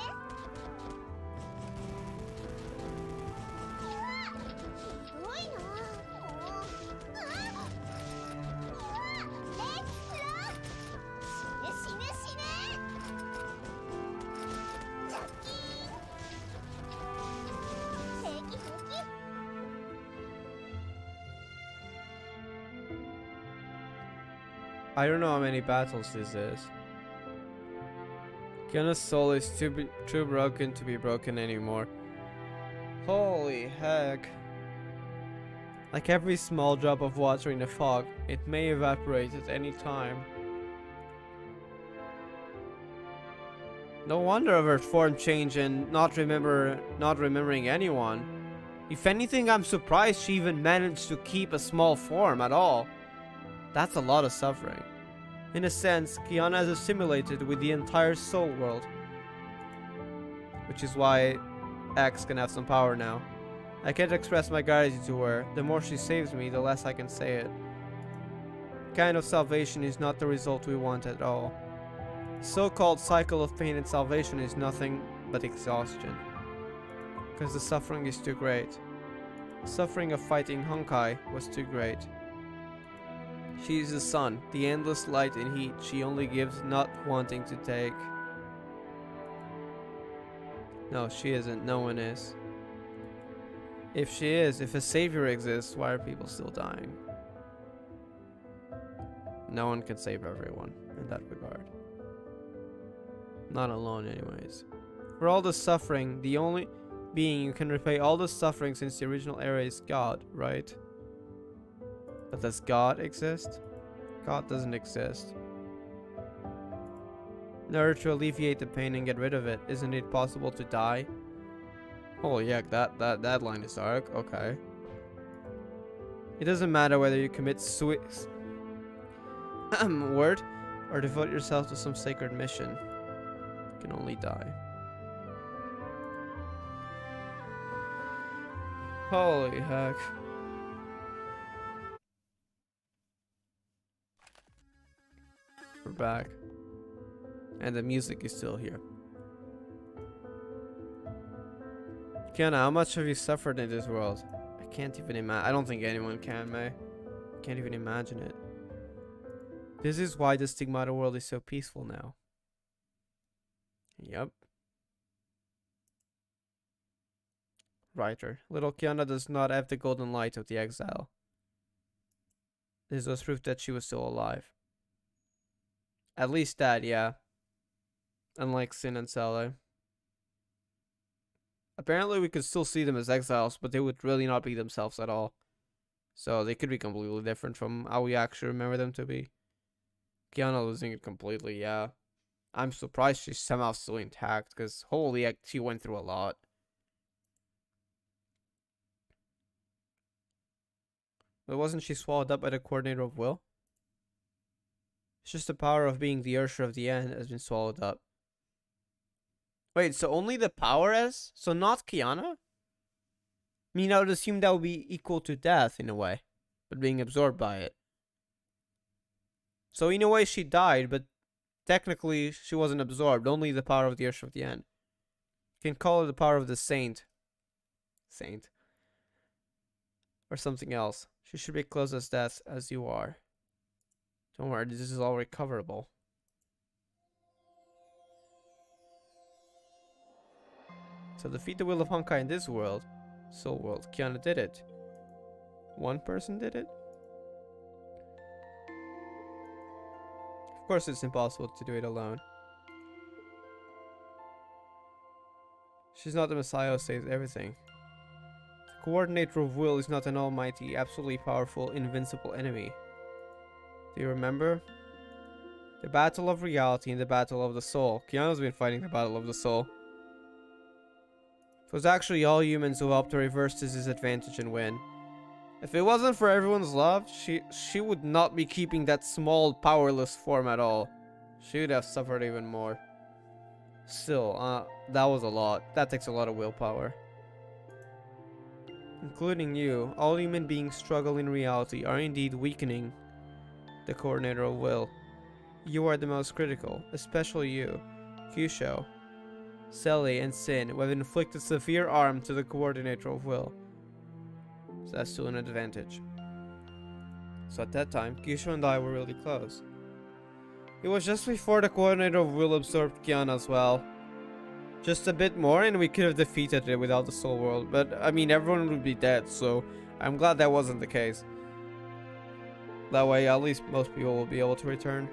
I don't know how many battles this is. Kiana's soul is too broken to be broken anymore. Holy heck. Like every small drop of water in a fog, it may evaporate at any time. No wonder of her form change and not remembering anyone. If anything, I'm surprised she even managed to keep a small form at all. That's a lot of suffering. In a sense, Kiana has assimilated with the entire soul world. Which is why X can have some power now. I can't express my gratitude to her. The more she saves me, the less I can say it. Kind of salvation is not the result we want at all. The so-called cycle of pain and salvation is nothing but exhaustion. Because the suffering is too great. The suffering of fighting Honkai was too great. She is the sun, the endless light and heat she only gives, not wanting to take. No, she isn't. No one is. If she is, if a savior exists, why are people still dying? No one can save everyone in that regard. Not alone anyways. For all the suffering, the only being who can repay all the suffering since the original era is God, right? But does God exist? God doesn't exist. In order to alleviate the pain and get rid of it, isn't it possible to die? Oh yeah, that line is dark. Okay. It doesn't matter whether you commit word or devote yourself to some sacred mission. You can only die. Holy heck. We're back. And the music is still here. Kiana, how much have you suffered in this world? I can't even imagine. I don't think anyone can, May. Can't even imagine it. This is why the stigmata world is so peaceful now. Yep. Writer. Little Kiana does not have the golden light of the exile. This was proof that she was still alive. At least that, yeah. Unlike Sin and Sele. Apparently we could still see them as exiles, but they would really not be themselves at all. So they could be completely different from how we actually remember them to be. Kiana losing it completely, yeah. I'm surprised she's somehow still intact, because holy heck, she went through a lot. But wasn't she swallowed up by the coordinator of will? It's just the power of being the Ursher of the end has been swallowed up. Wait, so only the power has? So not Kiana? I mean, I would assume that would be equal to death in a way, but being absorbed by it. So in a way she died, but technically she wasn't absorbed. Only the power of the Ursher of the end. You can call it the power of the saint. Saint. Or something else. She should be close as death as you are. Don't worry, this is all recoverable. So defeat the will of Honkai in this world. Soul world. Kiana did it. One person did it? Of course it's impossible to do it alone. She's not the Messiah who saves everything. The coordinator of will is not an almighty, absolutely powerful, invincible enemy. Do you remember? The battle of reality and the battle of the soul. Kiana's been fighting the battle of the soul. It was actually all humans who helped to reverse this disadvantage and win. If it wasn't for everyone's love, she would not be keeping that small, powerless form at all. She would have suffered even more. Still, that was a lot. That takes a lot of willpower. Including you, all human beings struggle in reality are indeed weakening the coordinator of will. You are the most critical, especially you, Kyusho, Selly, and Sin, who have inflicted severe harm to the coordinator of will. So that's still an advantage. So at that time, Kyusho and I were really close. It was just before the coordinator of will absorbed Kiana as well. Just a bit more and we could have defeated it without the soul world, but I mean everyone would be dead, so I'm glad that wasn't the case. That way at least most people will be able to return.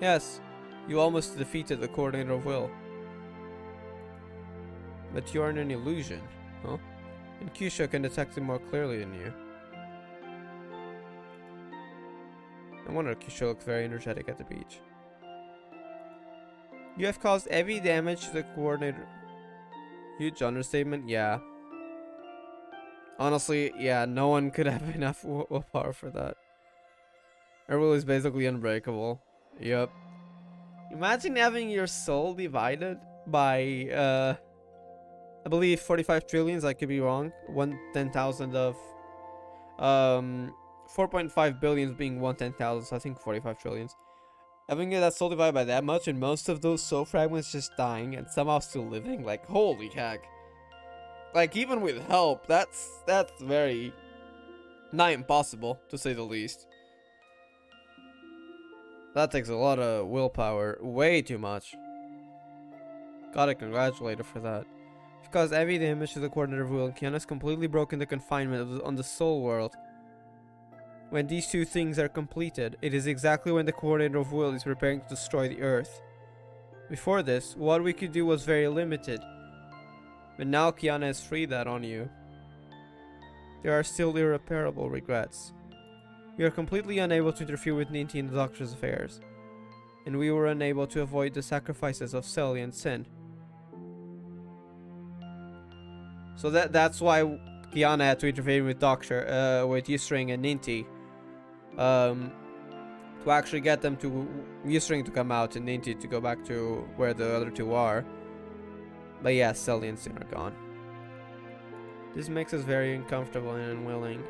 Yes, you almost defeated the coordinator of will. But you are in an illusion, huh? And Kyusho can detect it more clearly than you. No wonder Kyusho looks very energetic at the beach. You have caused heavy damage to the coordinator. Huge understatement, yeah. Honestly, yeah, no one could have enough willpower for that. Our will is basically unbreakable. Yep. Imagine having your soul divided by, I believe 45 trillions, I could be wrong. 1/10,000 of, 4.5 billions being 1/10,000, so I think 45 trillions. Having that soul divided by that much and most of those soul fragments just dying and somehow still living, like, holy heck. Like, even with help, that's very not impossible, to say the least. That takes a lot of willpower, way too much. Gotta congratulate her for that. You've caused heavy damage to the coordinator of will, and Kiana's completely broken the confinement on the soul world. When these two things are completed, it is exactly when the coordinator of will is preparing to destroy the earth. Before this, what we could do was very limited. But now Kiana has freed that on you. There are still irreparable regrets. We are completely unable to interfere with Ninti in the Doctor's affairs. And we were unable to avoid the sacrifices of Selly and Sin. So that's why Kiana had to intervene with with Ystring and Ninti. To actually get them to Ystring to come out and Ninti to go back to where the other two are. But yeah, Selly and Sin are gone. This makes us very uncomfortable and unwilling.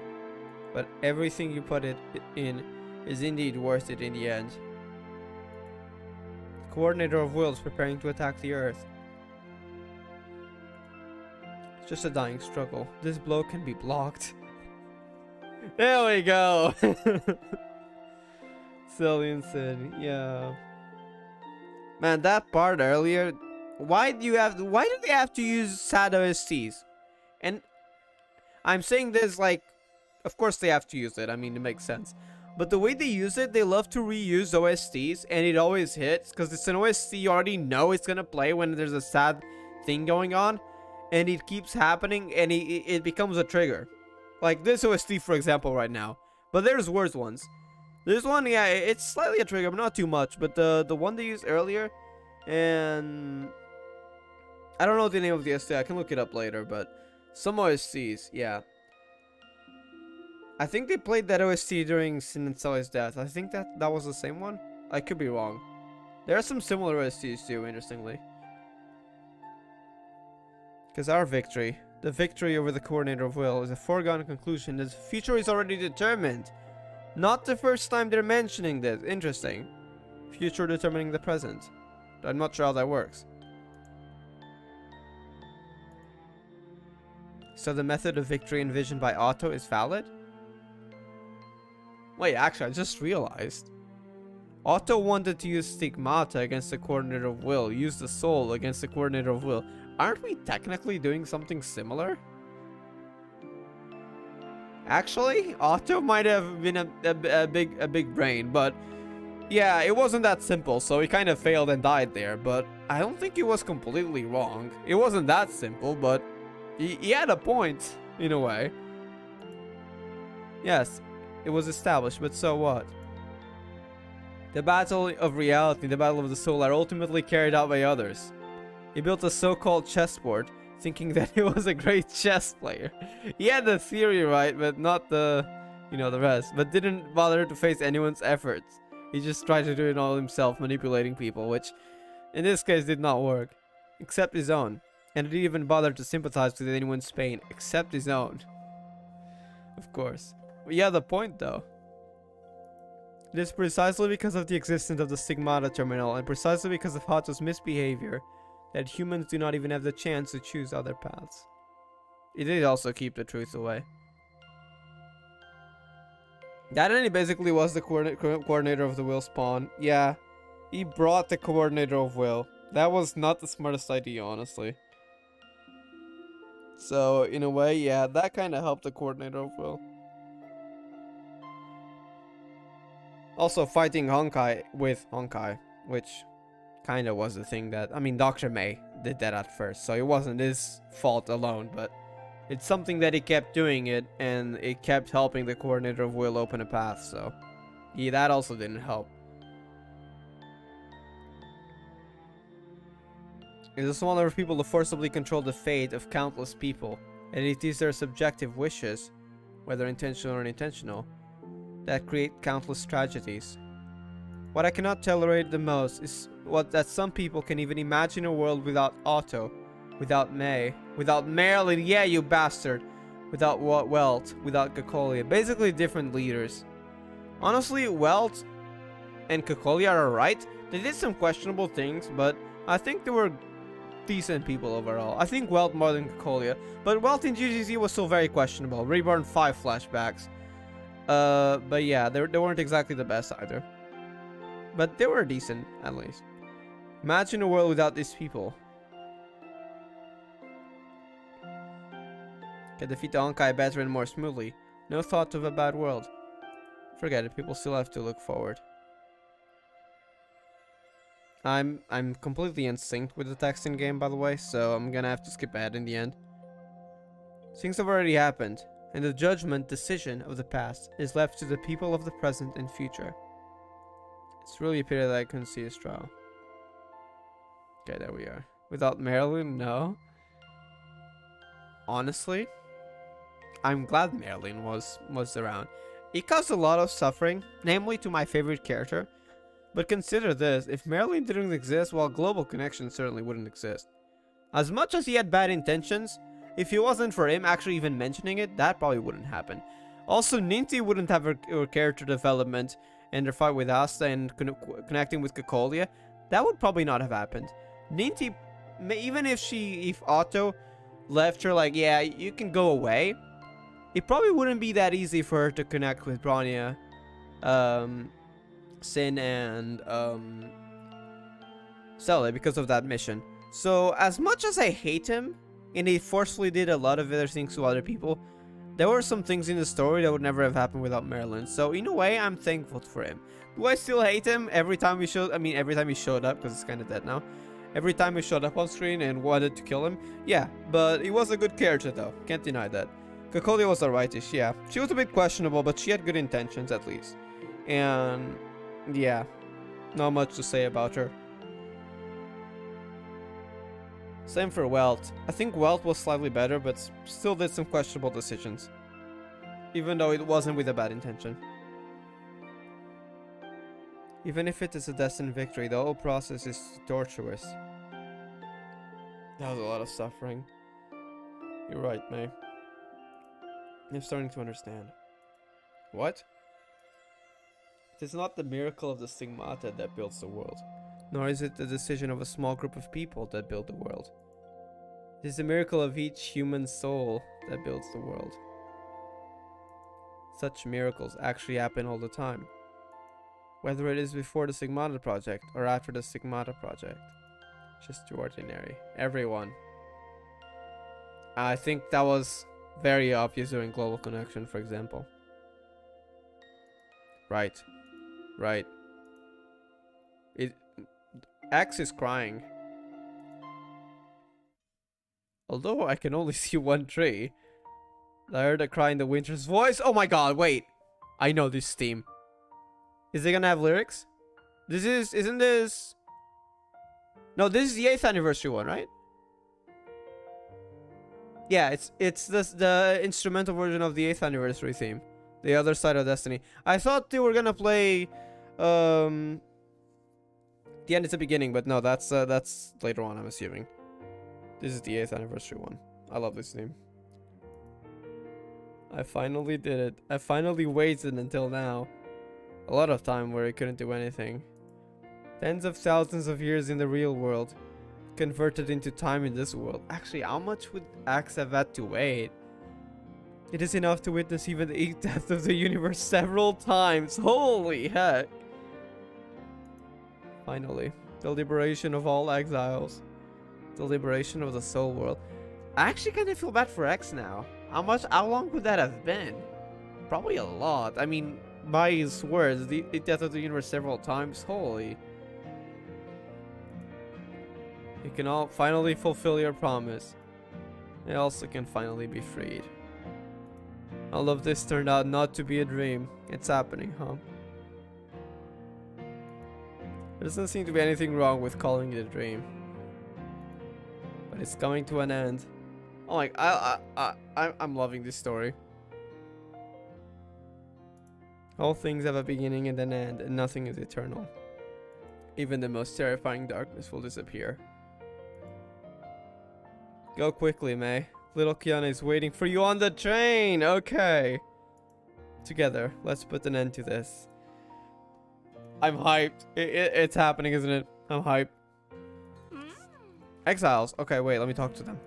But everything you put it in is indeed worth it in the end. The coordinator of will is preparing to attack the Earth. It's just a dying struggle. This blow can be blocked. There we go. Selly Sin, yeah. Man, that part earlier. Why do they have to use sad OSTs? And I'm saying this like, of course they have to use it. I mean, it makes sense. But the way they use it, they love to reuse OSTs, and it always hits because it's an OST you already know it's gonna play when there's a sad thing going on, and it keeps happening, and it becomes a trigger. Like this OST, for example, right now. But there's worse ones. There's one, yeah, it's slightly a trigger, but not too much. But the one they used earlier, and I don't know the name of the OST. I can look it up later, but some OSTs, yeah. I think they played that OST during Sin and Selly's death. I think that was the same one. I could be wrong. There are some similar OSTs too, interestingly. Because our victory, the victory over the coordinator of will, is a foregone conclusion. The future is already determined. Not the first time they're mentioning this. Interesting. Future determining the present. I'm not sure how that works. So the method of victory envisioned by Otto is valid? Wait, actually, I just realized. Otto wanted to use Stigmata against the coordinator of will, use the soul against the coordinator of will. Aren't we technically doing something similar? Actually, Otto might have been a big brain, but yeah, it wasn't that simple, so he kind of failed and died there, but I don't think he was completely wrong. It wasn't that simple, but he had a point, in a way. Yes, it was established, but so what? The battle of reality, the battle of the soul, are ultimately carried out by others. He built a so-called chessboard, thinking that he was a great chess player. He had the theory right, but not the rest. But didn't bother to face anyone's efforts. He just tried to do it all himself, manipulating people, which in this case did not work. Except his own. And didn't even bother to sympathize with anyone's pain, except his own. Of course. But yeah, the point though. It is precisely because of the existence of the Stigmata terminal, and precisely because of Otto's misbehavior, that humans do not even have the chance to choose other paths. It did also keep the truth away. That enemy basically was the coordinator of the will spawn. Yeah, he brought the coordinator of will. That was not the smartest idea, honestly. So, in a way, yeah, that kind of helped the coordinator of will. Also, fighting Honkai with Honkai, which kind of was the thing that, I mean, Dr. May did that at first, so it wasn't his fault alone, but it's something that he kept doing it, and it kept helping the coordinator of will open a path, so yeah, that also didn't help. It is a small number of people to forcibly control the fate of countless people, and it is their subjective wishes, whether intentional or unintentional, that create countless tragedies. What I cannot tolerate the most is that some people can even imagine a world without Otto, without May, without Marilyn, yeah you bastard, without Welt, without Gakolia, basically different leaders. Honestly, Welt and Gakolia are right. They did some questionable things, but I think they were decent people overall. I think Welt more than Gakolia, but Welt in GGZ was still very questionable. Reborn 5 flashbacks. But yeah, they weren't exactly the best either. But they were decent, at least. Imagine a world without these people. Can defeat the Honkai better and more smoothly. No thought of a bad world. Forget it, people still have to look forward. I'm completely in sync with the text in game, by the way, so I'm gonna have to skip ahead in the end. Things have already happened, and the judgment decision of the past is left to the people of the present and future. It's really a pity that I couldn't see his trial. Okay, there we are. Without Marilyn, no. Honestly, I'm glad Marilyn was around. It caused a lot of suffering, namely to my favorite character. But consider this, if Marilyn didn't exist, well, Global Connection certainly wouldn't exist. As much as he had bad intentions, if it wasn't for him actually even mentioning it, that probably wouldn't happen. Also, Ninty wouldn't have her character development and her fight with Asta and connecting with Gakolia. That would probably not have happened. Ninty, even if Otto left her like, yeah, you can go away, it probably wouldn't be that easy for her to connect with Bronie, Sin, and Cele because of that mission. So, as much as I hate him, and he forcefully did a lot of other things to other people, there were some things in the story that would never have happened without Marilyn. So, in a way, I'm thankful for him. Do I still hate him every time he showed? I mean, every time he showed up, because it's kind of dead now. Every time he showed up on screen and wanted to kill him, yeah. But he was a good character, though. Can't deny that. Gakolia was alrightish, yeah. She was a bit questionable, but she had good intentions at least. And yeah, not much to say about her. Same for Welt. I think Welt was slightly better, but still did some questionable decisions. Even though it wasn't with a bad intention. Even if it is a destined victory, the whole process is torturous. That was a lot of suffering. You're right, May. I'm starting to understand. What? It is not the miracle of the stigmata that builds the world, nor is it the decision of a small group of people that build the world. It is the miracle of each human soul that builds the world. Such miracles actually happen all the time, whether it is before the Stigmata Project or after the Stigmata Project. Just too ordinary. Everyone. I think that was very obvious during Global Connection, for example. Right. Right. X is crying. Although I can only see one tree. I heard a cry in the winter's voice. Oh my god, wait. I know this theme. Is it gonna have lyrics? Isn't this... No, this is the 8th anniversary one, right? Yeah, it's the instrumental version of the 8th anniversary theme. The Other Side of Destiny. I thought they were gonna play the end is the beginning, but no, that's later on, I'm assuming. This is the 8th anniversary one. I love this theme. I finally did it. I finally waited until now. A lot of time where I couldn't do anything. Tens of thousands of years in the real world, converted into time in this world. Actually, how much would Axe have had to wait? It is enough to witness even the death of the universe several times. Holy heck. Finally, the liberation of all exiles. The liberation of the soul world. I actually kind of feel bad for X now. How long would that have been? Probably a lot. I mean, by his words, the death of the universe several times. Holy. You can all finally fulfill your promise. You also can finally be freed. All of this turned out not to be a dream. It's happening, huh? There doesn't seem to be anything wrong with calling it a dream. but it's coming to an end. Oh my, I'm loving this story. All things have a beginning and an end, and nothing is eternal. Even the most terrifying darkness will disappear. Go quickly, May. Little Kiana is waiting for you on the train. Okay. Together, let's put an end to this. I'm hyped. It's happening, isn't it? I'm hyped. Exiles. Okay, wait, let me talk to them.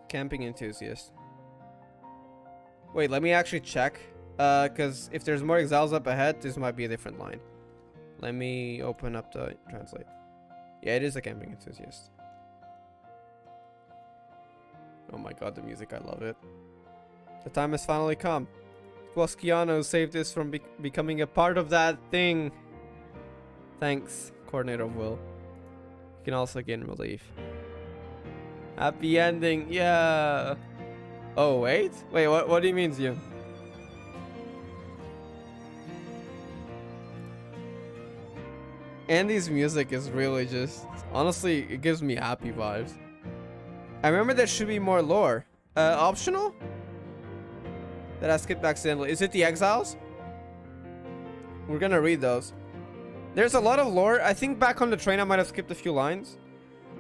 Camping enthusiast. Wait, let me actually check. Because if there's more exiles up ahead, this might be a different line. Let me open up the translate. Yeah, it is a camping enthusiast. Oh my god, the music, I love it. The time has finally come. It was Kiana who saved us from becoming a part of that thing. Thanks, Coordinator of Will. You can also gain relief. Happy ending, yeah. Oh, wait? Wait, what do you mean, Zion? Andy's music is really just... Honestly, it gives me happy vibes. I remember there should be more lore. Optional? That I skipped accidentally. Is it the exiles? We're gonna read those. There's a lot of lore. I think back on the train I might have skipped a few lines.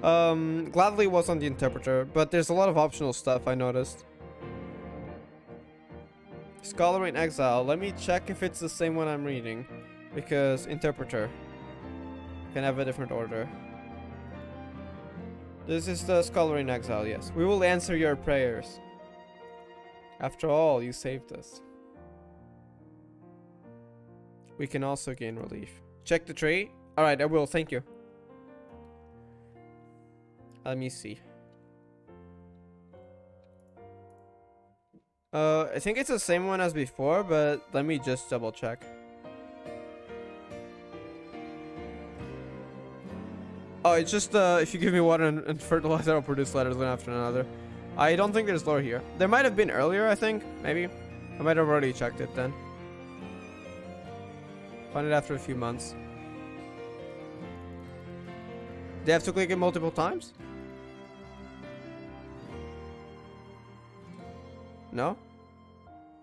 Gladly was on the interpreter, but there's a lot of optional stuff I noticed. Scholar in Exile. Let me check if it's the same one I'm reading. Because interpreter can have a different order. This is the Scholar in Exile, yes. We will answer your prayers. After all, you saved us. We can also gain relief. Check the tree. Alright, I will. Thank you. Let me see. I think it's the same one as before, but let me just double check. Oh, it's just if you give me water and fertilizer, I'll produce letters one after another. I don't think there's lore here. There might have been earlier, I think. Maybe. I might have already checked it then. Find it after a few months. They have to click it multiple times? No?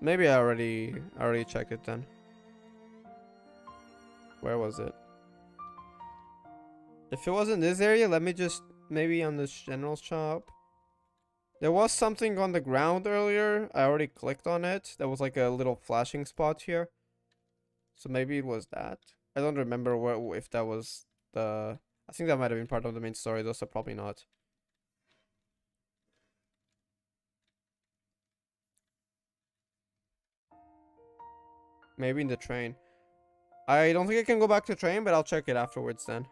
Maybe I already checked it then. Where was it? If it was in this area, let me just... Maybe on this general shop. There was something on the ground earlier. I already clicked on it. There was like a little flashing spot here. So maybe it was that. I don't remember if that was the... I think that might have been part of the main story though, so probably not. Maybe in the train. I don't think I can go back to the train, but I'll check it afterwards then.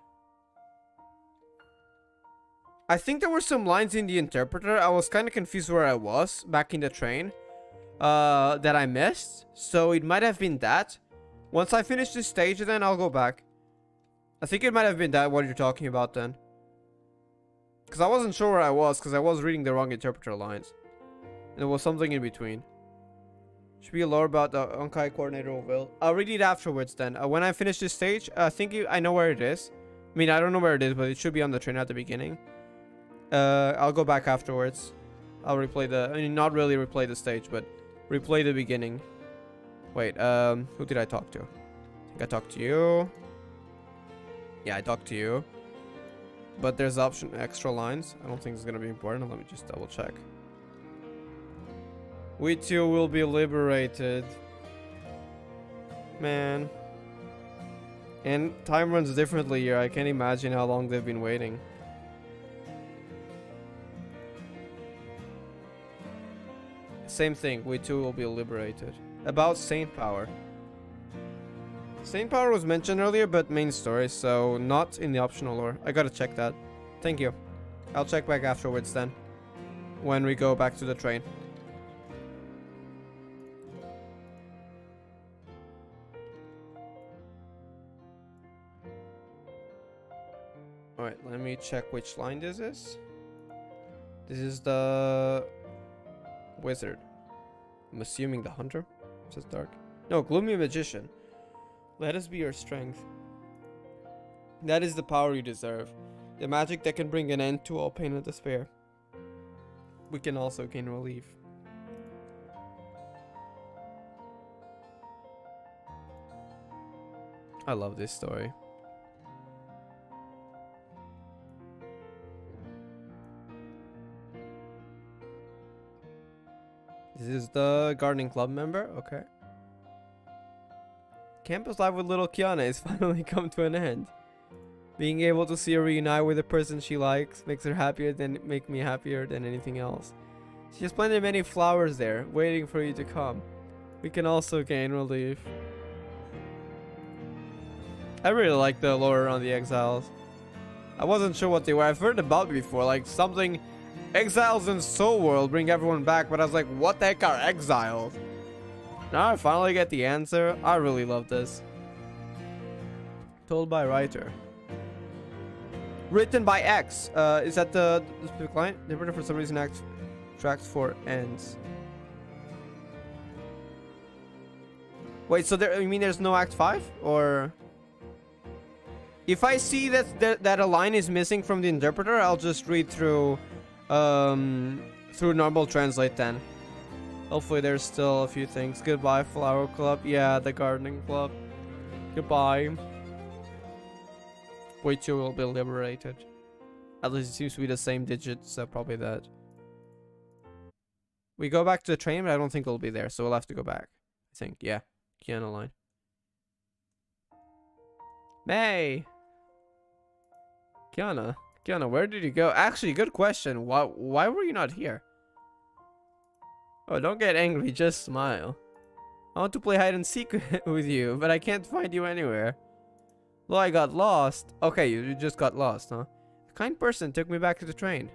I think there were some lines in the interpreter. I was kind of confused where I was back in the train. That I missed. So it might have been that. Once I finish this stage, then I'll go back. I think it might have been that what you're talking about then. Because I wasn't sure where I was, because I was reading the wrong interpreter lines. And there was something in between. Should be a lore about the Honkai Coordinator of Will. I'll read it afterwards then. When I finish this stage, I think I know where it is. I mean, I don't know where it is, but it should be on the train at the beginning. I'll go back afterwards. I'll replay the... I mean, not really replay the stage, but replay the beginning. Wait, who did I talk to? I think I talked to you. Yeah, I talked to you. But there's option extra lines. I don't think it's gonna be important. Let me just double check. We too will be liberated. Man. And time runs differently here. I can't imagine how long they've been waiting. Same thing. We too will be liberated. About Saint Power. Saint Power was mentioned earlier, but main story, so not in the optional lore. I gotta check that. Thank you. I'll check back afterwards then. When we go back to the train. Alright, let me check which line this is. This is the... Wizard. I'm assuming the hunter. It says dark. No, gloomy magician. Let us be your strength. That is the power you deserve. The magic that can bring an end to all pain and despair. We can also gain relief. I love this story. This is the gardening club member. Okay. Campus life with little Kiana has finally come to an end. Being able to see her reunite with the person she likes makes her happier than make me happier than anything else. She has planted many flowers there, waiting for you to come. We can also gain relief. I really like the lore on the exiles. I wasn't sure what they were. I've heard about before, like something exiles in Soul World bring everyone back, but I was like, what the heck are exiles? Now I finally get the answer. I really love this. Told by writer. Written by X. Is that the specific line? They written for some reason tracks 4 ends. Wait, so there, you mean there's no Act 5? Or if I see that a line is missing from the interpreter, I'll just read through normal translate then. Hopefully there's still a few things. Goodbye, Flower Club. Yeah, the gardening club. Goodbye. Pt.2 will be liberated. At least it seems to be the same digits, so probably that. We go back to the train, but I don't think it'll be there, so we'll have to go back. I think, yeah. Kiana line. May! Kiana, where did you go? Actually, good question. Why were you not here? Oh, don't get angry, just smile. I want to play hide and seek with you, but I can't find you anywhere. Well, I got lost. Okay, you just got lost, huh? A kind person took me back to the train.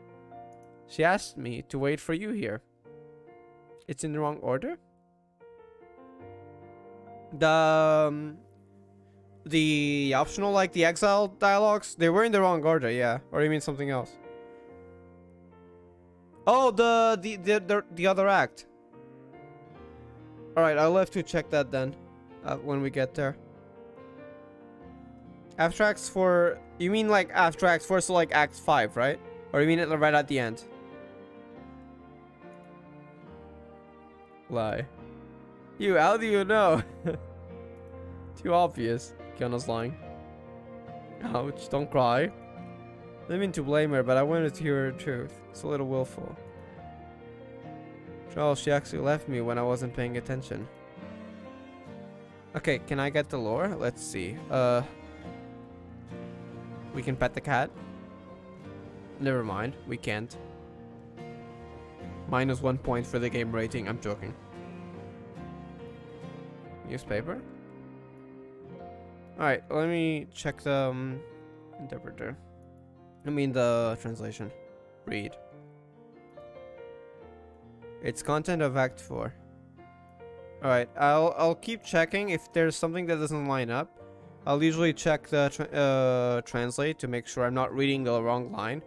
She asked me to wait for you here. It's in the wrong order? The optional, like the exile dialogues, they were in the wrong order, yeah. Or you mean something else? Oh, the other act. All right, I'll have to check that then, when we get there. Abstracts for, you mean like abstracts for, so like Act 5, right? Or you mean it right at the end? Lie. You, how do you know? Too obvious. Kiana's lying. Ouch, don't cry. I didn't mean to blame her, but I wanted to hear her truth. It's a little willful. Well, she actually left me when I wasn't paying attention. Okay, can I get the lore? Let's see. We can pet the cat. Never mind, we can't. -1 point for the game rating. I'm joking. Newspaper? Alright, let me check the interpreter. I mean the translation. Read. It's content of Act 4. Alright, I'll keep checking if there's something that doesn't line up. I'll usually check the translate to make sure I'm not reading the wrong line.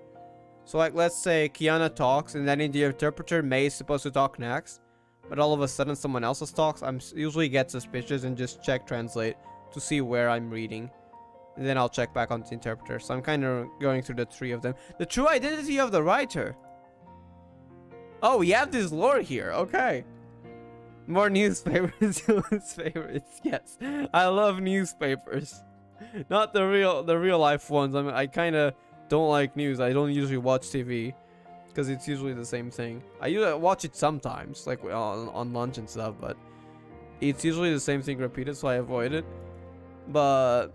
So like, let's say Kiana talks and then in the interpreter May is supposed to talk next, but all of a sudden someone else's talks. I'm usually get suspicious and just check translate to see where I'm reading. And then I'll check back on the interpreter. So I'm kind of going through the 3 of them. The true identity of the writer. Oh, we have this lore here. Okay. More newspapers. Favorites. Yes. I love newspapers. Not the real life ones. I mean, I kind of don't like news. I don't usually watch TV because it's usually the same thing. I usually watch it sometimes, like on lunch and stuff, but it's usually the same thing repeated, so I avoid it. But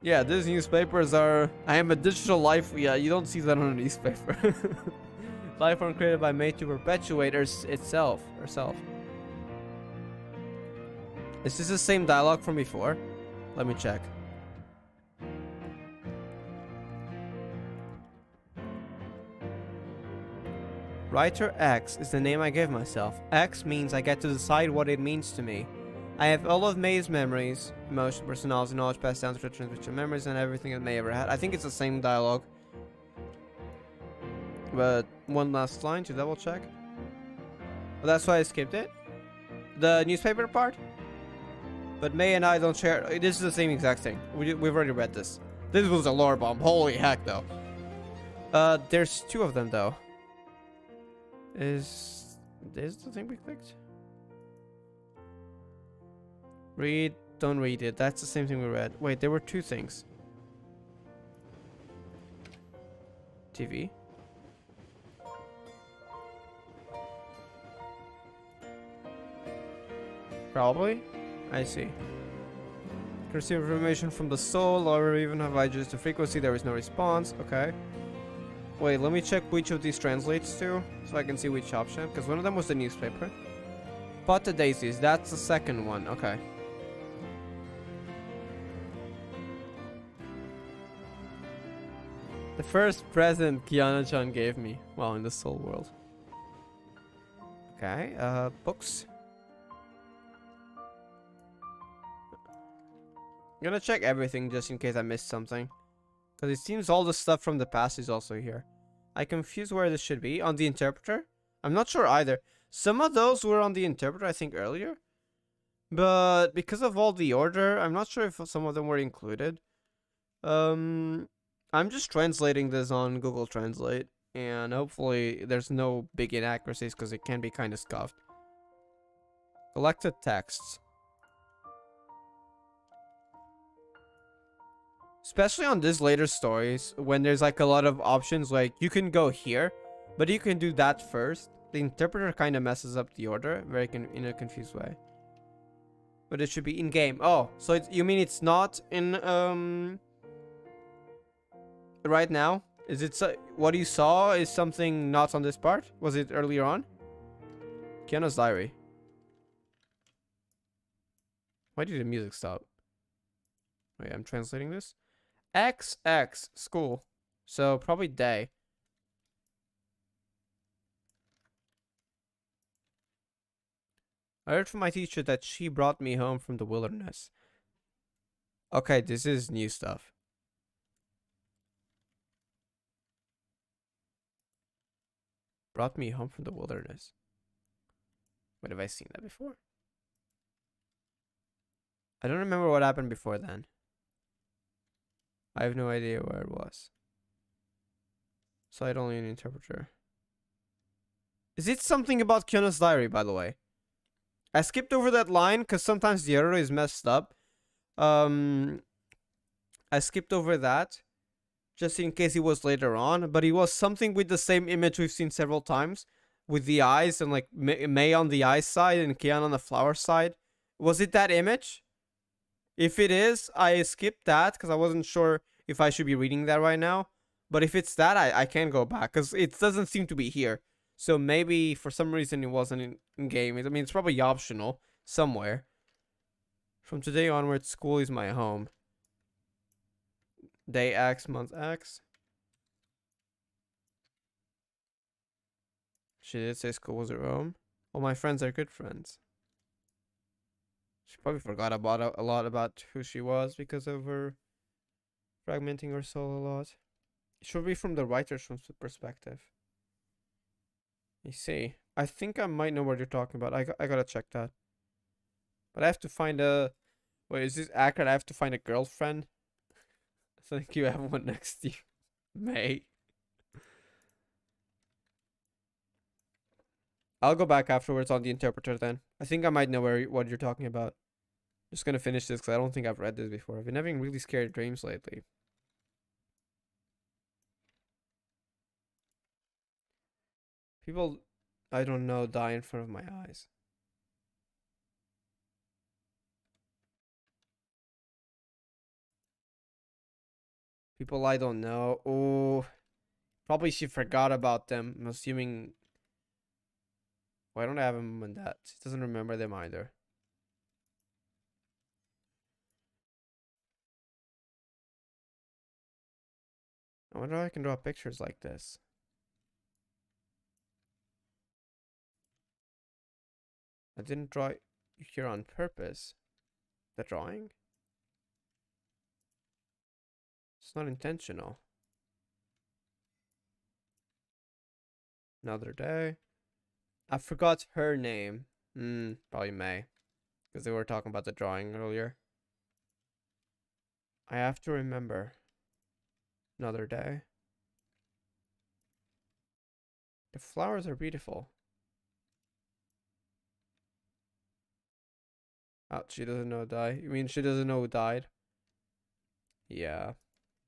yeah, these newspapers are. I am a digital life. Yeah, you don't see that on a newspaper. Life form created by May to perpetuate herself. Is this the same dialogue from before? Let me check. Writer X is the name I gave myself. X means I get to decide what it means to me. I have all of May's memories, emotions, personality, knowledge passed down through transmission memories, and everything that May ever had. I think it's the same dialogue. But one last line to double check. Well, that's why I skipped it. The newspaper part. But May and I don't share. This is the same exact thing. We've already read this. This was a lore bomb. Holy heck, though. There's 2 of them, though. Is this the thing we clicked? Read, don't read it. That's the same thing we read. Wait, there were 2 things. TV. Probably. I see. Receive information from the soul, or even have I just a frequency, there is no response. Okay. Wait, let me check which of these translates to, so I can see which option, because one of them was the newspaper. Pot the daisies, that's the second one. Okay. The first present Kiana-chan gave me, well, in the soul world. Okay, books. I'm gonna check everything just in case I missed something. Because it seems all the stuff from the past is also here. I confuse where this should be. On the interpreter? I'm not sure either. Some of those were on the interpreter, I think, earlier. But because of all the order, I'm not sure if some of them were included. I'm just translating this on Google Translate. And hopefully there's no big inaccuracies because it can be kind of scuffed. Collected texts. Especially on these later stories, when there's like a lot of options, like you can go here, but you can do that first. The interpreter kind of messes up the order in a confused way. But it should be in game. Oh, so you mean it's not in right now? Is it what you saw is something not on this part? Was it earlier on? Kiana's diary. Why did the music stop? Wait, I'm translating this. XX school, so probably day. I heard from my teacher that she brought me home from the wilderness. Okay, this is new stuff. Brought me home from the wilderness. What, have I seen that before? I don't remember what happened before then. I have no idea where it was. Cite only an interpreter. Is it something about Kiana's diary, by the way? I skipped over that line because sometimes the error is messed up. I skipped over that just in case it was later on, but it was something with the same image we've seen several times with the eyes and like May on the eyes side and Kiana on the flower side. Was it that image? If it is, I skipped that because I wasn't sure if I should be reading that right now. But if it's that, I can go back because it doesn't seem to be here. So maybe for some reason it wasn't in game. I mean, it's probably optional somewhere. From today onwards, school is my home. Day X, month X. She did say school was her home. All my friends are good friends. She probably forgot about a lot about who she was because of her fragmenting her soul a lot. It should be from the writer's perspective. You see, I think I might know what you're talking about. I gotta check that. But I have to find a... Wait, is this accurate? I have to find a girlfriend? I think you have one next to you. May. I'll go back afterwards on the interpreter then. I think I might know what you're talking about. Just gonna finish this because I don't think I've read this before. I've been having really scary dreams lately. People, I don't know, die in front of my eyes. People I don't know. Oh, probably she forgot about them. I'm assuming... Why don't I have him on that? She doesn't remember them either. I wonder how I can draw pictures like this. I didn't draw it here on purpose. The drawing? It's not intentional. Another day. I forgot her name. Probably May. Because they were talking about the drawing earlier. I have to remember. Another day. The flowers are beautiful. Oh, she doesn't know who died. You mean she doesn't know who died? Yeah.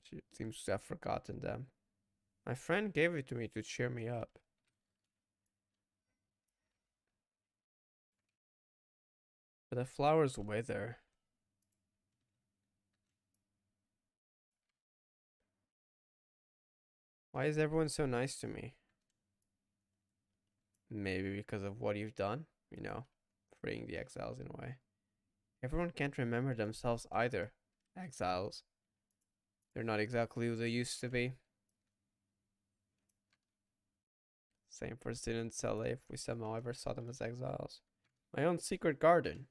She seems to have forgotten them. My friend gave it to me to cheer me up. But the flowers wither. Why is everyone so nice to me? Maybe because of what you've done, you know, freeing the exiles in a way. Everyone can't remember themselves either. Exiles. They're not exactly who they used to be. Same for students LA if we somehow ever saw them as exiles. My own secret garden.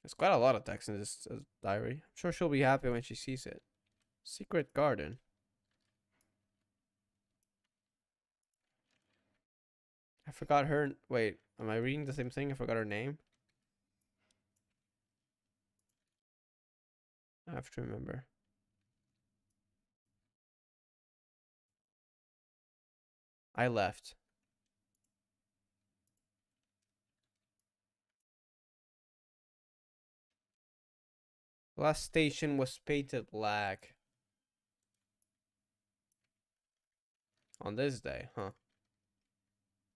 There's quite a lot of text in this diary. I'm sure she'll be happy when she sees it. Secret garden. I forgot her. Wait, am I reading the same thing? I forgot her name. I have to remember. I left. The last station was painted black. On this day, huh?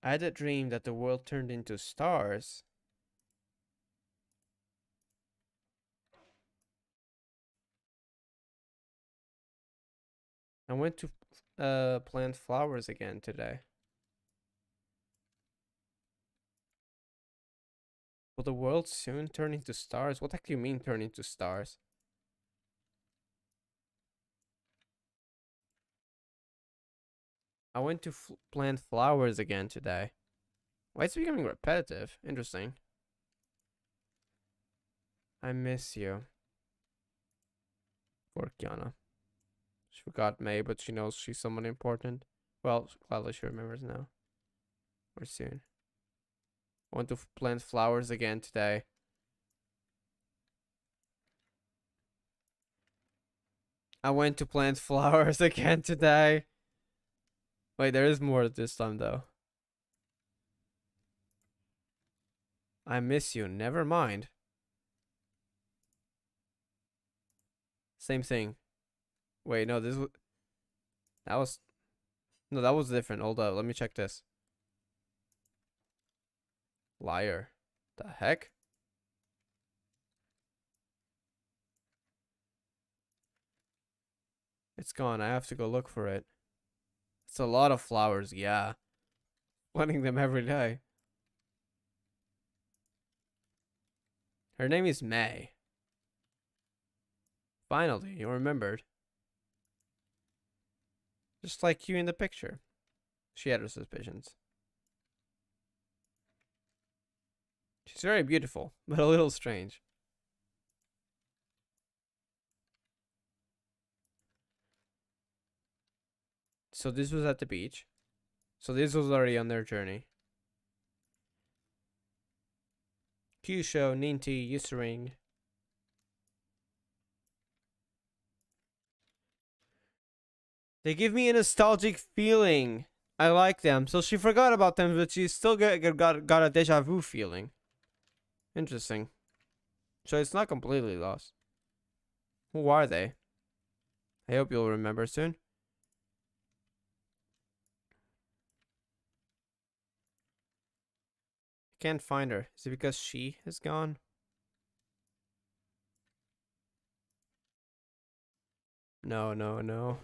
I had a dream that the world turned into stars. I went to plant flowers again today. Will the world soon turn into stars? What the heck do you mean turn into stars? I went to plant flowers again today. Why is it becoming repetitive? Interesting. I miss you. Poor Kiana. She forgot May, but she knows she's someone important. Well, gladly she remembers now. Or soon. I want to plant flowers again today. I went to plant flowers again today. Wait, there is more this time though. I miss you. Never mind. Same thing. Wait, no, that was no, that was different. Hold up, let me check this. Liar. The heck? It's gone. I have to go look for it. It's a lot of flowers, yeah. Planting them every day. Her name is May. Finally, you remembered. Just like you in the picture. She had her suspicions. She's very beautiful, but a little strange. So this was at the beach. So this was already on their journey. Kyusho, Ninti, Yusering. They give me a nostalgic feeling. I like them. So she forgot about them, but she still got a deja vu feeling. Interesting. So it's not completely lost. Who are they? I hope you'll remember soon. I can't find her. Is it because she is gone? No, no, no.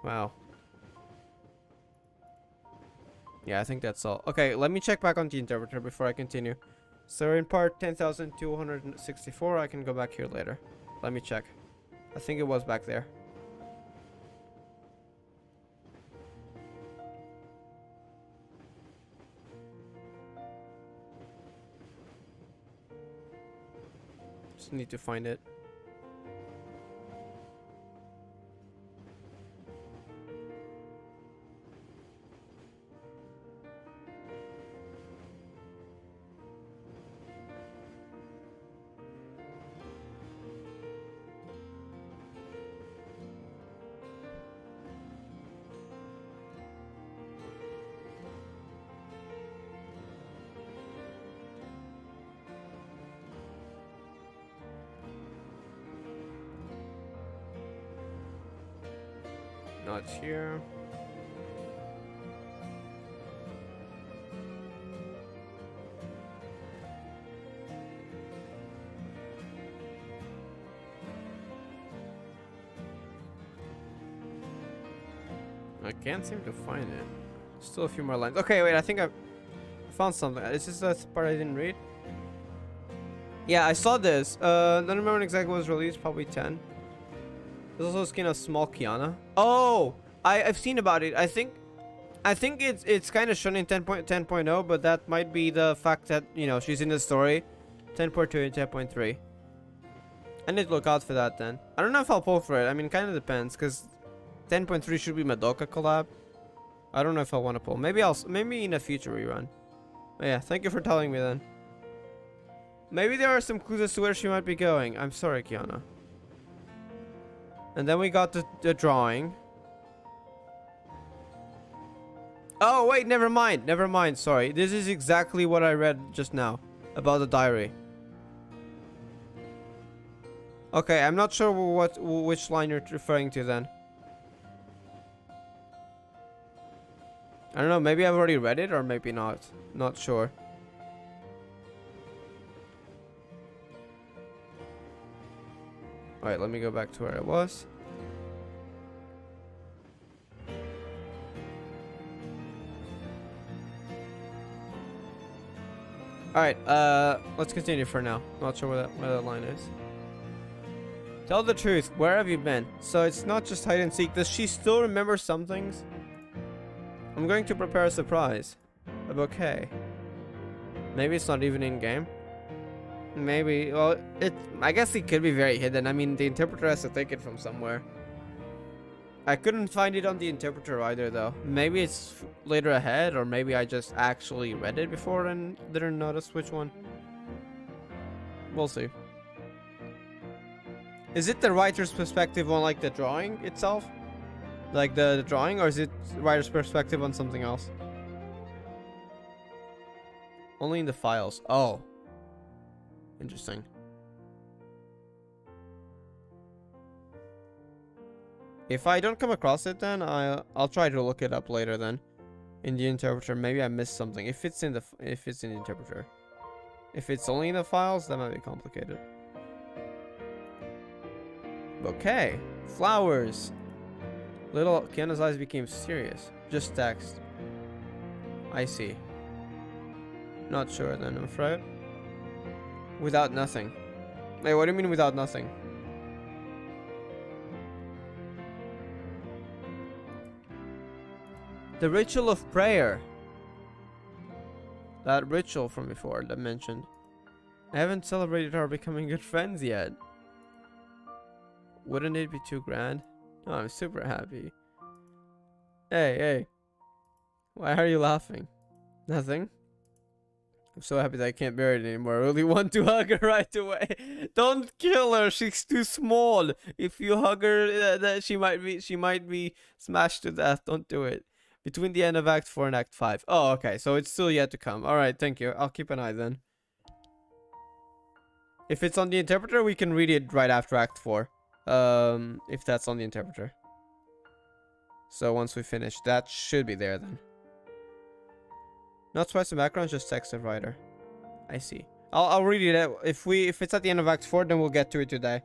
Wow. Yeah, I think that's all. Okay, let me check back on the interpreter before I continue. So we're in part 10,264. I can go back here later. Let me check. I think it was back there. Just need to find it. not here. I can't seem to find it. Still a few more lines. Okay, wait, I think I found something. Is this the part I didn't read? Yeah, I saw this. Don't remember when exactly it was released. Probably 10. There's also a skin of small Kiana. Oh, I've seen about it. I think it's kind of shown in 10.0, but that might be the fact that, you know, she's in the story. 10.2 and 10.3. I need to look out for that then. I don't know if I'll pull for it. I mean, kind of depends, because 10.3 should be Madoka collab. I don't know if I want to pull. Maybe in a future rerun. But yeah, thank you for telling me then. Maybe there are some clues as to where she might be going. I'm sorry, Kiana. And then we got the drawing. Oh, wait, never mind. Never mind, sorry. This is exactly what I read just now about the diary. Okay, I'm not sure which line you're referring to then. I don't know, maybe I've already read it or maybe not. Not sure. Alright, let me go back to where I was. Alright, let's continue for now. Not sure where that line is. Tell the truth, where have you been? So it's not just hide and seek. Does she still remember some things? I'm going to prepare a surprise. A bouquet. Maybe it's not even in game. Maybe. Well, I guess it could be very hidden. I mean, the interpreter has to take it from somewhere. I couldn't find it on the interpreter either, though. Maybe it's later ahead, or maybe I just actually read it before and didn't notice which one. We'll see. Is it the writer's perspective on, like, the drawing itself? Like the drawing, or is it writer's perspective on something else? Only in the files. Oh. Interesting. If I don't come across it, then I'll try to look it up later then. In the interpreter. Maybe I missed something. If it's in the interpreter. If it's only in the files, that might be complicated. Bouquet. Flowers. Little Kiana's eyes became serious. Just text. I see. Not sure then, I'm afraid. Without nothing. Wait, what do you mean without nothing? The ritual of prayer. That ritual from before that mentioned. I haven't celebrated our becoming good friends yet. Wouldn't it be too grand? Oh, I'm super happy. Hey. Why are you laughing? Nothing? I'm so happy that I can't bear it anymore. I really want to hug her right away. Don't kill her. She's too small. If you hug her, that she might be smashed to death. Don't do it. Between the end of Act 4 and Act 5. Oh, okay. So it's still yet to come. Alright, thank you. I'll keep an eye then. If it's on the interpreter, we can read it right after Act 4. If that's on the interpreter. So once we finish, that should be there then. Not twice in background, just text the writer. I see. I'll read it. If it's at the end of Act 4, then we'll get to it today.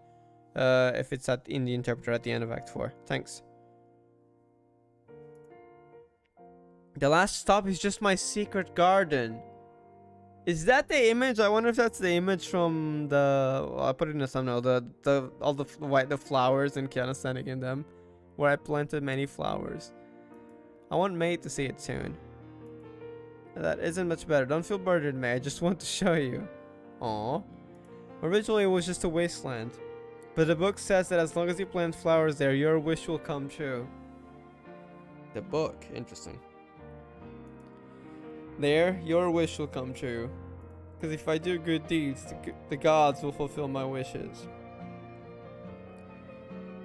If it's in the interpreter at the end of Act 4. Thanks. The last stop is just my secret garden. Is that the image? I wonder if that's the image from the... Well, I put it in the thumbnail. All the flowers and Kiana standing in them. Where I planted many flowers. I want May to see it soon. That isn't much better. Don't feel burdened, May. I just want to show you. Aww. Originally, it was just a wasteland. But the book says that as long as you plant flowers there, your wish will come true. The book. Interesting. There, your wish will come true. Because if I do good deeds, the gods will fulfill my wishes.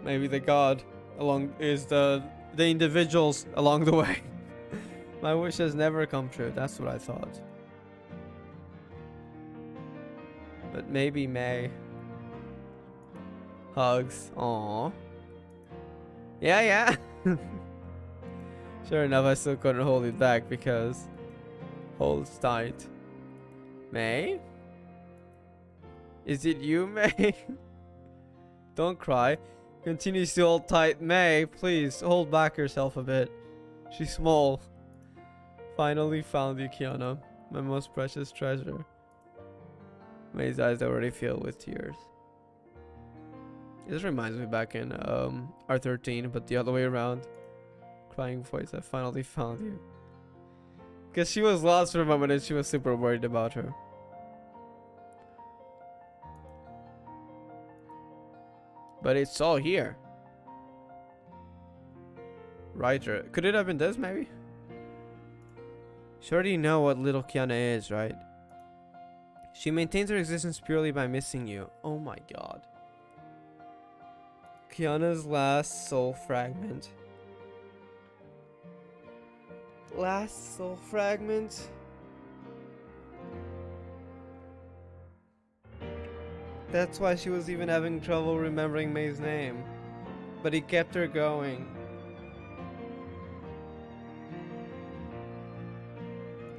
Maybe the god is the individuals along the way. My wishes never come true. That's what I thought. But maybe May. Hugs. Aww. Yeah. Sure enough, I still couldn't hold it back because holds tight. May? Is it you, May? Don't cry. Continues to hold tight. May, please hold back yourself a bit. She's small. Finally found you, Kiana. My most precious treasure. May's eyes already filled with tears. This reminds me back in R13, but the other way around. Crying voice, I finally found you. Because she was lost for a moment and she was super worried about her. But it's all here. Writer. Could it have been this, maybe? You already know what little Kiana is, right? She maintains her existence purely by missing you. Oh my god. Kiana's last soul fragment. Last soul fragment? That's why she was even having trouble remembering May's name. But he kept her going.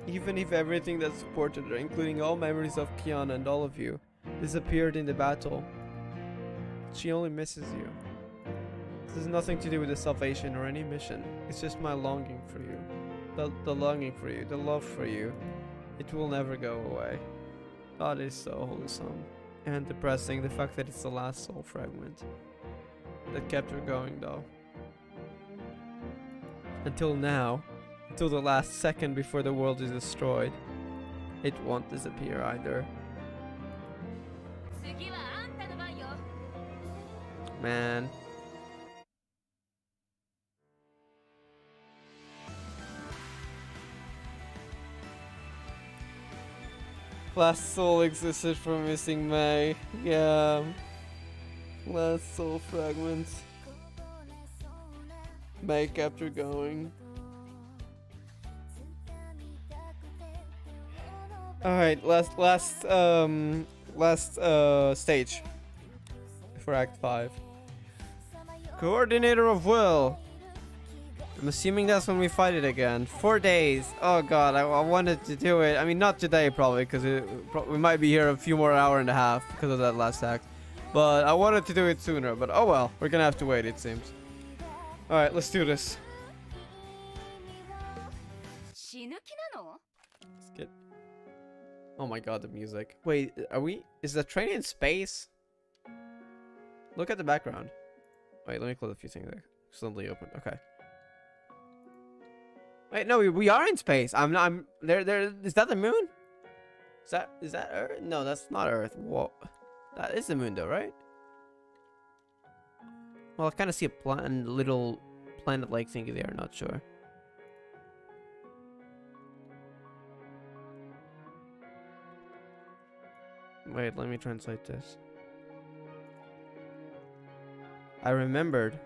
Even if everything that supported her, including all memories of Kiana and all of you, disappeared in the battle, she only misses you. This has nothing to do with the salvation or any mission. It's just my longing for you. The longing for you, the love for you. It will never go away. God is so wholesome. And depressing, the fact that it's the last soul fragment that kept her going, though. Until now, until the last second before the world is destroyed, it won't disappear either. Man. Last soul existed for missing May. Yeah. Last soul fragments. May kept her going. Alright, last stage for Act 5. Coordinator of Will. I'm assuming that's when we fight it again. 4 days. Oh god, I wanted to do it. I mean, not today probably, because we might be here a few more hour and a half because of that last act. But I wanted to do it sooner. But oh well, we're gonna have to wait, it seems. All right, let's do this. Let's get. Oh my god, the music. Wait, are we? Is the train in space? Look at the background. Wait, let me close a few things there. Suddenly open. Okay. Wait, no, we are in space. I'm there. Is that the moon? Is that Earth? No, that's not Earth. Whoa, that is the moon, though, right? Well, I kind of see a little planet-like thingy there. Not sure. Wait, let me translate this. I remembered.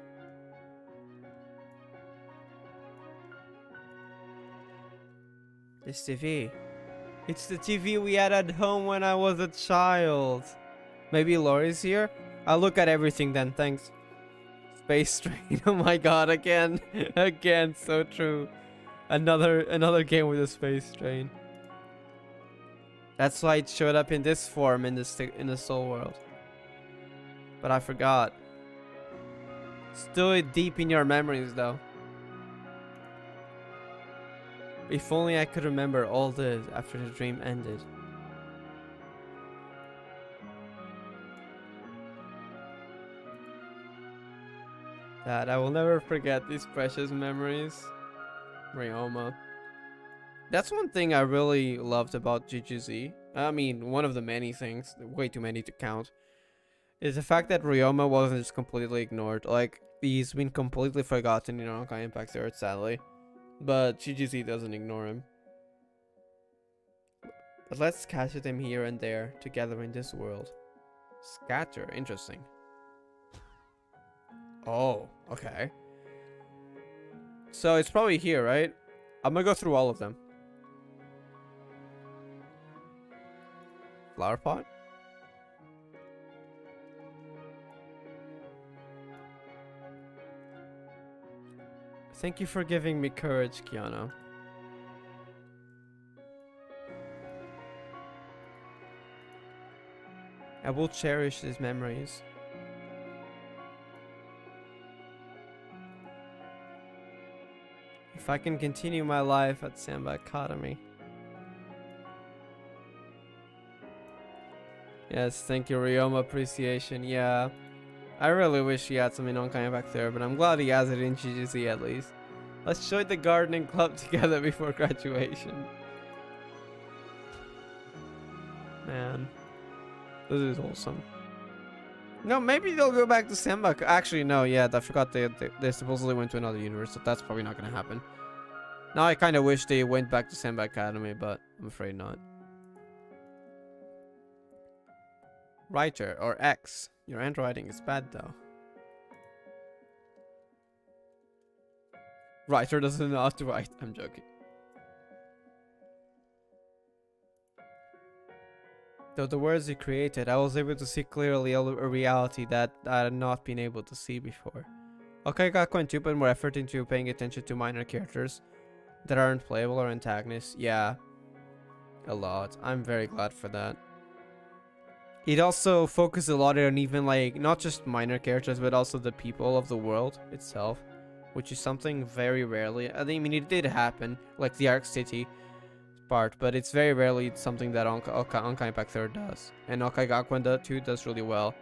This TV. It's the TV we had at home when I was a child. Maybe Laurie's here? I'll look at everything then, thanks. Space Train. Oh my god, again. Again, so true. Another game with a space train. That's why it showed up in this form in the Soul World. But I forgot. Still deep in your memories though. If only I could remember all this after the dream ended. Dad, I will never forget these precious memories. Ryoma. That's one thing I really loved about GGZ. I mean, one of the many things, way too many to count, is the fact that Ryoma wasn't just completely ignored. Like, he's been completely forgotten in Honkai Impact Earth, sadly. But GGZ doesn't ignore him. But let's scatter them here and there, together in this world. Scatter, interesting. Oh, okay. So it's probably here, right? I'm gonna go through all of them. Flower pot? Thank you for giving me courage, Kiana. I will cherish these memories. If I can continue my life at Samba Academy. Yes, thank you, Ryoma. Appreciation. Yeah. I really wish he had some in Honkai back there, but I'm glad he has it in GGC at least. Let's join the gardening club together before graduation. Man. This is awesome. No, maybe they'll go back to Samba. Actually, no, yeah, I forgot they supposedly went to another universe, so that's probably not going to happen. Now I kind of wish they went back to Samba Academy, but I'm afraid not. Writer, or X. Your handwriting is bad, though. Writer doesn't know how to write. I'm joking. Though the words he created, I was able to see clearly a reality that I had not been able to see before. Okay, Gakuen 2 put more effort into paying attention to minor characters that aren't playable or antagonists. Yeah, a lot. I'm very glad for that. It also focused a lot on even like not just minor characters, but also the people of the world itself, which is something very rarely. I mean, it did happen, like the Arc City part, but it's very rarely something that Honkai Impact 3 does. And Honkai Gakuen 2 does really well.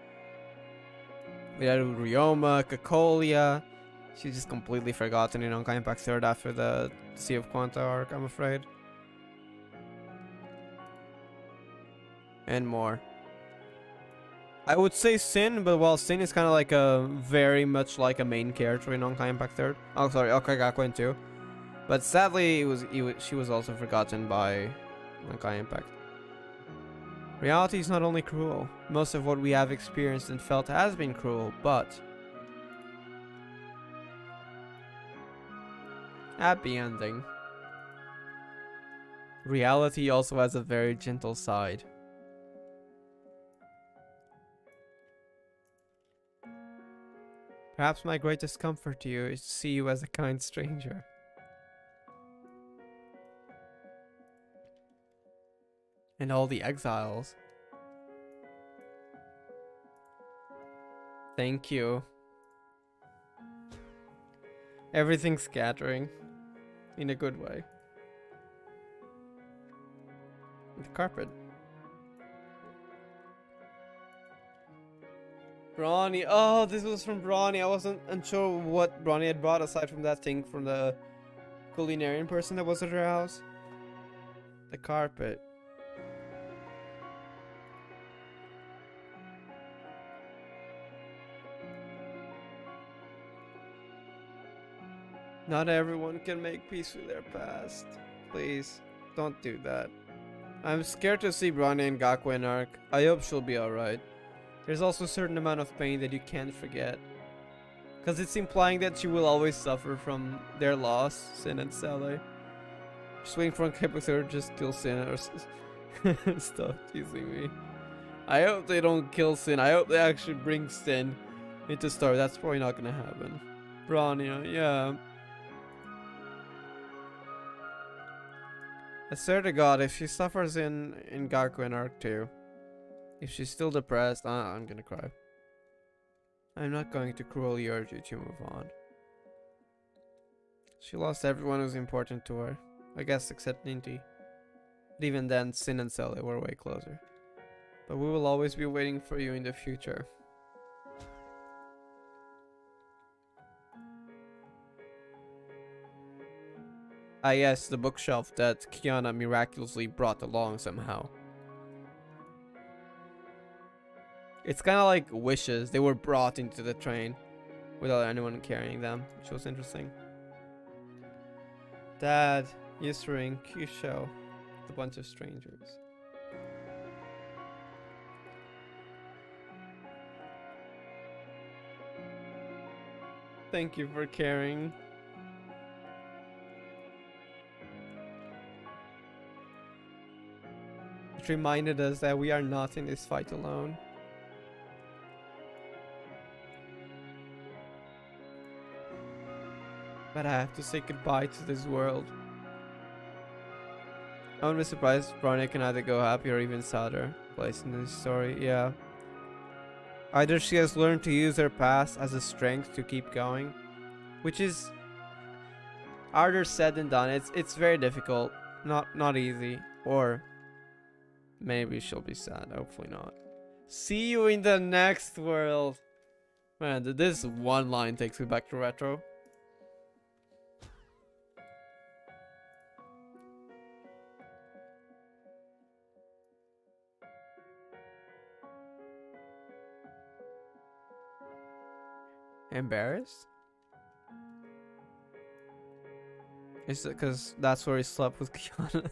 We had Ryoma, Kakolia. She's just completely forgotten in Honkai Impact 3 after the Sea of Quanta arc, I'm afraid. And more. I would say Sin, but while Sin is kind of like a very much like a main character in Honkai Impact 3. Oh, sorry, Honkai Gakuen 2. But sadly, she was also forgotten by Honkai Impact. Reality is not only cruel. Most of what we have experienced and felt has been cruel, but happy ending. Reality also has a very gentle side. Perhaps my greatest comfort to you is to see you as a kind stranger. And all the exiles. Thank you. Everything's scattering. In a good way. The carpet. Bronie. Oh, this was from Bronie. I wasn't unsure what Bronie had brought aside from that thing from the culinarian person that was at her house. The carpet. Not everyone can make peace with their past. Please, don't do that. I'm scared to see Bronie and Gakuen arc. I hope she'll be alright. There's also a certain amount of pain that you can't forget. Because it's implying that she will always suffer from their loss, Sin and Sally. Just waiting for Honkai to just kill Sin or stop teasing me. I hope they don't kill Sin. I hope they actually bring Sin into story. That's probably not gonna happen. Bronie, yeah. I swear to God, if she suffers in Gakuen arc 2, if she's still depressed, I'm gonna cry. I'm not going to cruelly urge you to move on. She lost everyone who's important to her. I guess except Ninty. But even then, Sin and Sally were way closer. But we will always be waiting for you in the future. Ah yes, the bookshelf that Kiana miraculously brought along somehow. It's kind of like wishes. They were brought into the train without anyone carrying them, which was interesting. Dad, Yusrin, Q-Show, a bunch of strangers. Thank you for caring. It reminded us that we are not in this fight alone. But I have to say goodbye to this world. I wouldn't be surprised if Bronie can either go happy or even sadder place in this story. Yeah. Either she has learned to use her past as a strength to keep going, which is harder said than done. It's very difficult, not easy. Or maybe she'll be sad. Hopefully not. See you in the next world. Man, this one line takes me back to retro. Embarrassed? Is it because that's where he slept with Kiana?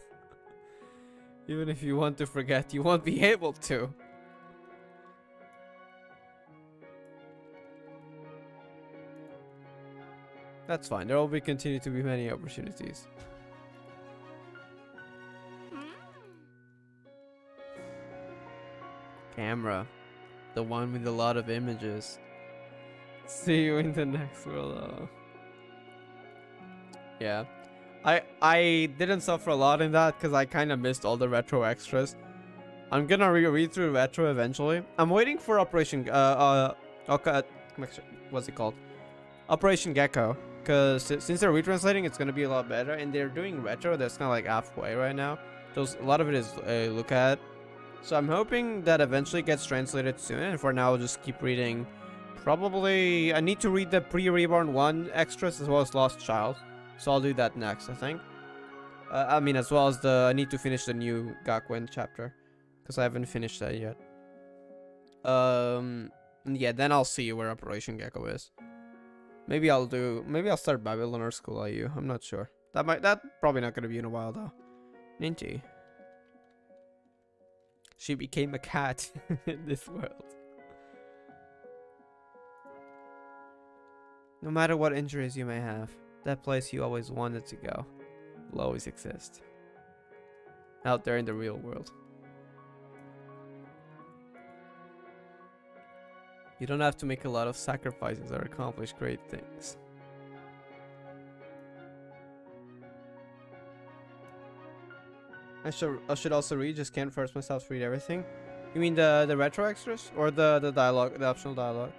Even if you want to forget, you won't be able to. That's fine. There will be continue to be many opportunities. Camera. The one with a lot of images. See you in the next world. Yeah. I didn't suffer a lot in that because I kind of missed all the retro extras. I'm gonna read through retro eventually. I'm waiting for Operation okay, what's it called? Operation Gecko. Because since they're retranslating, it's gonna be a lot better. And they're doing retro that's kind of like halfway right now. A lot of it is a look at. So I'm hoping that eventually gets translated soon. And for now, I'll just keep reading. Probably, I need to read the pre-Reborn 1 extras as well as Lost Child. So I'll do that next, I think. I mean, as well as I need to finish the new Gakuen chapter. Because I haven't finished that yet. Yeah, then I'll see where Operation Gecko is. Maybe I'll start Babylon or School IU. I'm not sure. That's probably not going to be in a while though. Ninty. She became a cat in this world. No matter what injuries you may have, that place you always wanted to go will always exist. Out there in the real world. You don't have to make a lot of sacrifices or accomplish great things. I should also read, just can't force myself to read everything. You mean the retro extras? Or the dialogue, the optional dialogue?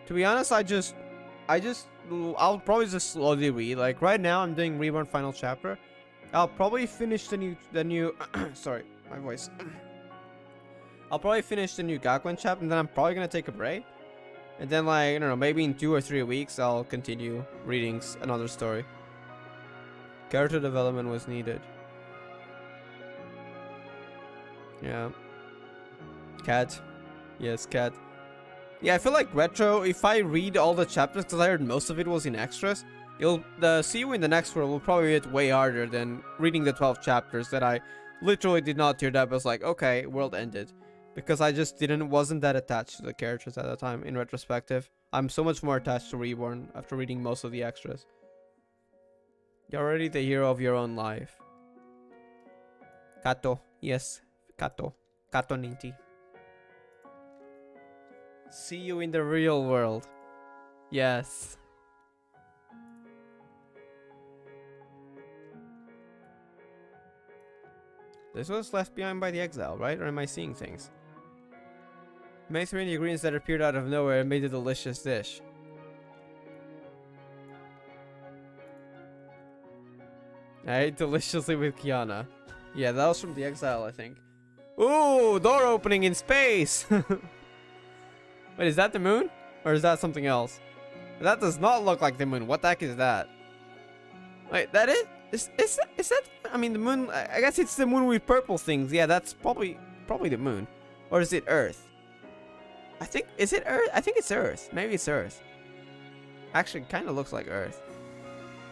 To be honest, I'll probably just slowly read. Like right now I'm doing Reborn final chapter. I'll probably finish the new sorry, my voice. I'll probably finish the new Gakuen chapter and then I'm probably gonna take a break. And then like, I don't know, maybe in 2 or 3 weeks I'll continue reading another story. Character development was needed. Yeah. Cat. Yes, cat. Yeah, I feel like retro, if I read all the chapters, because I heard most of it was in extras, the See You in the Next World will probably hit way harder than reading the 12 chapters that I literally did not tear up. I was like, okay, world ended. Because I just wasn't that attached to the characters at the time, in retrospective. I'm so much more attached to Reborn after reading most of the extras. You're already the hero of your own life. Kato. Yes, Kato. Kato Ninti. See you in the real world. Yes. This was left behind by the exile, right? Or am I seeing things? Made 3 ingredients that appeared out of nowhere and made a delicious dish. I ate deliciously with Kiana. Yeah, that was from the exile, I think. Ooh, door opening in space! Wait, is that the moon? Or is that something else? That does not look like the moon. What the heck is that? Wait, that is that? I mean, the moon. I guess it's the moon with purple things. Yeah, that's probably the moon. Or is it Earth? Is it Earth? I think it's Earth. Maybe it's Earth. Actually, kind of looks like Earth.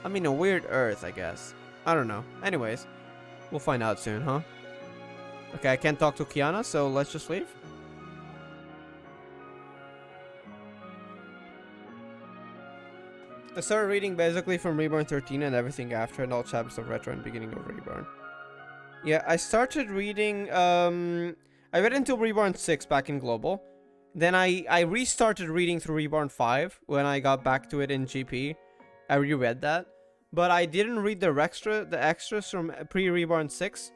I mean, a weird Earth, I guess. I don't know. Anyways, we'll find out soon, huh? Okay, I can't talk to Kiana, so let's just leave. I started reading basically from Reborn 13 and everything after, and all chapters of Retro and beginning of Reborn. Yeah, I started reading, I read until Reborn 6 back in Global. Then I restarted reading through Reborn 5 when I got back to it in GP. I reread that, but I didn't read the extras from pre-Reborn 6,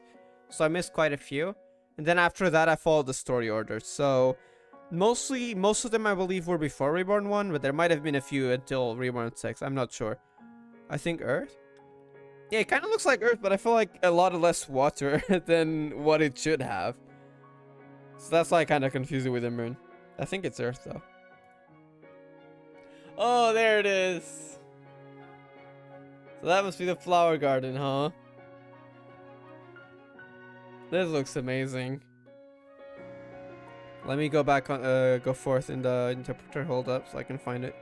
so I missed quite a few. And then after that, I followed the story order. So most of them I believe were before Reborn 1, but there might have been a few until Reborn 6. I'm not sure. I think Earth. Yeah, it kind of looks like Earth, but I feel like a lot less water than what it should have. So that's why I kind of confused it with the moon. I think it's Earth though. Oh, there it is. So that must be the flower garden, huh? This looks amazing. Let me go back on, go forth in the interpreter hold up so I can find it.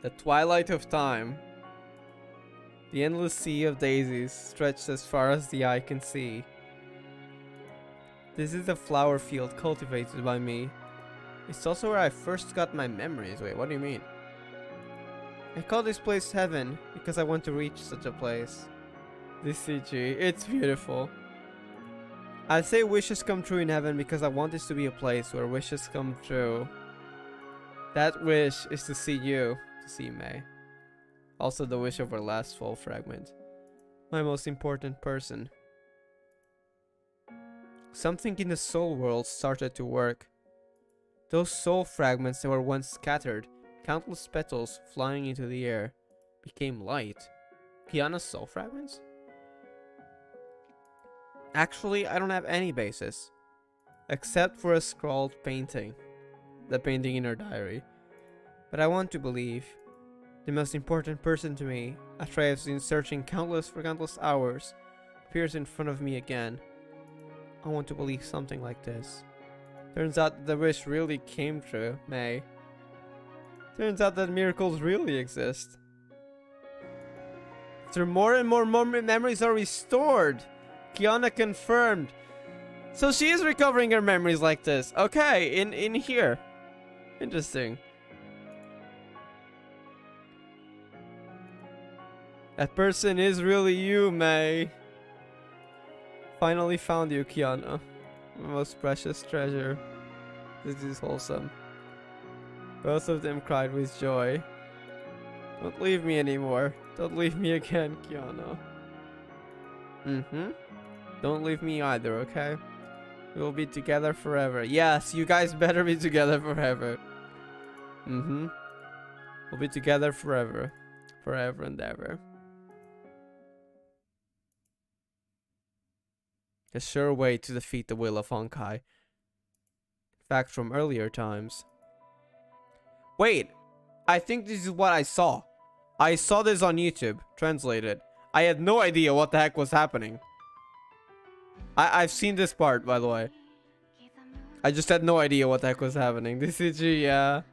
The twilight of time. The endless sea of daisies stretched as far as the eye can see. This is a flower field cultivated by me. It's also where I first got my memories. Wait, what do you mean? I call this place heaven because I want to reach such a place. This CG, it's beautiful. I say wishes come true in heaven because I want this to be a place where wishes come true. That wish is to see you, to see May. Also the wish of our last full fragment. My most important person. Something in the soul world started to work. Those soul fragments that were once scattered, countless petals flying into the air, became light. Kiana's soul fragments? Actually, I don't have any basis. Except for a scrawled painting. The painting in her diary. But I want to believe. The most important person to me, after I have been searching for countless hours, appears in front of me again. I want to believe something like this. Turns out that the wish really came true, May. Turns out that miracles really exist. After more and more memories are restored, Kiana confirmed. So she is recovering her memories like this. Okay, in here. Interesting. That person is really you, May. Finally found you, Kiana. My most precious treasure. This is wholesome. Both of them cried with joy. Don't leave me anymore. Don't leave me again, Kiana. Don't leave me either, okay? We will be together forever. Yes, you guys better be together forever. We'll be together forever. Forever and ever. A sure way to defeat the will of Honkai. In fact, from earlier times. Wait, I think this is what I saw. I saw this on YouTube, translated. I had no idea what the heck was happening. I've seen this part, by the way. I just had no idea what the heck was happening. This CG, yeah.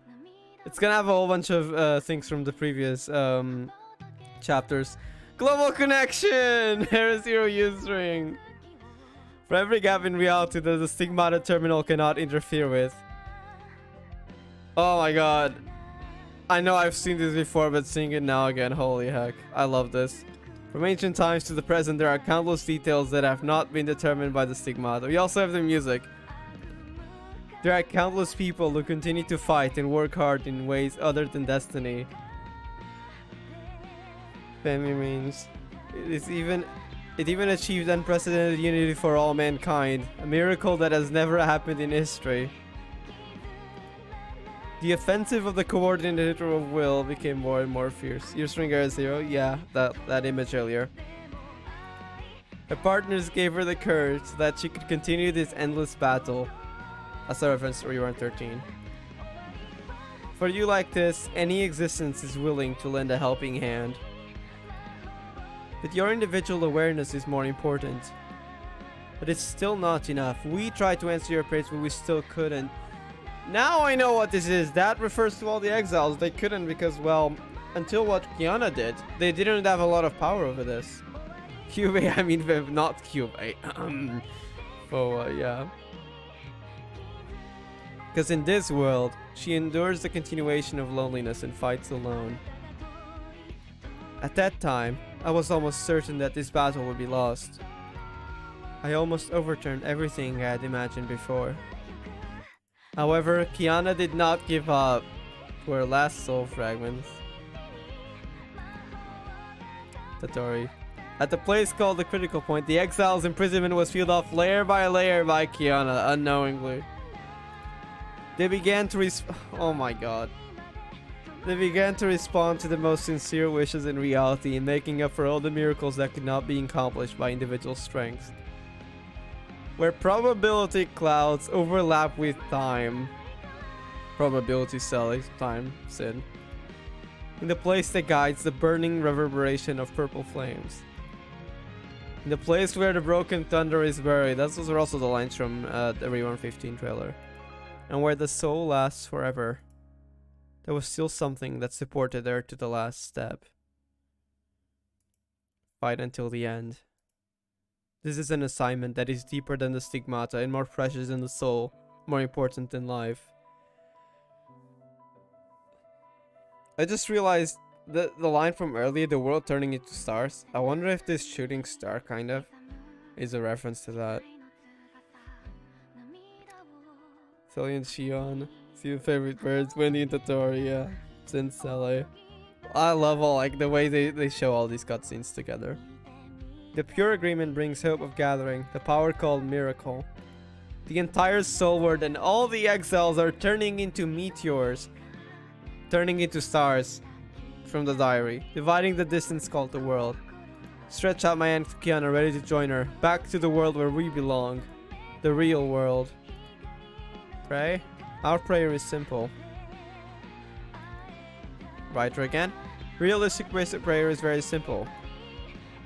It's gonna have a whole bunch of things from the previous chapters. Global connection! There is zero Ustring. For every gap in reality that the stigmata terminal cannot interfere with. Oh my god. I know I've seen this before, but seeing it now again, holy heck. I love this. From ancient times to the present, there are countless details that have not been determined by the stigmata. We also have the music. There are countless people who continue to fight and work hard in ways other than destiny. Femi means it even achieved unprecedented unity for all mankind, a miracle that has never happened in history. The offensive of the coordinator of will became more and more fierce. Your stringer is zero? Yeah, that image earlier. Her partners gave her the courage so that she could continue this endless battle. That's a reference to Reborn 13. For you like this, any existence is willing to lend a helping hand. But your individual awareness is more important. But it's still not enough. We tried to answer your prayers, but we still couldn't. Now I know what this is. That refers to all the exiles. They couldn't because, well, until what Kiana did, they didn't have a lot of power over this. Cube A, I mean, not Cube A. Yeah. Because in this world, she endures the continuation of loneliness and fights alone. At that time, I was almost certain that this battle would be lost. I almost overturned everything I had imagined before. However, Kiana did not give up to her last soul fragments. Tatori. At the place called the critical point, the exile's imprisonment was peeled off layer by layer by Kiana, unknowingly. They began to oh my god. They began to respond to the most sincere wishes in reality, in making up for all the miracles that could not be accomplished by individual strength. Where probability clouds overlap with time. Probability cells, time, sin. In the place that guides the burning reverberation of purple flames. In the place where the broken thunder is buried. Those are also the lines from the REBORN 15 trailer. And where the soul lasts forever. There was still something that supported her to the last step. Fight until the end. This is an assignment that is deeper than the stigmata and more precious than the soul, more important than life. I just realized that the line from earlier, the world turning into stars. I wonder if this shooting star kind of is a reference to that. Sully and Shion. See your favorite birds, Wendy and Tatori, yeah. Sensei. I love all like the way they show all these cutscenes together. The pure agreement brings hope of gathering, the power called miracle. The entire soul world and all the exiles are turning into meteors, turning into stars from the diary, dividing the distance called the world. Stretch out my hand to Kiana, ready to join her, back to the world where we belong, the real world. Pray? Our prayer is simple. Writer again. Realistic prayer is very simple.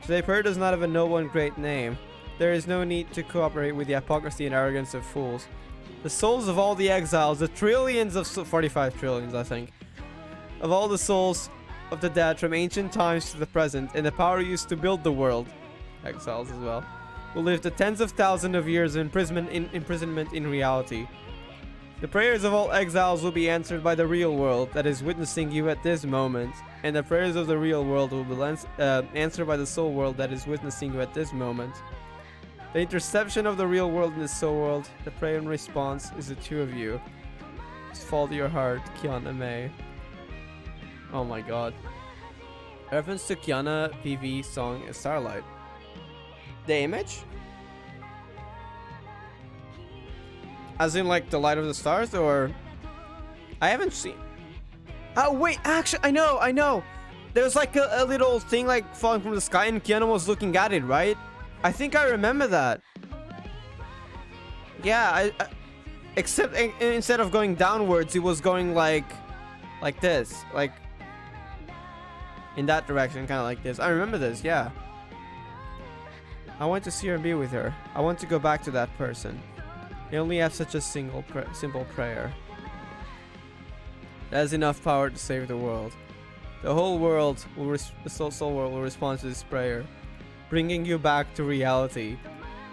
Today prayer does not have a noble and great name. There is no need to cooperate with the hypocrisy and arrogance of fools. The souls of all the exiles, the trillions of 45 trillions I think, of all the souls of the dead from ancient times to the present, and the power used to build the world, exiles as well, will live the tens of thousands of years of imprisonment in reality. The prayers of all exiles will be answered by the real world that is witnessing you at this moment, and the prayers of the real world will be answered by the soul world that is witnessing you at this moment. The interception of the real world and the soul world, the prayer and response is the two of you. Just follow your heart, Kiana May. Oh my god. Reference to Kiana PV song is Starlight. The image? As in like the light of the stars, or I haven't seen. Oh wait, actually I know. There's like a little thing like falling from the sky and Kiana was looking at it, right? I think I remember that. Yeah, except instead of going downwards, it was going like this, like in that direction, kind of like this. I remember this, yeah. I want to see her and be with her. I want to go back to that person. They only have such a simple prayer. That has enough power to save the world. The whole world will the soul world will respond to this prayer, bringing you back to reality.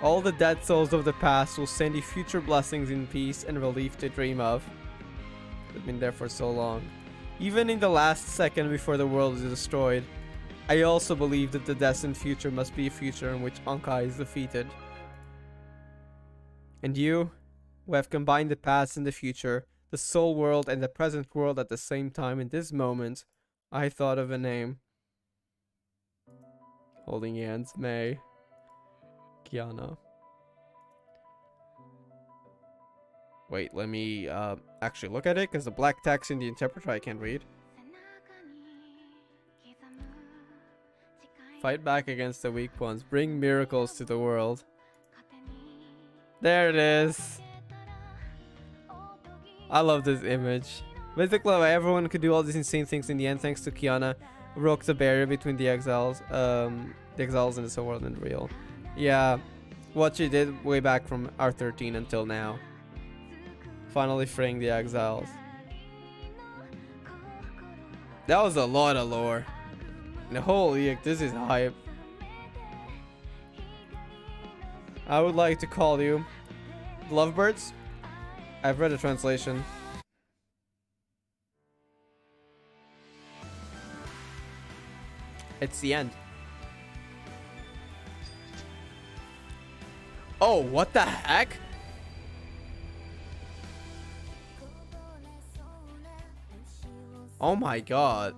All the dead souls of the past will send you future blessings in peace and relief to dream of. We've been there for so long. Even in the last second before the world is destroyed, I also believe that the destined future must be a future in which Honkai is defeated. And you, who have combined the past and the future, the soul world and the present world at the same time in this moment, I thought of a name. Holding hands, May. Kiana. Wait, let me actually look at it, because the black text in the interpreter I can't read. Fight back against the weak ones. Bring miracles to the world. There it is. I love this image. Basically, everyone could do all these insane things in the end thanks to Kiana, who broke the barrier between the exiles in the soul world and the real. Yeah, what she did way back from R13 until now. Finally freeing the exiles. That was a lot of lore. And holy, this is hype. I would like to call you Lovebirds. I've read a translation. It's the end. Oh, what the heck? Oh my god.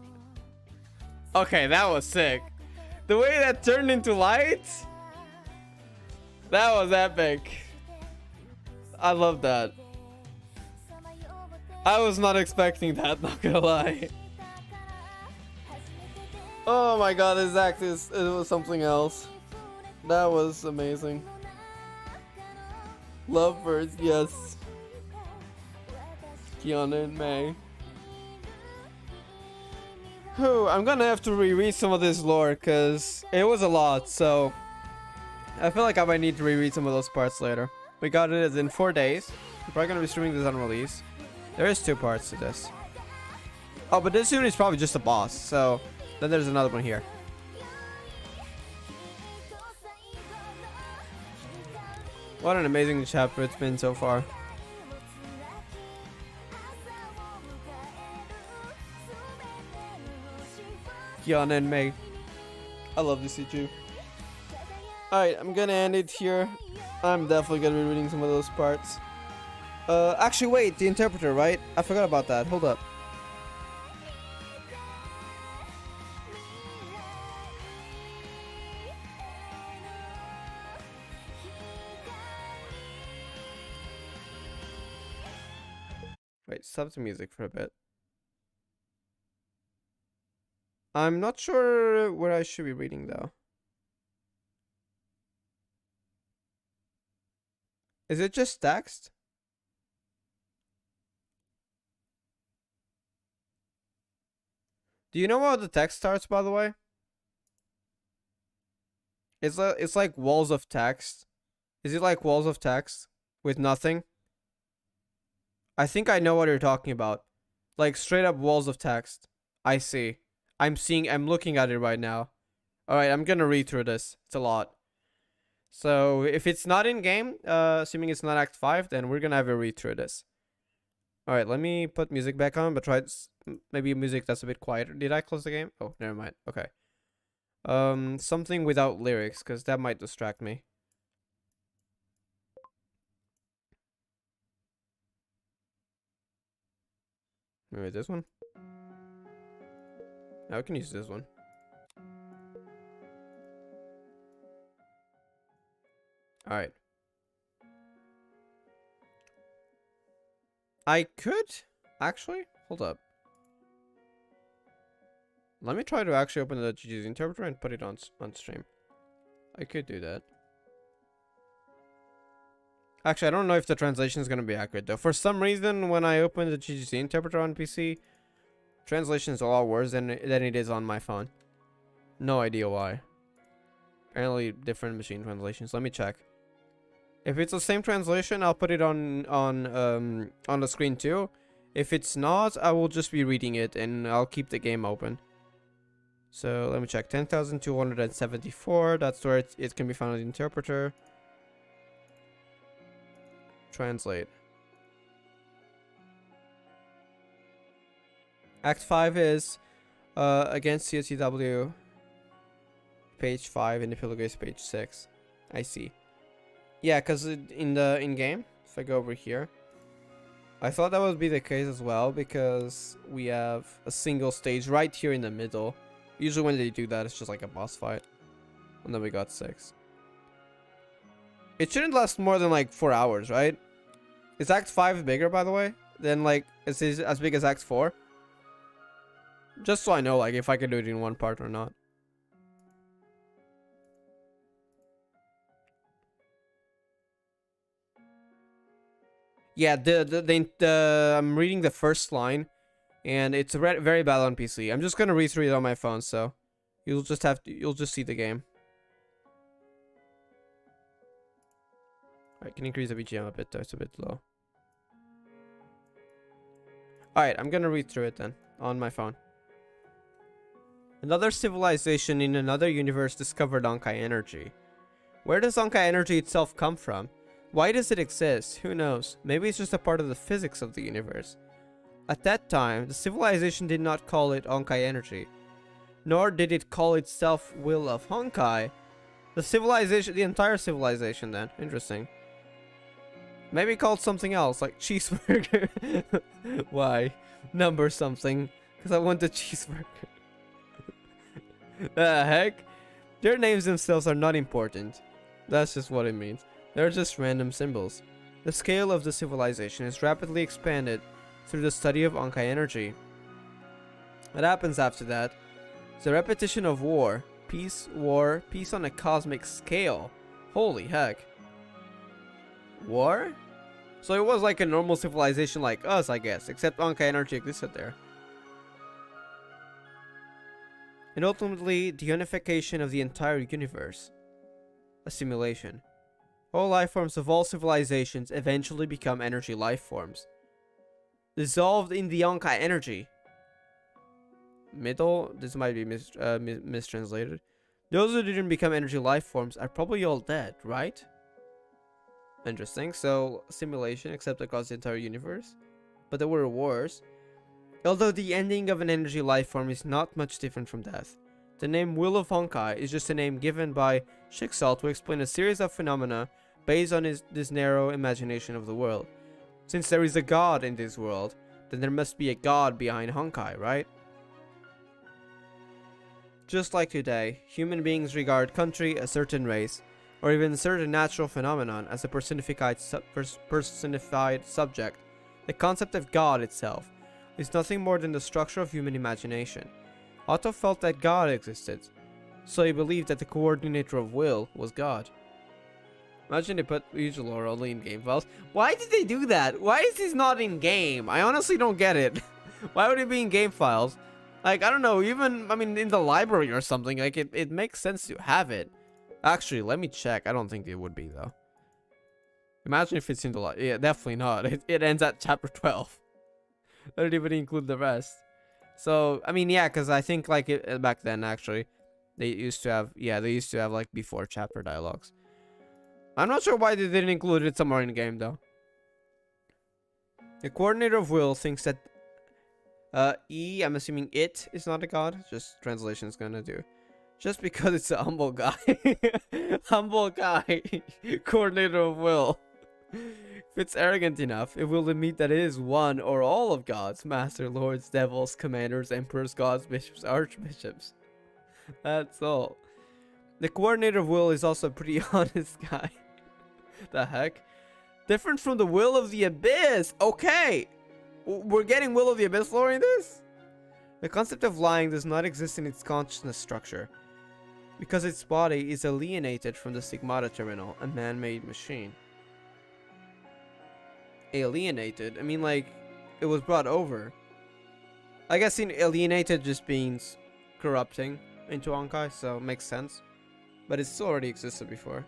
Okay, that was sick. The way that turned into light, that was epic. I love that. I was not expecting that, not gonna lie. Oh my god, this act is, it was something else. That was amazing. Lovebirds, yes. Kiana and May. Whew, I'm gonna have to reread some of this lore because it was a lot, so I feel like I might need to reread some of those parts later. We got it in 4 days. I'm probably gonna be streaming this on release. There is 2 parts to this. Oh, but this unit is probably just a boss, so then there's another one here. What an amazing chapter it's been so far. Kiana and May. I love to see you. Alright, I'm gonna end it here. I'm definitely gonna be reading some of those parts. Actually, wait, the interpreter, right? I forgot about that. Hold up. Wait, stop the music for a bit. I'm not sure where I should be reading though. Is it just text? Do you know how the text starts, by the way? It's like walls of text. Is it like walls of text with nothing? I think I know what you're talking about. Like straight up walls of text. I see. I'm looking at it right now. Alright, I'm gonna read through this. It's a lot. So if it's not in game, assuming it's not Act 5, then we're gonna have a read through this. Alright, let me put music back on, but try maybe music that's a bit quieter. Did I close the game? Oh, never mind. Okay. Something without lyrics, because that might distract me. Maybe this one? Now we can use this one. Alright. I could actually hold up. Let me try to actually open the GG's interpreter and put it on stream. I could do that. Actually, I don't know if the translation is going to be accurate though. For some reason, when I open the GGC interpreter on PC, translation is a lot worse than it is on my phone. No idea why. Apparently different machine translations. Let me check. If it's the same translation, I'll put it on the screen too. If it's not, I will just be reading it and I'll keep the game open. So let me check. 10,274. That's where it can be found in the interpreter. Translate. Act 5 is against CSCW page 5 and the Pilgrims page 6. I see. Yeah, because in game, if I go over here, I thought that would be the case as well because we have a single stage right here in the middle. Usually when they do that, it's just like a boss fight. And then we got 6. It shouldn't last more than like 4 hours, right? Is Act 5 bigger, by the way? Than like, is it as big as Act 4? Just so I know, like, if I can do it in one part or not. Yeah, I'm reading the first line, and it's very bad on PC. I'm just gonna read through it on my phone, so you'll just see the game. I can increase the BGM a bit though, it's a bit low. Alright, I'm gonna read through it then, on my phone. Another civilization in another universe discovered Honkai energy. Where does Honkai energy itself come from? Why does it exist? Who knows? Maybe it's just a part of the physics of the universe. At that time, the civilization did not call it Honkai energy. Nor did it call itself Will of Honkai. The civilization, the entire civilization then. Interesting. Maybe called something else, like cheeseburger. Why? Number something. Because I want the cheeseburger. The heck? Their names themselves are not important. That's just what it means. They're just random symbols. The scale of the civilization is rapidly expanded through the study of Honkai energy. What happens after that? The repetition of war. Peace, war, peace on a cosmic scale. Holy heck. War? So it was like a normal civilization like us, I guess, except Honkai energy existed there. And ultimately, the unification of the entire universe. A simulation. All life forms of all civilizations eventually become energy life forms. Dissolved in the Honkai energy. Middle? This might be mistranslated. Those who didn't become energy life forms are probably all dead, right? Interesting. So, simulation except across the entire universe. But there were wars. Although the ending of an energy life form is not much different from death. The name Will of Honkai is just a name given by Schicksal to explain a series of phenomena based on this narrow imagination of the world. Since there is a god in this world, then there must be a god behind Honkai, right? Just like today, human beings regard country, a certain race, or even a certain natural phenomenon as a personified subject. The concept of God itself is nothing more than the structure of human imagination. Otto felt that God existed, so he believed that the coordinator of will was God. Imagine they put usual lore only in game files. Why did they do that? Why is this not in game? I honestly don't get it. Why would it be in game files? Like, I don't know, even, I mean, in the library or something, like, it makes sense to have it. Actually, let me check. I don't think it would be, though. Imagine if it's in the library. Yeah, definitely not. It ends at chapter 12. They don't even include the rest. So, I mean, yeah, because I think, like, back then, actually, they used to have, like, before chapter dialogues. I'm not sure why they didn't include it somewhere in the game, though. The coordinator of will thinks that I'm assuming it is not a god. Just translation's gonna do. Just because it's a humble guy. Humble guy. Coordinator of will. If it's arrogant enough, it will admit that it is one or all of gods. Master, lords, devils, commanders, emperors, gods, bishops, archbishops. That's all. The coordinator of will is also a pretty honest guy. The heck? Different from the will of the abyss. Okay. We're getting Will of the Abyss lore in this? The concept of lying does not exist in its consciousness structure, because its body is alienated from the Stigmata terminal, a man-made machine. Alienated? I mean, like, it was brought over. I guess alienated just means corrupting into Honkai, so it makes sense. But it's already existed before.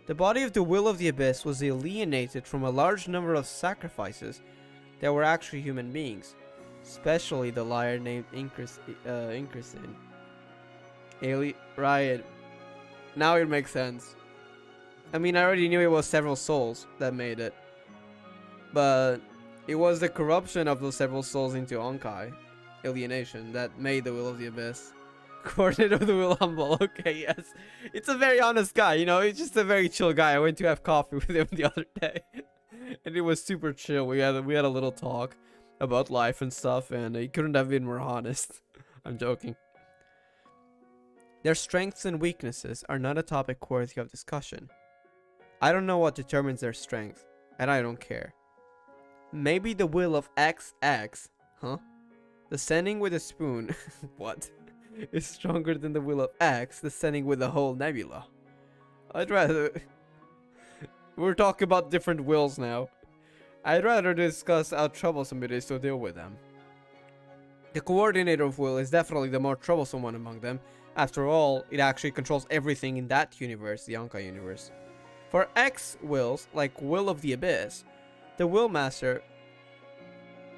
The body of the Will of the Abyss was alienated from a large number of sacrifices that were actually human beings, especially the liar named Inkersin. Right. Now it makes sense. I mean, I already knew it was several souls that made it, but it was the corruption of those several souls into Honkai, alienation, that made the Will of the Abyss. Coordinator of the Will humble. Okay, yes. It's a very honest guy, you know, he's just a very chill guy. I went to have coffee with him the other day. And it was super chill. We had a little talk about life and stuff, and he couldn't have been more honest. I'm joking. Their strengths and weaknesses are not a topic worthy of discussion. I don't know what determines their strength, and I don't care. Maybe the will of XX, huh? Descending with a spoon, what? Is stronger than the will of X, descending with a whole nebula. I'd rather... We're talking about different wills now. I'd rather discuss how troublesome it is to deal with them. The coordinator of will is definitely the more troublesome one among them. After all, it actually controls everything in that universe, the Honkai universe. For X wills, like Will of the Abyss, the Will Master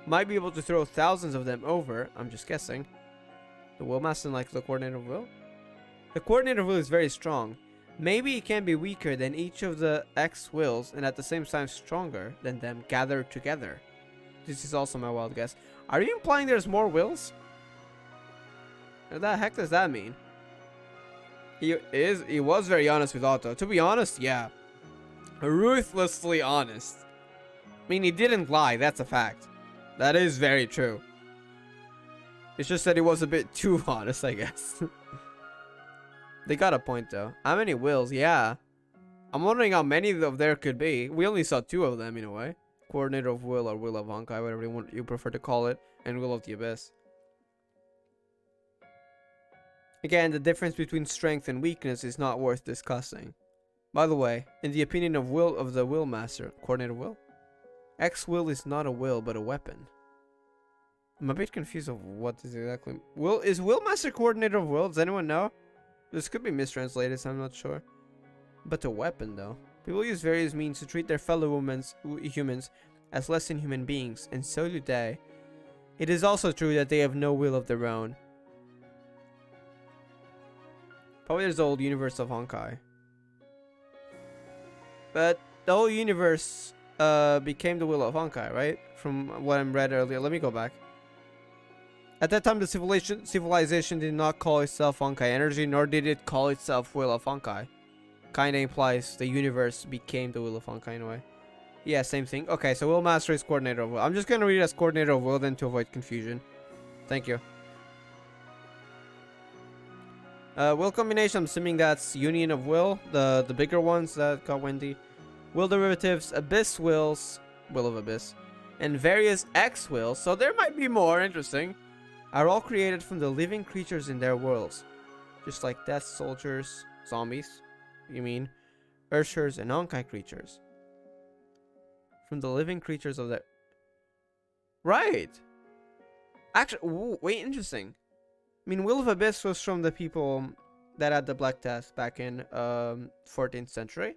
might be able to throw thousands of them over, I'm just guessing. The Will Master like the coordinator of will? The coordinator of will is very strong. Maybe it can be weaker than each of the X wills and at the same time stronger than them gathered together. This is also my wild guess. Are you implying there's more wills? What the heck does that mean? He was very honest with Otto. To be honest, yeah. Ruthlessly honest. I mean, he didn't lie, that's a fact. That is very true. It's just that he was a bit too honest, I guess. They got a point, though. How many wills? Yeah. I'm wondering how many of there could be. We only saw 2 of them, in a way. Coordinator of Will or Will of Honkai, whatever you prefer to call it. And Will of the Abyss. Again, the difference between strength and weakness is not worth discussing. By the way, in the opinion of the Will Master, Coordinator Will, X-Will is not a will, but a weapon. I'm a bit confused of what is exactly... Is Will Master Coordinator of Will? Does anyone know? This could be mistranslated, so I'm not sure. But a weapon, though. People use various means to treat their fellow humans as less than human beings, and so do they. It is also true that they have no will of their own. Probably there's the old universe of Honkai. But the whole universe became the will of Honkai, right? From what I read earlier. Let me go back. At that time, the civilization did not call itself Honkai Energy, nor did it call itself Will of Honkai. Kinda implies the universe became the Will of Honkai in a way. Yeah, same thing. Okay, so Will Master is Coordinator of Will. I'm just gonna read as Coordinator of Will then to avoid confusion. Thank you. Will combination, I'm assuming that's Union of Will, the bigger ones that got Wendy. Will derivatives, Abyss Wills, Will of Abyss, and various X Wills, so there might be more, interesting, are all created from the living creatures in their worlds. Just like Death Soldiers, zombies, you mean, Urshers, and Honkai creatures. From the living creatures of their... Right! Actually, ooh, wait, interesting. I mean, Will of Abyss was from the people that had the Black Death back in 14th century.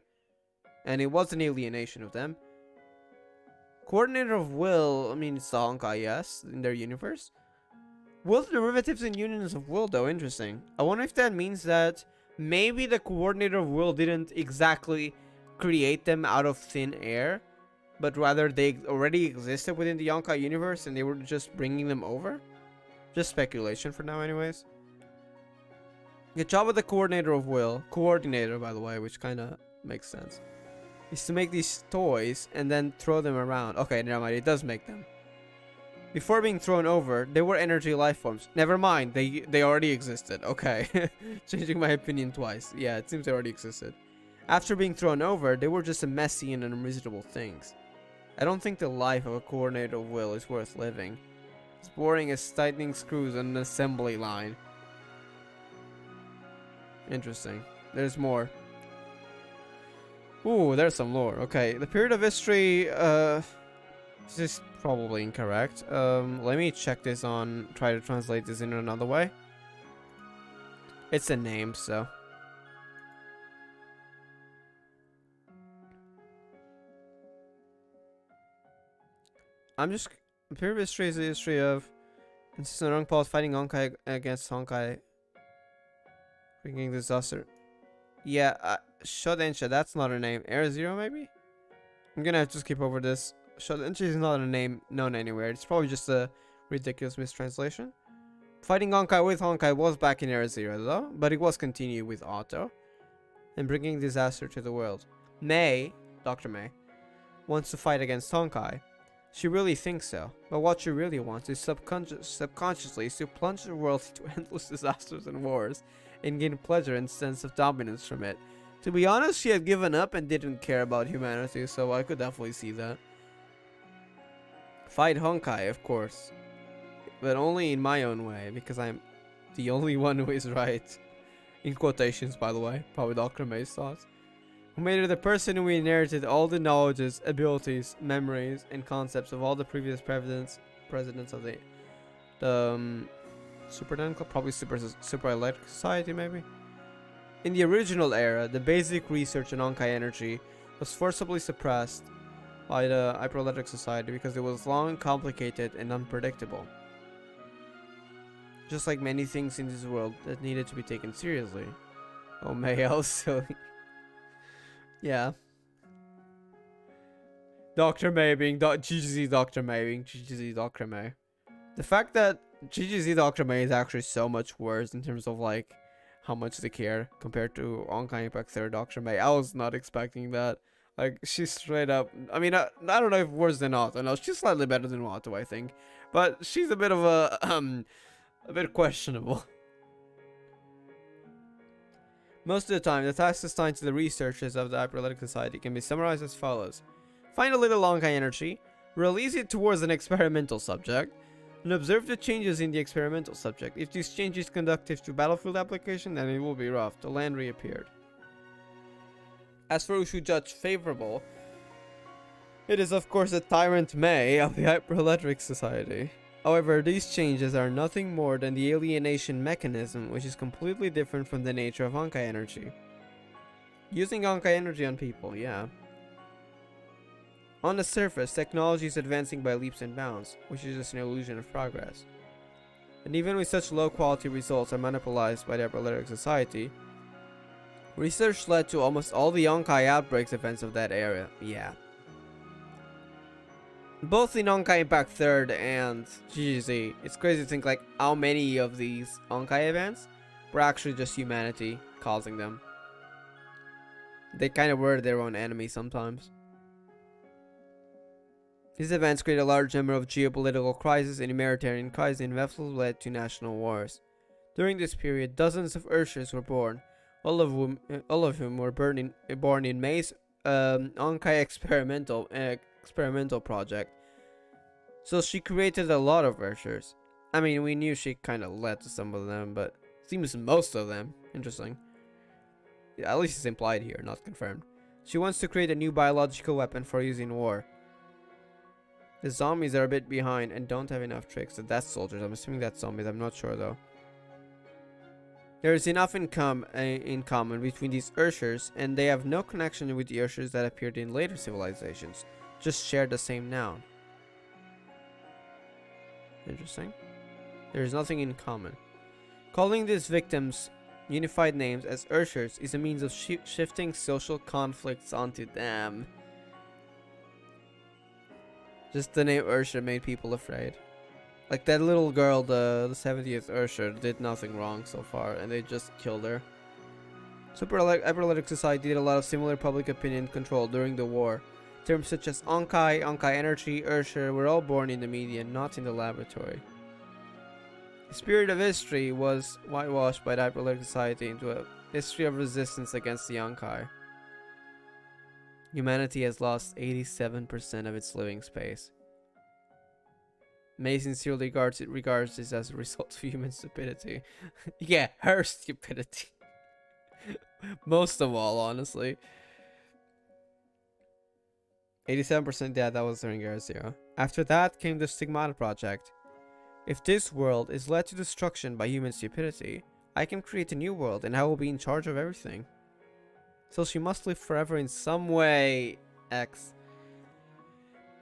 And it was an alienation of them. Coordinator of Will, I mean, it's the Honkai, yes, in their universe. Will derivatives and unions of Will, though, interesting. I wonder if that means that maybe the Coordinator of Will didn't exactly create them out of thin air, but rather they already existed within the Honkai universe and they were just bringing them over. Just speculation for now, anyways. Good job with the Coordinator of Will. Coordinator, by the way, which kind of makes sense. Is to make these toys and then throw them around. Okay, never mind. It does make them. Before being thrown over, they were energy life forms. Never mind. They already existed. Okay. Changing my opinion twice. Yeah, it seems they already existed. After being thrown over, they were just messy and unreasonable things. I don't think the life of a Coordinator of Will is worth living. It's boring as tightening screws on an assembly line. Interesting. There's more. Ooh, there's some lore. Okay, the period of history, this is probably incorrect. Let me check this on, try to translate this in another way. It's a name, so. The period of history is the history of insistent Rungpal fighting Honkai against Honkai. Bringing disaster. Yeah, Shodensha, that's not a name. Air Zero, maybe? I'm gonna have to skip over this. Shodensha is not a name known anywhere. It's probably just a ridiculous mistranslation. Fighting Honkai with Honkai was back in Air Zero, though, but it was continued with Otto. And bringing disaster to the world. May, Dr. May, wants to fight against Honkai. She really thinks so, but what she really wants is subconsciously to plunge the world into endless disasters and wars, and gain pleasure and sense of dominance from it. To be honest, she had given up and didn't care about humanity, so I could definitely see that. Fight Honkai, of course, but only in my own way, because I'm the only one who is right. In quotations, by the way, probably Dr. May's thoughts. Who made her the person who inherited all the knowledges, abilities, memories, and concepts of all the previous presidents of the Super Club, probably Super Electric Society, maybe. In the original era, the basic research on Honkai energy was forcibly suppressed by the Hyper-Electric Society because it was long, complicated, and unpredictable. Just like many things in this world that needed to be taken seriously. Oh, May also. Yeah. Dr. May being GGZ Dr. May being GGZ Dr. May. The fact that GGZ Dr. May is actually so much worse in terms of like how much they care compared to Honkai Impact 3rd Dr. May. I was not expecting that. Like, she's straight up. I mean, I don't know if worse than Otto. No, she's slightly better than Otto, I think. But she's a bit of a bit questionable. Most of the time, the tasks assigned to the researchers of the Hyperlytic Society can be summarized as follows. Find a little Honkai energy, release it towards an experimental subject, and observe the changes in the experimental subject. If these changes conducive to battlefield application, then it will be rough. The land reappeared. As for who should judge favorable, it is of course the Tyrant May of the Hyperelectric Society. However, these changes are nothing more than the alienation mechanism, which is completely different from the nature of Honkai energy. Using Honkai energy on people, yeah. On the surface, technology is advancing by leaps and bounds, which is just an illusion of progress. And even with such low quality results are monopolized by the Hyperelectric Society, research led to almost all the Honkai outbreaks events of that era, yeah. Both in Honkai Impact 3rd and GGZ, it's crazy to think like how many of these Honkai events were actually just humanity causing them. They kind of were their own enemy sometimes. These events create a large number of geopolitical crises and humanitarian crises and vessels led to national wars. During this period, dozens of Urshas were born, all of whom were born in May's Honkai experimental project. So she created a lot of Urshas. I mean, we knew she kind of led to some of them, but seems most of them. Interesting. Yeah, at least it's implied here, not confirmed. She wants to create a new biological weapon for use in war. The zombies are a bit behind and don't have enough tricks. The Death Soldiers, I'm assuming that's zombies, I'm not sure though. There is enough in common between these Urshas, and they have no connection with the Urshas that appeared in later civilizations. Just share the same noun. Interesting. There is nothing in common. Calling these victims unified names as Urshas is a means of shifting social conflicts onto them. Just the name Ursha made people afraid. Like that little girl, the 70th Ursha, did nothing wrong so far, and they just killed her. Hyperlytic Society did a lot of similar public opinion control during the war. Terms such as Honkai, Honkai Energy, Ursha were all born in the media, not in the laboratory. The spirit of history was whitewashed by the Hyperlytic Society into a history of resistance against the Honkai. Humanity has lost 87% of its living space. May sincerely regards this as a result of human stupidity. Yeah, her stupidity. Most of all, honestly. 87% dead, that was during Era Zero. After that came the Stigmata Project. If this world is led to destruction by human stupidity, I can create a new world and I will be in charge of everything. So she must live forever in some way. X.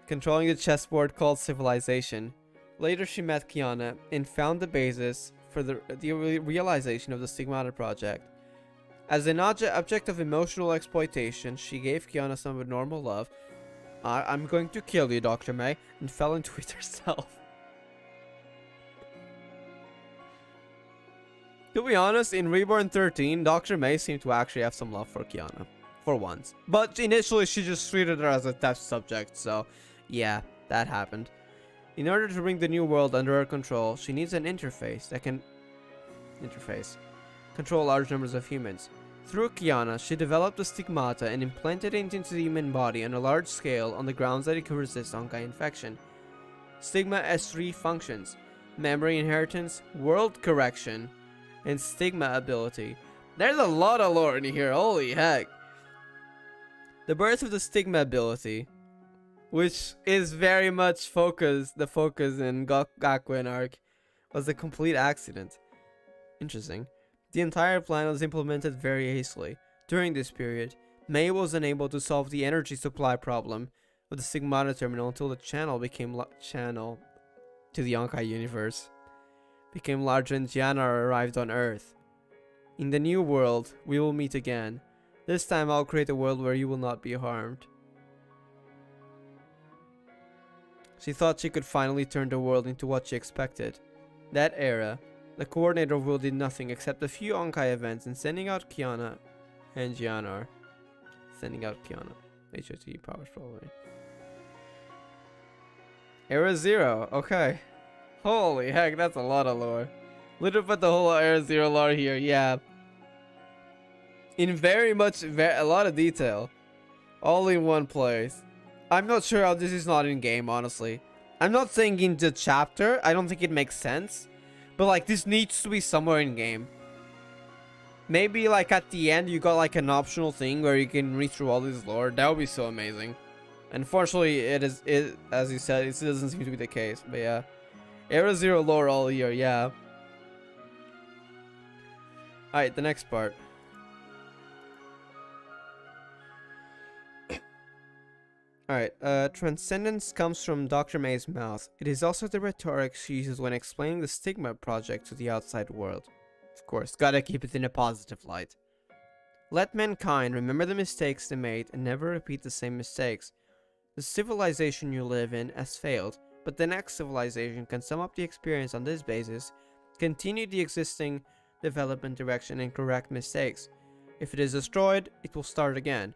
Controlling the chessboard called Civilization. Later she met Kiana and found the basis for the realization of the Stigmata Project. As an object of emotional exploitation, she gave Kiana some abnormal love. I'm going to kill you, Dr. May, and fell into it herself. To be honest, in Reborn 13, Dr. May seemed to actually have some love for Kiana. For once. But initially, she just treated her as a test subject, so yeah, that happened. In order to bring the new world under her control, she needs an interface that can control large numbers of humans. Through Kiana, she developed the Stigmata and implanted it into the human body on a large scale on the grounds that it could resist Honkai infection. Stigma has 3 functions: memory inheritance, world correction, and Stigma ability. There's a lot of lore in here, holy heck. The birth of the Stigma ability, which is very much the focus in Gakuen arc, was a complete accident. Interesting. The entire plan was implemented very hastily. During this period, May was unable to solve the energy supply problem of the Stigmata terminal until the channel to the Honkai universe became larger and Gianna arrived on Earth. In the new world, we will meet again. This time I'll create a world where you will not be harmed. She thought she could finally turn the world into what she expected. That era, The coordinator will do nothing except a few Honkai events and sending out Kiana and Giannar. Sending out Kiana. HOT powers probably. Era Zero, okay. Holy heck, that's a lot of lore. Literally put the whole Era Zero lore here, yeah. In a lot of detail. All in one place. I'm not sure how this is not in game, honestly. I'm not saying in the chapter, I don't think it makes sense. But like, this needs to be somewhere in game. Maybe like at the end you got like an optional thing where you can read through all this lore. That would be so amazing. Unfortunately, as you said, it doesn't seem to be the case. But yeah. Era Zero lore all year, yeah. Alright, the next part. Alright, transcendence comes from Dr. May's mouth. It is also the rhetoric she uses when explaining the Stigma project to the outside world. Of course, gotta keep it in a positive light. Let mankind remember the mistakes they made and never repeat the same mistakes. The civilization you live in has failed, but the next civilization can sum up the experience on this basis, continue the existing development direction and correct mistakes. If it is destroyed, it will start again.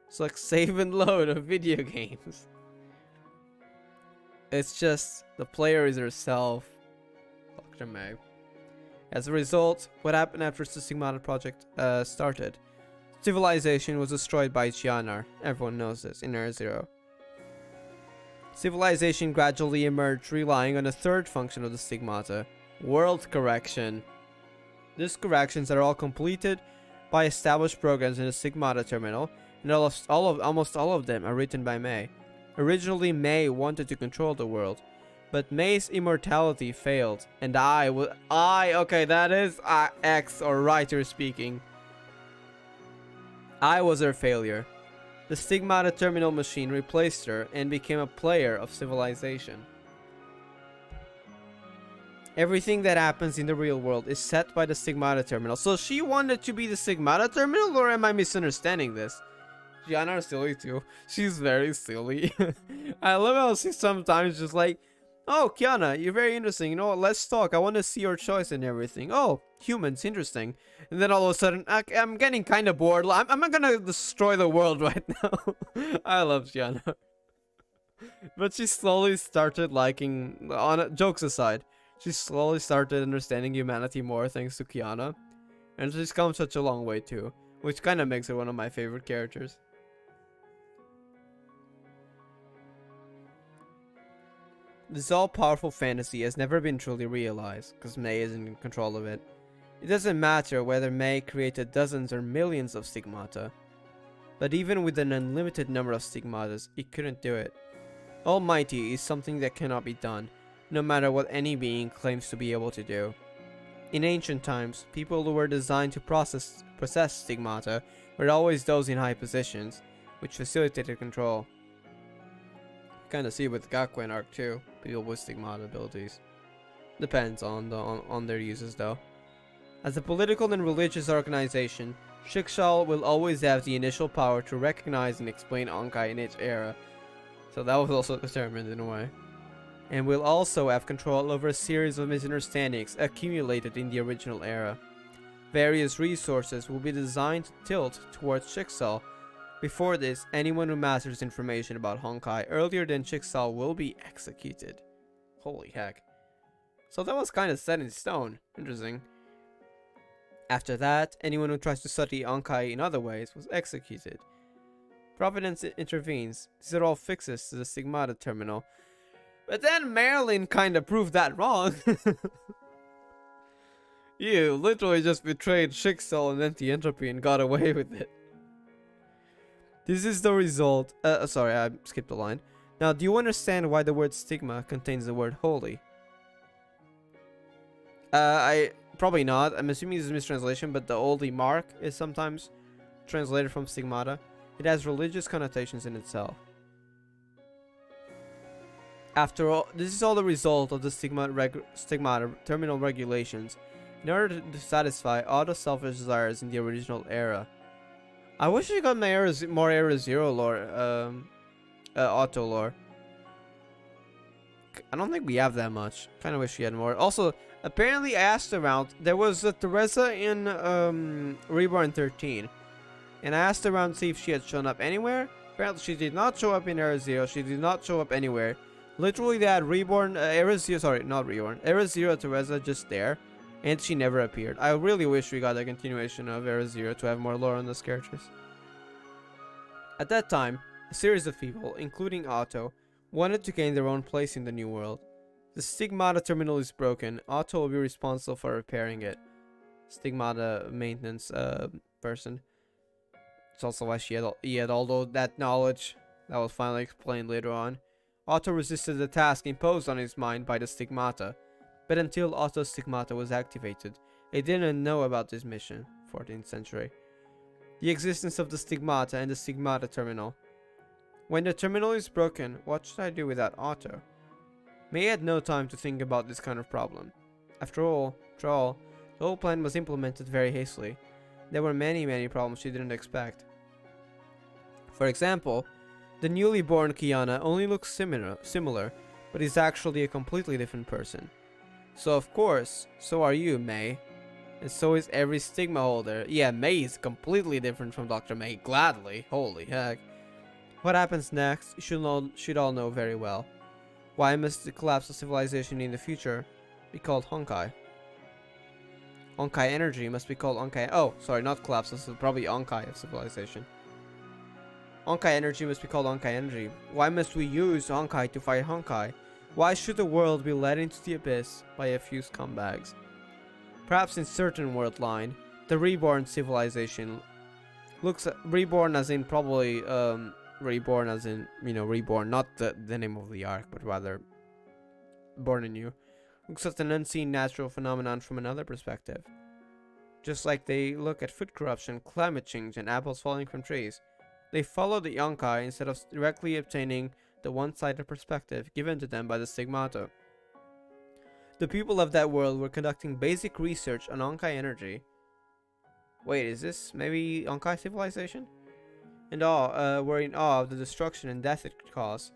It's like save and load of video games. It's just the player is herself, Dr. May. As a result, what happened after the Stigmata project started? Civilization was destroyed by Giannar. Everyone knows this in Era Zero. Civilization gradually emerged, relying on a third function of the Stigmata, world correction. These corrections are all completed by established programs in the Stigmata terminal, and almost all of them are written by May. Originally, May wanted to control the world, but May's immortality failed, and okay, that is X or writer speaking. I was her failure. The Stigmata terminal machine replaced her and became a player of civilization. Everything that happens in the real world is set by the Stigmata terminal. So she wanted to be the Stigmata terminal, or am I misunderstanding this? Gianna's silly too. She's very silly. I love how she's sometimes just like, oh, Kiana, you're very interesting. You know what? Let's talk. I want to see your choice and everything. Oh, humans, interesting. And then all of a sudden, I'm getting kind of bored. I'm not gonna destroy the world right now. I love Gianna. But she slowly started liking, jokes aside, she slowly started understanding humanity more thanks to Kiana. And she's come such a long way too, which kind of makes her one of my favorite characters. This all-powerful fantasy has never been truly realized, because May isn't in control of it. It doesn't matter whether May created dozens or millions of Stigmata. But even with an unlimited number of Stigmatas, it couldn't do it. Almighty is something that cannot be done, no matter what any being claims to be able to do. In ancient times, people who were designed to possess Stigmata were always those in high positions, which facilitated control. Kind of see with Gakuen arc too, people with Stigmata abilities. Depends on their uses though. As a political and religious organization, Shikshal will always have the initial power to recognize and explain Honkai in its era, so that was also determined in a way. And will also have control over a series of misunderstandings accumulated in the original era. Various resources will be designed to tilt towards Shikshal. Before this, anyone who masters information about Honkai earlier than Shikshal will be executed. Holy heck. So that was kind of set in stone. Interesting. After that, anyone who tries to study Honkai in other ways was executed. Providence intervenes. These are all fixes to the Stigmata terminal. But then Marilyn kind of proved that wrong. You literally just betrayed Shikshal and anti-entropy and got away with it. This is the result. Sorry, I skipped a line. Now, do you understand why the word stigma contains the word holy? Probably not. I'm assuming this is a mistranslation, but the holy mark is sometimes translated from stigmata. It has religious connotations in itself. After all, this is all the result of the stigmata terminal regulations in order to satisfy all the selfish desires in the original era. I wish I got more Era Zero lore, auto lore. I don't think we have that much. Kind of wish we had more. Also, apparently I asked around. There was a Teresa in Reborn 13. And I asked around to see if she had shown up anywhere. Apparently she did not show up in Era Zero. She did not show up anywhere. Literally they had Reborn, Era Zero, sorry, not Reborn. Era Zero Teresa just there. And she never appeared. I really wish we got a continuation of Era Zero to have more lore on those characters. At that time, a series of people, including Otto, wanted to gain their own place in the new world. The Stigmata terminal is broken. Otto will be responsible for repairing it. Stigmata maintenance person. It's also why he had all that knowledge that was finally explained later on. Otto resisted the task imposed on his mind by the Stigmata. But until Otto's Stigmata was activated, he didn't know about this mission. 14th century. The existence of the Stigmata and the Stigmata terminal. When the terminal is broken, what should I do without Otto? May had no time to think about this kind of problem. After all, the whole plan was implemented very hastily. There were many problems she didn't expect. For example, the newly born Kiana only looks similar, but is actually a completely different person. So of course, so are you, May. And so is every stigma holder. Yeah, May is completely different from Dr. May, gladly. Holy heck. What happens next, you should all know very well. Why must the collapse of civilization in the future be called Honkai? Honkai energy must be called Honkai. Oh, sorry, not collapse. This is probably Honkai of civilization. Honkai energy must be called Honkai energy. Why must we use Honkai to fight Honkai? Why should the world be led into the abyss by a few scumbags? Perhaps in certain world line, the reborn civilization looks reborn as in probably reborn as in, you know, reborn, not the name of the arc, but rather born anew. Looks at an unseen natural phenomenon from another perspective. Just like they look at food corruption, climate change, and apples falling from trees. They follow the Honkai instead of directly obtaining the one-sided perspective given to them by the Stigmata. The people of that world were conducting basic research on Honkai energy. Wait, is this maybe Honkai civilization? And were in awe of the destruction and death it could cause.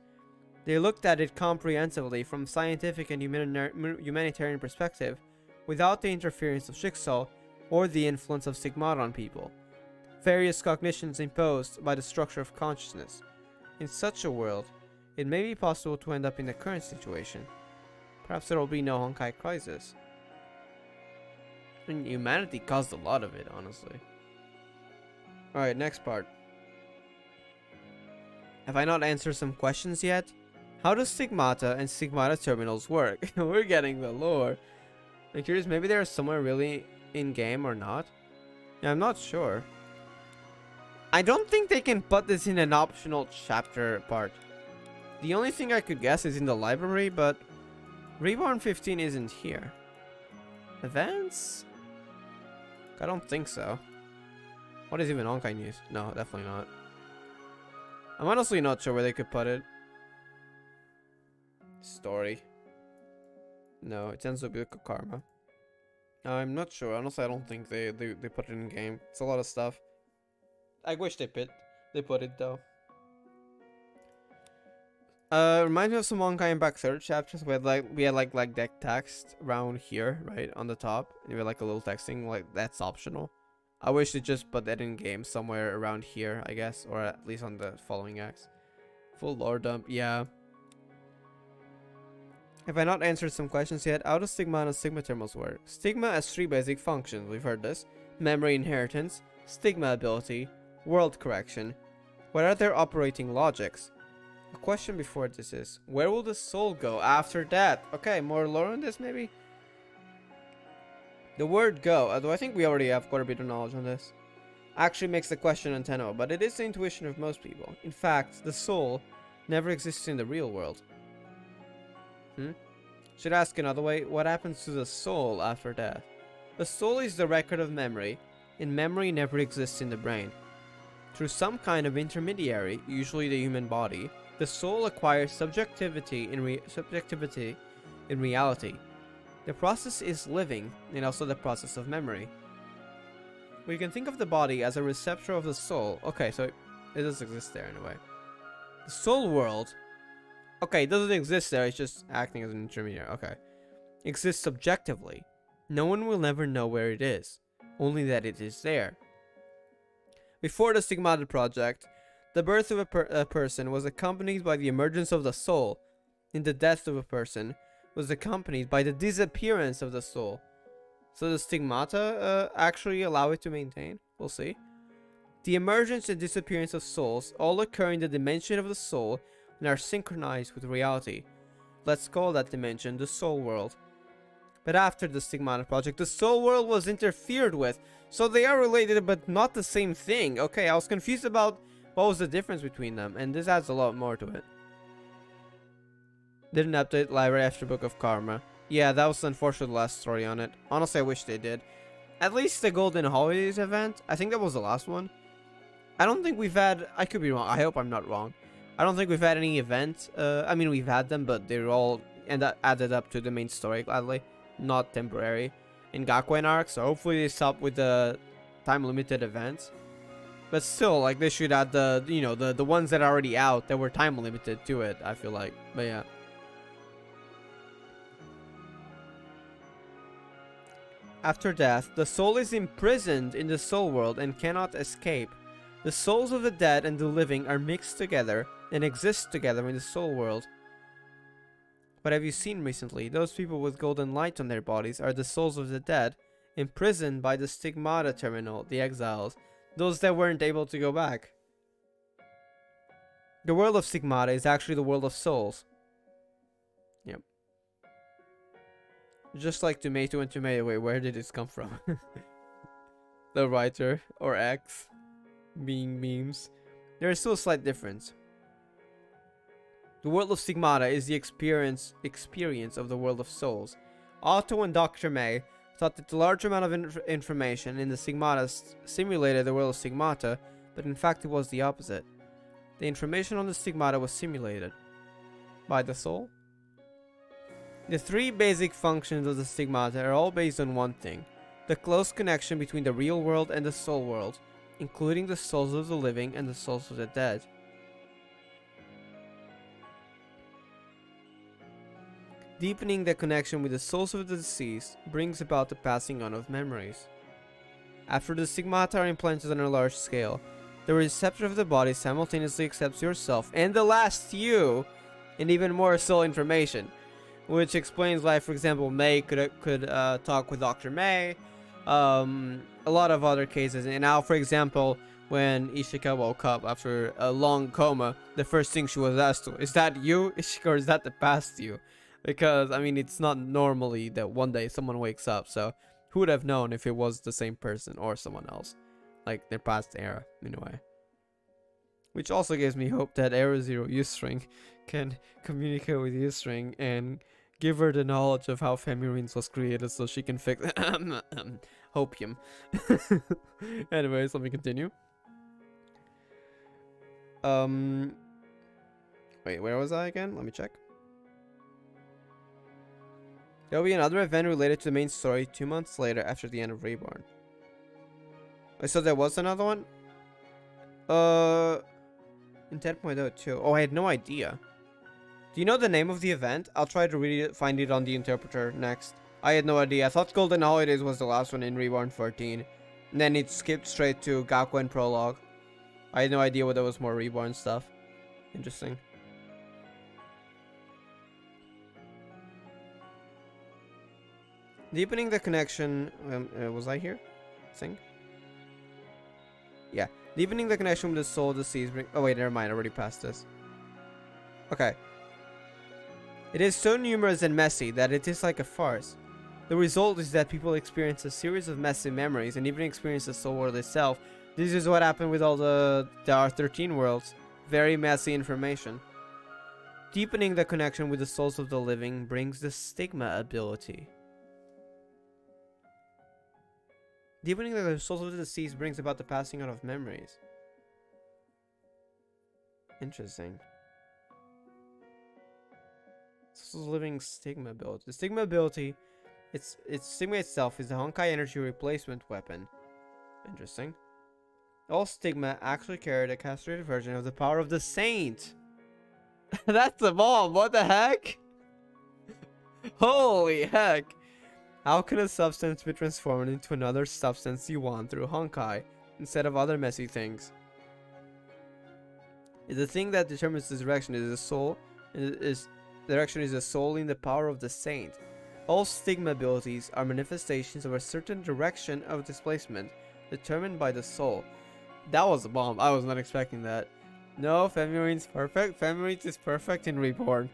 They looked at it comprehensively from scientific and humanitarian perspective, without the interference of Jigsaw or the influence of Stigmata on people. Various cognitions imposed by the structure of consciousness. In such a world, it may be possible to end up in the current situation. Perhaps there will be no Honkai crisis. And humanity caused a lot of it, honestly. Alright, next part. Have I not answered some questions yet? How does Stigmata and Stigmata terminals work? We're getting the lore. I'm curious, maybe they're somewhere really in-game or not? Yeah, I'm not sure. I don't think they can put this in an optional chapter part. The only thing I could guess is in the library, but Reborn 15 isn't here. Events? I don't think so. What is even Honkai news? No, definitely not. I'm honestly not sure where they could put it. Story. No, it ends up with Karma. I'm not sure. Honestly, I don't think they put it in game. It's a lot of stuff. I wish they put it though. Reminds me of some Honkai and back third chapters where we had like deck text around here, right on the top, and we had like a little texting, like that's optional. I wish they just put that in game somewhere around here, I guess, or at least on the following acts. Full lore dump, yeah. Have I not answered some questions yet? How does Stigma and Stigma terminals work? Stigma has 3 basic functions, we've heard this. Memory inheritance, Stigma ability, world correction. What are their operating logics? A question before this is, where will the soul go after that? Okay, more lore on this maybe? The word go, although I think we already have quite a bit of knowledge on this, actually makes the question untenable, but it is the intuition of most people. In fact, the soul never exists in the real world. Should I ask another way, what happens to the soul after death? The soul is the record of memory, and memory never exists in the brain. Through some kind of intermediary, usually the human body, the soul acquires subjectivity in reality. The process is living, and also the process of memory. We can think of the body as a receptor of the soul. Okay, so it does exist there in a way. The soul world Okay, it doesn't exist there. It's just acting as an intermediary. Okay. Exists subjectively. No one will ever know where it is. Only that it is there. Before the Stigmata project, the birth of a person was accompanied by the emergence of the soul, and the death of a person was accompanied by the disappearance of the soul. So the Stigmata actually allow it to maintain? We'll see. The emergence and disappearance of souls all occur in the dimension of the soul and are synchronized with reality. Let's call that dimension the soul world. But after the Stigmata project, the soul world was interfered with, so they are related but not the same thing. Okay, I was confused about what was the difference between them, and this adds a lot more to it. Didn't update library after Book of Karma. Yeah, that was unfortunately the last story on it. Honestly, I wish they did. At least the Golden Holidays event, I think that was the last one. I don't think we've had, I could be wrong, I hope I'm not wrong. I don't think we've had any events. I mean, we've had them, but they're all added up to the main story, gladly. Not temporary. In Gakuen arc, so hopefully they stop with the time-limited events. But still, like, they should add the, you know, the ones that are already out that were time-limited to it, I feel like. But yeah. After death, the soul is imprisoned in the soul world and cannot escape. The souls of the dead and the living are mixed together and exist together in the soul world. What have you seen recently? Those people with golden light on their bodies are the souls of the dead, imprisoned by the Stigmata terminal, the exiles, those that weren't able to go back. The world of Stigmata is actually the world of souls. Yep. Just like Tomato and Tomato, wait, where did this come from? The writer, or X, being memes. There is still a slight difference. The world of Stigmata is the experience of the world of souls. Otto and Dr. May thought that the large amount of information in the Stigmata simulated the world of Stigmata, but in fact it was the opposite. The information on the Stigmata was simulated by the soul. The three basic functions of the Stigmata are all based on one thing: the close connection between the real world and the soul world, including the souls of the living and the souls of the dead. Deepening the connection with the souls of the deceased brings about the passing on of memories. After the Stigmata are implanted on a large scale, the receptor of the body simultaneously accepts yourself and the last you, and even more soul information, which explains why, for example, May could talk with Dr. May, a lot of other cases. And now, for example, when Ishika woke up after a long coma, the first thing she was asked, is that you, Ishika, or is that the past you? Because, I mean, it's not normally that one day someone wakes up, so who would have known if it was the same person or someone else? Like, their past era, in a way. Which also gives me hope that Era Zero Ustring can communicate with Ustring and give her the knowledge of how Femirines was created so she can fix hopium. Anyways, let me continue. Wait, where was I again? Let me check. There will be another event related to the main story 2 months later after the end of Reborn. Wait, so there was another one? In 10.02. Oh, I had no idea. Do you know the name of the event? I'll try to read it, find it on the interpreter next. I had no idea. I thought Golden Holidays was the last one in Reborn 14. And then it skipped straight to Gakuen Prologue. I had no idea what there was more Reborn stuff. Interesting. Deepening the connection... was I here? Sing? Yeah. Deepening the connection with the soul of the seas... Oh wait, never mind. I already passed this. Okay. It is so numerous and messy that it is like a farce. The result is that people experience a series of messy memories and even experience the soul world itself. This is what happened with all the R13 worlds. Very messy information. Deepening the connection with the souls of the living brings the stigma ability. Deepening the souls of the deceased brings about the passing on of memories. Interesting. Souls living stigma ability. The stigma ability, its stigma itself is the Honkai energy replacement weapon. Interesting. All stigma actually carried a castrated version of the power of the saint. That's a bomb. What the heck? Holy heck. How can a substance be transformed into another substance you want through Honkai instead of other messy things? The thing that determines this direction is the soul. Direction is the soul in the power of the saint. All stigma abilities are manifestations of a certain direction of displacement determined by the soul. That was a bomb. I was not expecting that. No, Femurine's perfect. Femurine is perfect in Reborn.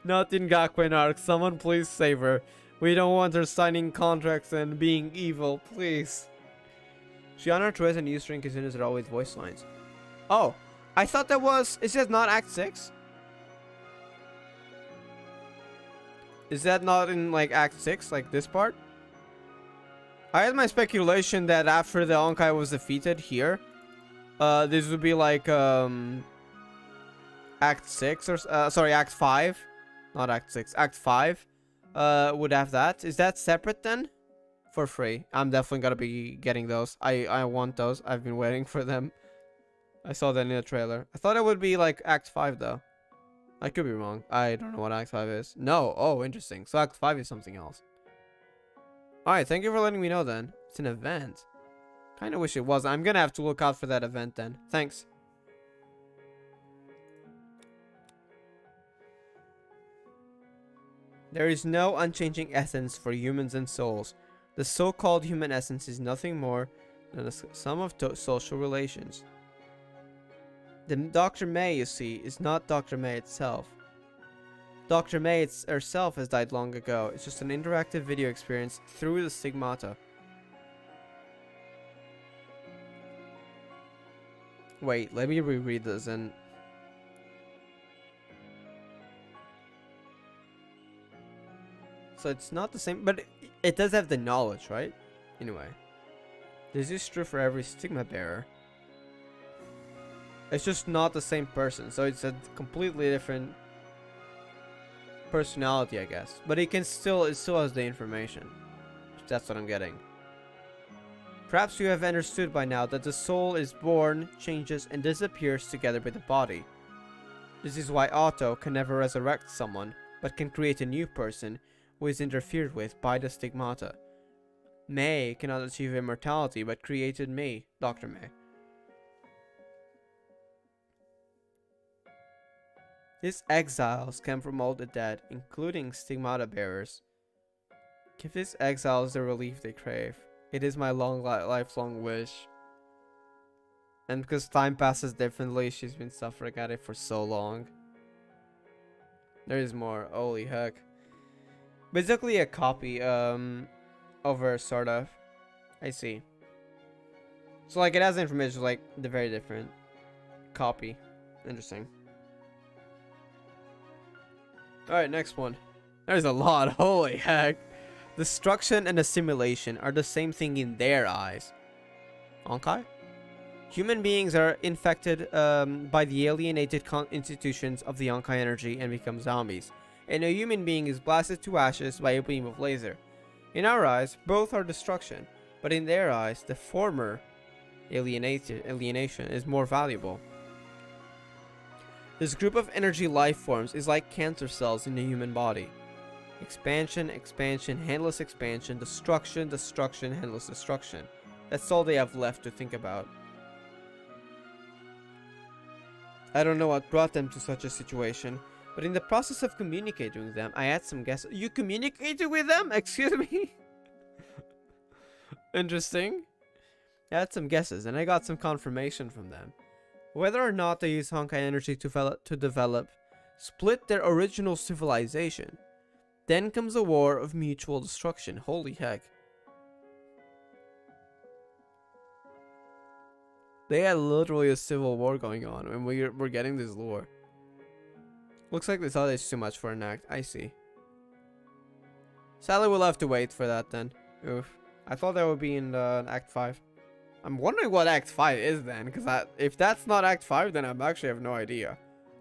Not in Gakuen arc. Someone please save her. We don't want her signing contracts and being evil, please. Shiana, Therese, and Eustring continues are always voice lines. Oh, I thought that was... Is that not Act 6? Is that not in like Act 6, like this part? I had my speculation that after the Honkai was defeated here, this would be like Act 6 or sorry, Act 5, not Act 6, Act 5 would have that. Is that separate then? For free. I'm definitely gonna be getting those. I want those. I've been waiting for them. I saw that in the trailer. I thought it would be like Act 5 though. I could be wrong. I don't know what Act 5 is. No. Oh, interesting. So Act 5 is something else. Alright, thank you for letting me know then. It's an event. Kinda wish it was. I'm gonna have to look out for that event then. Thanks. There is no unchanging essence for humans and souls. The so-called human essence is nothing more than a sum of social relations. The Dr. May, you see, is not Dr. May itself. Dr. May herself has died long ago. It's just an interactive video experience through the stigmata. Wait, let me reread this and... So it's not the same, but it does have the knowledge, right? Anyway. This is true for every stigma bearer. It's just not the same person, so it's a completely different personality, I guess. But it still has the information. That's what I'm getting. Perhaps you have understood by now that the soul is born, changes, and disappears together with the body. This is why Otto can never resurrect someone, but can create a new person who is interfered with by the stigmata. May cannot achieve immortality, but created me, Dr. May. These exiles come from all the dead, including stigmata bearers. Give these exiles the relief they crave. It is my lifelong wish. And because time passes differently, she's been suffering at it for so long. There is more. Holy heck. Basically a copy of her, sort of. I see. So like it has information like the very different copy. Interesting. Alright, next one. There's a lot. Holy heck. Destruction and assimilation are the same thing in their eyes. Honkai? Human beings are infected by the alienated institutions of the Honkai energy and become zombies. And a human being is blasted to ashes by a beam of laser. In our eyes, both are destruction. But in their eyes, the former alienation is more valuable. This group of energy life forms is like cancer cells in the human body. Expansion, expansion, endless expansion, destruction, destruction, endless destruction. That's all they have left to think about. I don't know what brought them to such a situation, but in the process of communicating with them, I had some guesses. You communicated with them? Excuse me? Interesting. I had some guesses, and I got some confirmation from them. Whether or not they use Honkai energy to develop, split their original civilization. Then comes a war of mutual destruction. Holy heck. They had literally a civil war going on when we're getting this lore. Looks like they thought it's too much for an act. I see. Sadly, we'll have to wait for that then. Oof. I thought that would be in Act 5. I'm wondering what Act 5 is then, because if that's not Act 5, then I actually have no idea.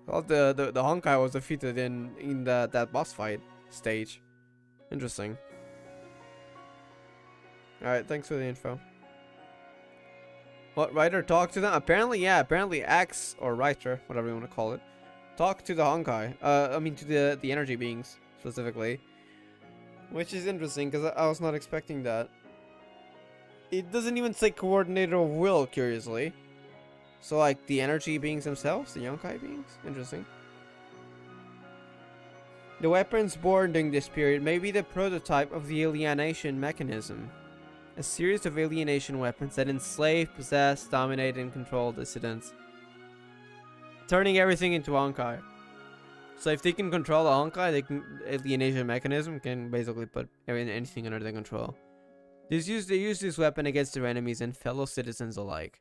I thought the Honkai was defeated in that boss fight stage. Interesting. Alright, thanks for the info. What, writer talk to them? Apparently, yeah, apparently X, or writer, whatever you want to call it, talk to the Honkai. I mean to the energy beings specifically, which is interesting because I was not expecting that. It doesn't even say coordinator of will, curiously. So like the energy beings themselves, the Honkai beings. Interesting. The weapons born during this period may be the prototype of the alienation mechanism. A series of alienation weapons that enslave, possess, dominate, and control dissidents. Turning everything into Honkai. So if they can control the Honkai, they can alienation mechanism can basically put anything under their control. They use this weapon against their enemies and fellow citizens alike.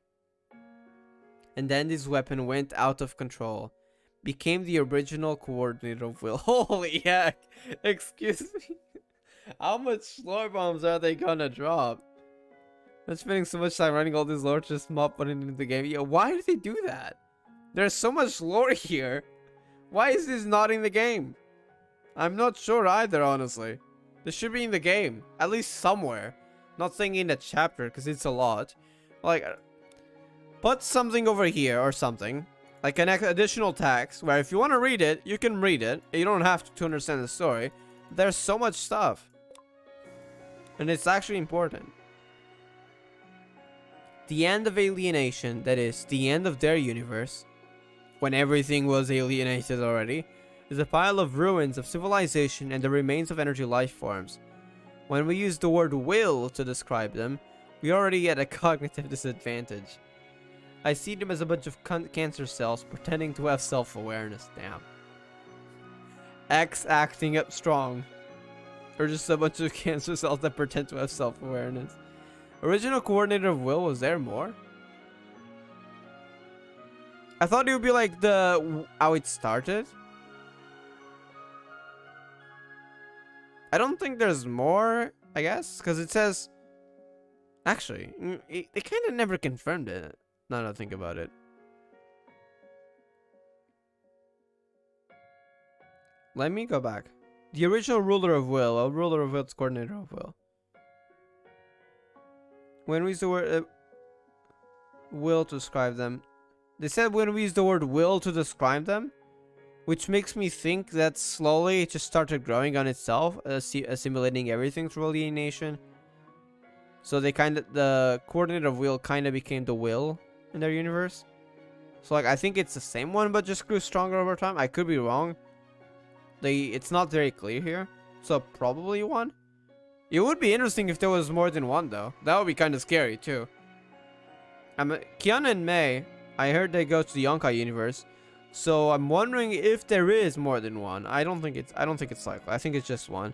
And then this weapon went out of control. Became the original coordinator of will. Holy heck! Excuse me. How much lore bombs are they gonna drop? I'm spending so much time running all this lore just not putting it into the game. Yeah, why did they do that? There's so much lore here. Why is this not in the game? I'm not sure either, honestly. This should be in the game. At least somewhere. Not saying in a chapter, because it's a lot. Like, put something over here or something. Like an additional text where if you want to read it, you can read it. You don't have to understand the story. There's so much stuff. And it's actually important. The end of alienation, that is, the end of their universe, when everything was alienated already, is a pile of ruins of civilization and the remains of energy life forms. When we use the word will to describe them, we already get a cognitive disadvantage. I see them as a bunch of cancer cells pretending to have self-awareness. Damn. X acting up strong. Or just a bunch of cancer cells that pretend to have self-awareness. Original coordinator of will, was there more? I thought it would be like how it started. I don't think there's more, I guess, because it says... Actually, they kind of never confirmed it. Now that I think about it. Let me go back. The original ruler of will, a ruler of will's coordinator of will. When we use the word will to describe them, they said when we use the word will to describe them, which makes me think that slowly it just started growing on itself, assimilating everything through alienation. So they the coordinator of will kind of became the will in their universe. So like I think it's the same one but just grew stronger over time. I could be wrong. It's not very clear here. So probably one. It would be interesting if there was more than one though. That would be kind of scary too. Kiana and Mei, I heard they go to the Honkai universe. So I'm wondering if there is more than one. I don't think it's likely. I think it's just one.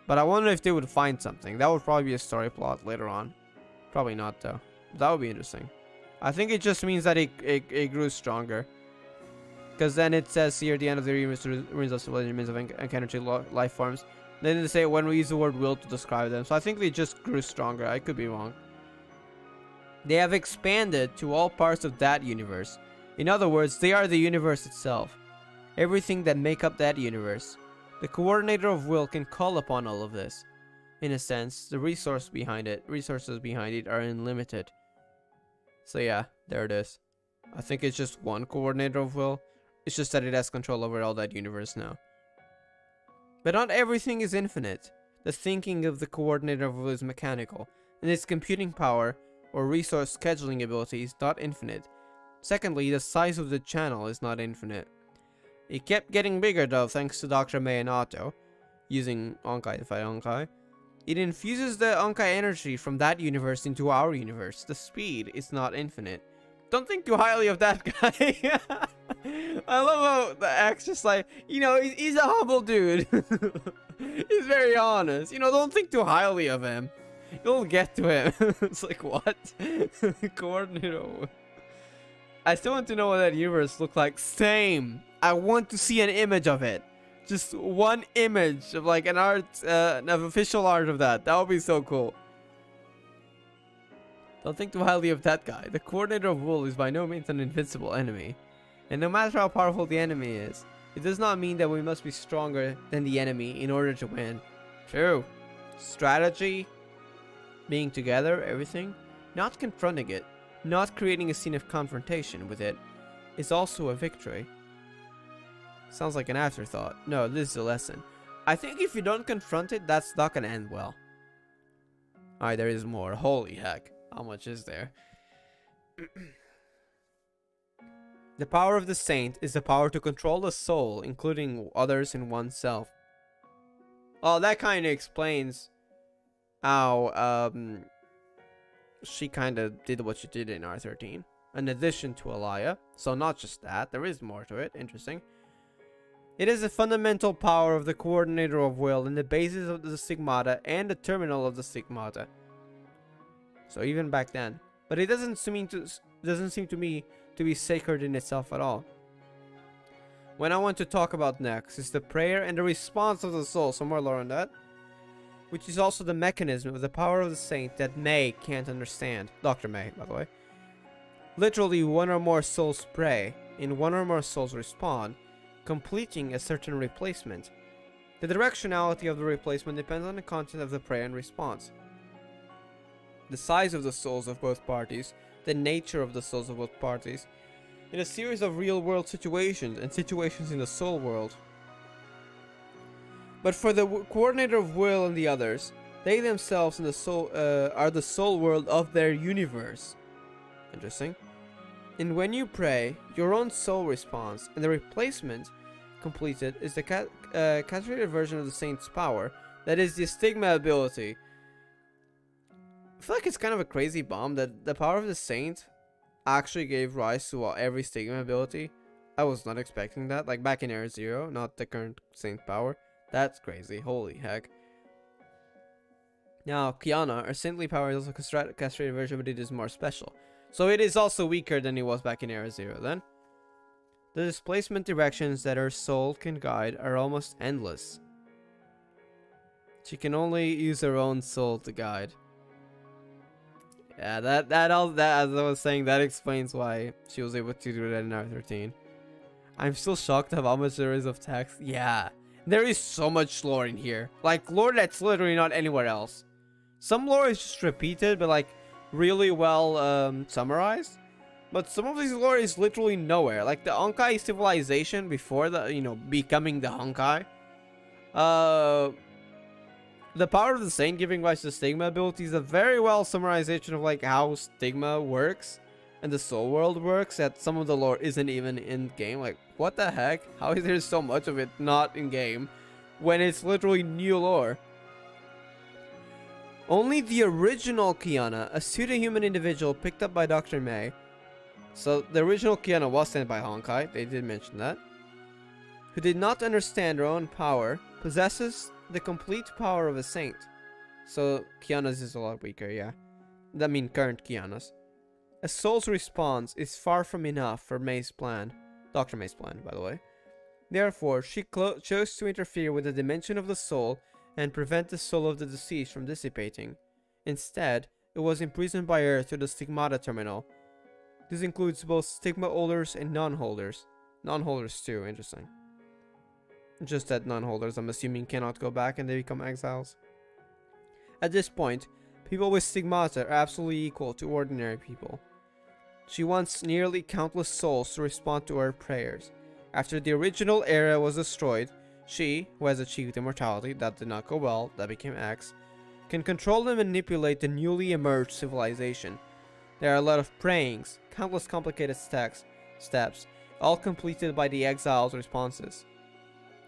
But I wonder if they would find something. That would probably be a story plot later on. Probably not though. That would be interesting. I think it just means that it grew stronger. Because then it says here at the end of the ruins of civilization of energy life forms. Then they say when we use the word will to describe them. So I think they just grew stronger. I could be wrong. They have expanded to all parts of that universe. In other words, they are the universe itself. Everything that make up that universe. The coordinator of will can call upon all of this. In a sense, the resources behind it are unlimited. So yeah, there it is. I think it's just one coordinator of will. It's just that it has control over all that universe now. But not everything is infinite. The thinking of the coordinator of will is mechanical, and its computing power or resource scheduling ability is not infinite. Secondly, the size of the channel is not infinite. It kept getting bigger though thanks to Dr. Mei and Otto, using Honkai to fight Honkai. It infuses the Honkai energy from that universe into our universe. The speed is not infinite. Don't think too highly of that guy. I love how the X just like, you know, he's a humble dude. He's very honest. You know, don't think too highly of him. You'll get to him. It's like, what? Coordinator. I still want to know what that universe looked like. Same. I want to see an image of it. Just one image of like an art, of official art of that. That would be so cool. Don't think too highly of that guy. The coordinator of will is by no means an invincible enemy. And no matter how powerful the enemy is, it does not mean that we must be stronger than the enemy in order to win. True. Strategy, being together, everything, not confronting it, not creating a scene of confrontation with it, is also a victory. Sounds like an afterthought. No, this is a lesson. I think if you don't confront it, that's not gonna end well. Alright, there is more. Holy heck. How much is there? The power of the saint is the power to control the soul, including others in oneself. Well, that kind of explains how she kind of did what she did in R13. In addition to Alaya. So not just that, there is more to it. Interesting. It is the fundamental power of the coordinator of will and the basis of the stigmata and the terminal of the stigmata. So even back then. But it doesn't seem to me to be sacred in itself at all. What I want to talk about next is the prayer and the response of the soul. Some more lore on that. Which is also the mechanism of the power of the saint that May can't understand. Dr. May, by the way. Literally, one or more souls pray, and one or more souls respond, completing a certain replacement. The directionality of the replacement depends on the content of the prayer and response. The size of the souls of both parties, the nature of the souls of both parties, in a series of real-world situations and situations in the soul world. But for the coordinator of will and the others, they themselves in the soul are the soul world of their universe. Interesting. And when you pray, your own soul responds, and the replacement completed is the castrated version of the saint's power, that is the stigma ability. I feel like it's kind of a crazy bomb that the power of the saint actually gave rise to every stigma ability. I was not expecting that, like back in Era Zero, not the current saint power. That's crazy, holy heck. Now, Kiana, our saintly power, is also a castrated version, but it is more special. So it is also weaker than it was back in Era Zero then. The displacement directions that her soul can guide are almost endless. She can only use her own soul to guide. Yeah, that as I was saying, that explains why she was able to do that in R13. I'm still shocked of how much there is of text. Yeah, there is so much lore in here. Like lore that's literally not anywhere else. Some lore is just repeated, but like really well summarized. But some of this lore is literally nowhere. Like the Honkai civilization before the, becoming the Honkai. The power of the saint giving rise to stigma ability is a very well summarization of like how stigma works and the soul world works, that some of the lore isn't even in game. Like what the heck? How is there so much of it not in game when it's literally new lore? Only the original Kiana, a pseudo-human individual picked up by Dr. May. So the original Kiana was sent by Honkai, they did mention that. Who did not understand her own power, possesses the complete power of a saint. So Kiana's is a lot weaker, yeah. I mean current Kiana's. A soul's response is far from enough for May's plan. Dr. May's plan, by the way. Therefore, she chose to interfere with the dimension of the soul and prevent the soul of the deceased from dissipating. Instead, it was imprisoned by her through the stigmata terminal. This includes both stigma holders and non-holders. Non-holders too, interesting. Just that non-holders, I'm assuming, cannot go back and they become exiles. At this point, people with stigmata are absolutely equal to ordinary people. She wants nearly countless souls to respond to her prayers. After the original era was destroyed, she, who has achieved immortality, that did not go well, that became X, can control and manipulate the newly emerged civilization. There are a lot of prayings, countless complicated steps, all completed by the exiles' responses.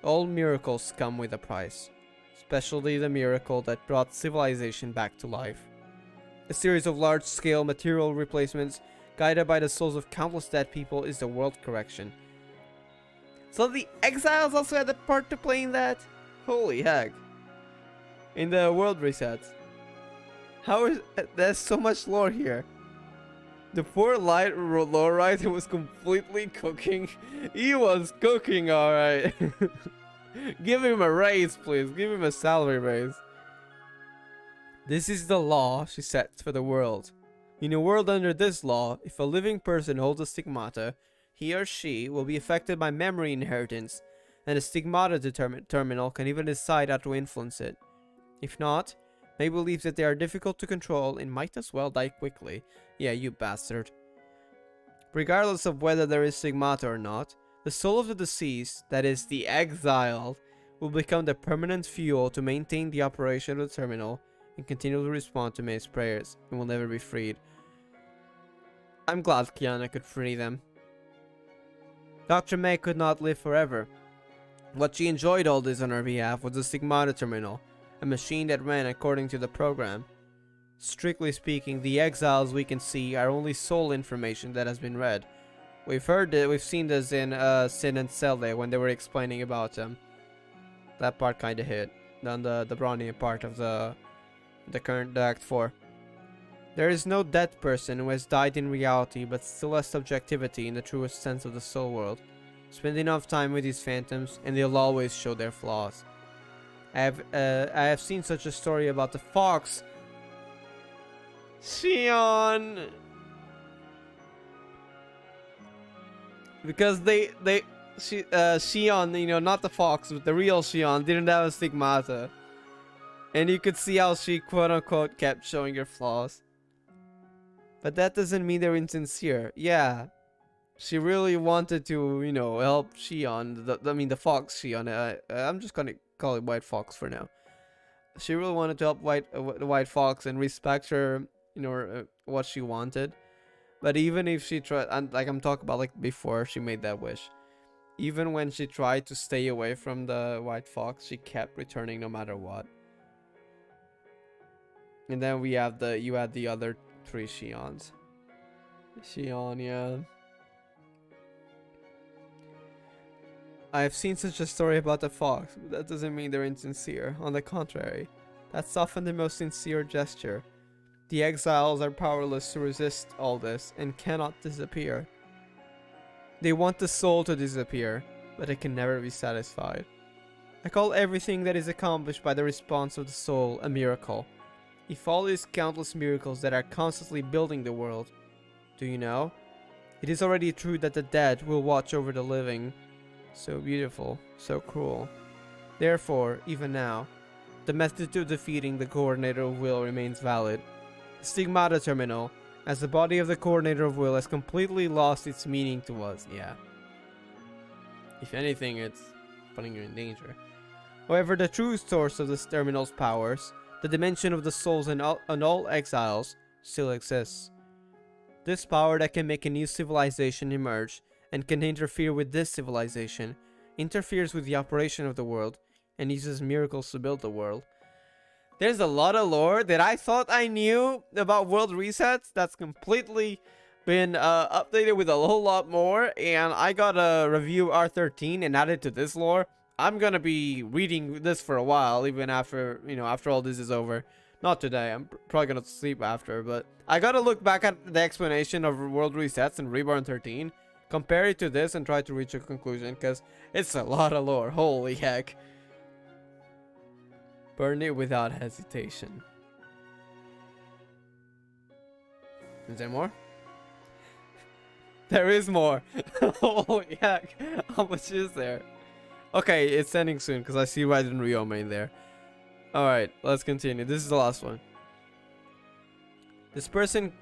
All miracles come with a price, especially the miracle that brought civilization back to life. A series of large-scale material replacements, guided by the souls of countless dead people, is the world correction. So the exiles also had a part to play in that? Holy heck. In the world resets. How is... There's so much lore here. The poor light lore writer was completely cooking. He was cooking, alright. Give him a raise, please. Give him a salary raise. This is the law she sets for the world. In a world under this law, if a living person holds a stigmata, he or she will be affected by memory inheritance, and the stigmata terminal can even decide how to influence it. If not, May believes that they are difficult to control and might as well die quickly. Yeah, you bastard. Regardless of whether there is stigmata or not, The soul of the deceased, that is, the exiled, will become the permanent fuel to maintain the operation of the terminal and continue to respond to May's prayers, and will never be freed. I'm glad Kiana could free them. Dr. May could not live forever. What she enjoyed all this on her behalf was the Stigmata terminal, a machine that ran according to the program. Strictly speaking, the exiles we can see are only soul information that has been read. We've seen this in Sin and Celde when they were explaining about them. That part kinda hit. Then the Bronie part of the current Act 4. There is no dead person who has died in reality but still has subjectivity in the truest sense of the soul world. Spend enough time with these phantoms and they'll always show their flaws. I have seen such a story about the fox Xion, because Xion, you know, not the fox, but the real Xion didn't have a stigmata, and you could see how she quote unquote kept showing her flaws. But that doesn't mean they're insincere. Yeah, she really wanted to, you know, help Xion. The fox Xion. I'm just gonna call it White Fox for now. She really wanted to help the White Fox and respect her, you know, what she wanted. But even if she tried, and like I'm talking about, like before she made that wish, even when she tried to stay away from the White Fox, she kept returning no matter what. And then you had the other 3 Xions. Xion, yeah. I have seen such a story about the fox, but that doesn't mean they're insincere. On the contrary, that's often the most sincere gesture. The exiles are powerless to resist all this and cannot disappear. They want the soul to disappear, but it can never be satisfied. I call everything that is accomplished by the response of the soul a miracle. If all these countless miracles that are constantly building the world, do you know? It is already true that the dead will watch over the living. So beautiful, so cruel. Therefore, even now, the method to defeating the Coordinator of Will remains valid. The Stigmata Terminal, as the body of the Coordinator of Will, has completely lost its meaning to us. Yeah. If anything, it's putting you in danger. However, the true source of this terminal's powers, the dimension of the souls and all exiles, still exists. This power that can make a new civilization emerge and can interfere with this civilization, interferes with the operation of the world, and uses miracles to build the world. There's a lot of lore that I thought I knew about world resets that's completely been updated with a whole lot more, and I got a review R13 and added to this lore. I'm gonna be reading this for a while, even after, you know, after all this is over. Not today, I'm probably gonna sleep after, but I gotta look back at the explanation of world resets in Reborn 13, compare it to this, and try to reach a conclusion, because it's a lot of lore. Holy heck. Burn it without hesitation. Is there more? There is more. Holy heck. How much is there? Okay, it's ending soon because I see Red and Ryoma in there. Alright, let's continue. This is the last one. This person...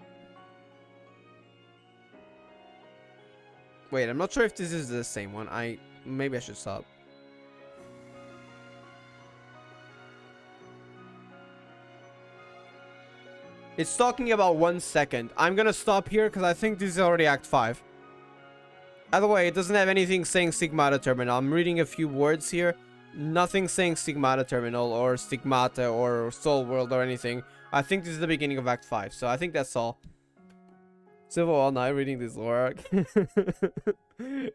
Wait, I'm not sure if this is the same one. Maybe I should stop. It's talking about 1 second. I'm gonna stop here because I think this is already Act 5. Either way, it doesn't have anything saying Stigmata Terminal. I'm reading a few words here. Nothing saying Stigmata Terminal or Stigmata or Soul World or anything. I think this is the beginning of Act 5. So I think that's all. Civil all night reading this lore.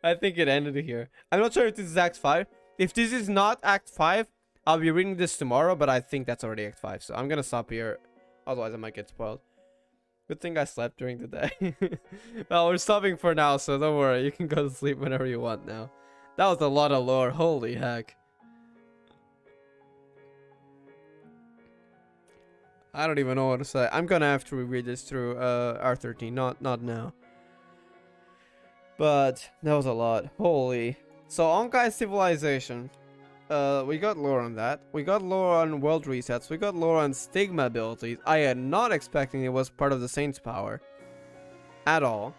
I think it ended here. I'm not sure if this is Act 5. If this is not Act 5, I'll be reading this tomorrow. But I think that's already Act 5. So I'm gonna stop here. Otherwise, I might get spoiled. Good thing I slept during the day. Well, we're stopping for now, so don't worry. You can go to sleep whenever you want now. That was a lot of lore. Holy heck. I don't even know what to say. I'm gonna have to reread this through R13. Not now. But that was a lot. Holy. So, Honkai Civilization. We got lore on that. We got lore on world resets. We got lore on stigma abilities. I am not expecting it was part of the Saint's power. At all.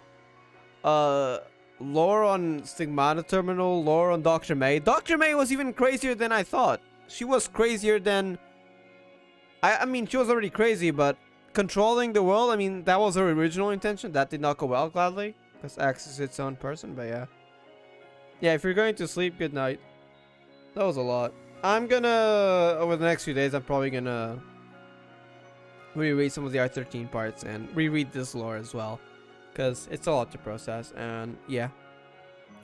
lore on Stigmata Terminal, lore on Dr. May. Dr. May was even crazier than I thought. She was crazier than... I mean, she was already crazy, but controlling the world, I mean, that was her original intention. That did not go well, gladly, because X is its own person, but yeah. Yeah, if you're going to sleep, good night. That was a lot. I'm gonna, over the next few days, I'm probably gonna reread some of the R13 parts and reread this lore as well, because it's a lot to process. And yeah,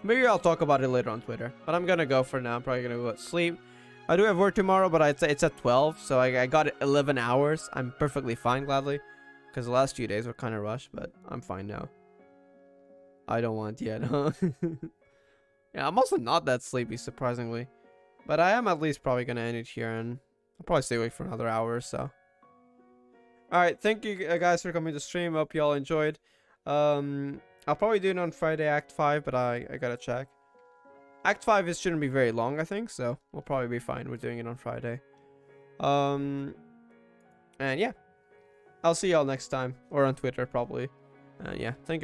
maybe I'll talk about it later on Twitter, but I'm gonna go for now. I'm probably gonna go to sleep. I do have work tomorrow, but it's at 12, so I got 11 hours. I'm perfectly fine, gladly, because the last few days were kind of rushed, but I'm fine now. I don't want yet, huh? Yeah, I'm also not that sleepy, surprisingly. But I am at least probably going to end it here, and I'll probably stay awake for another hour or so. Alright, thank you guys for coming to stream. Hope you all enjoyed. I'll probably do it on Friday, Act 5, but I gotta check. Act 5 shouldn't be very long, I think, so we'll probably be fine with doing it on Friday. And yeah, I'll see y'all next time, or on Twitter, probably. And yeah, thank you.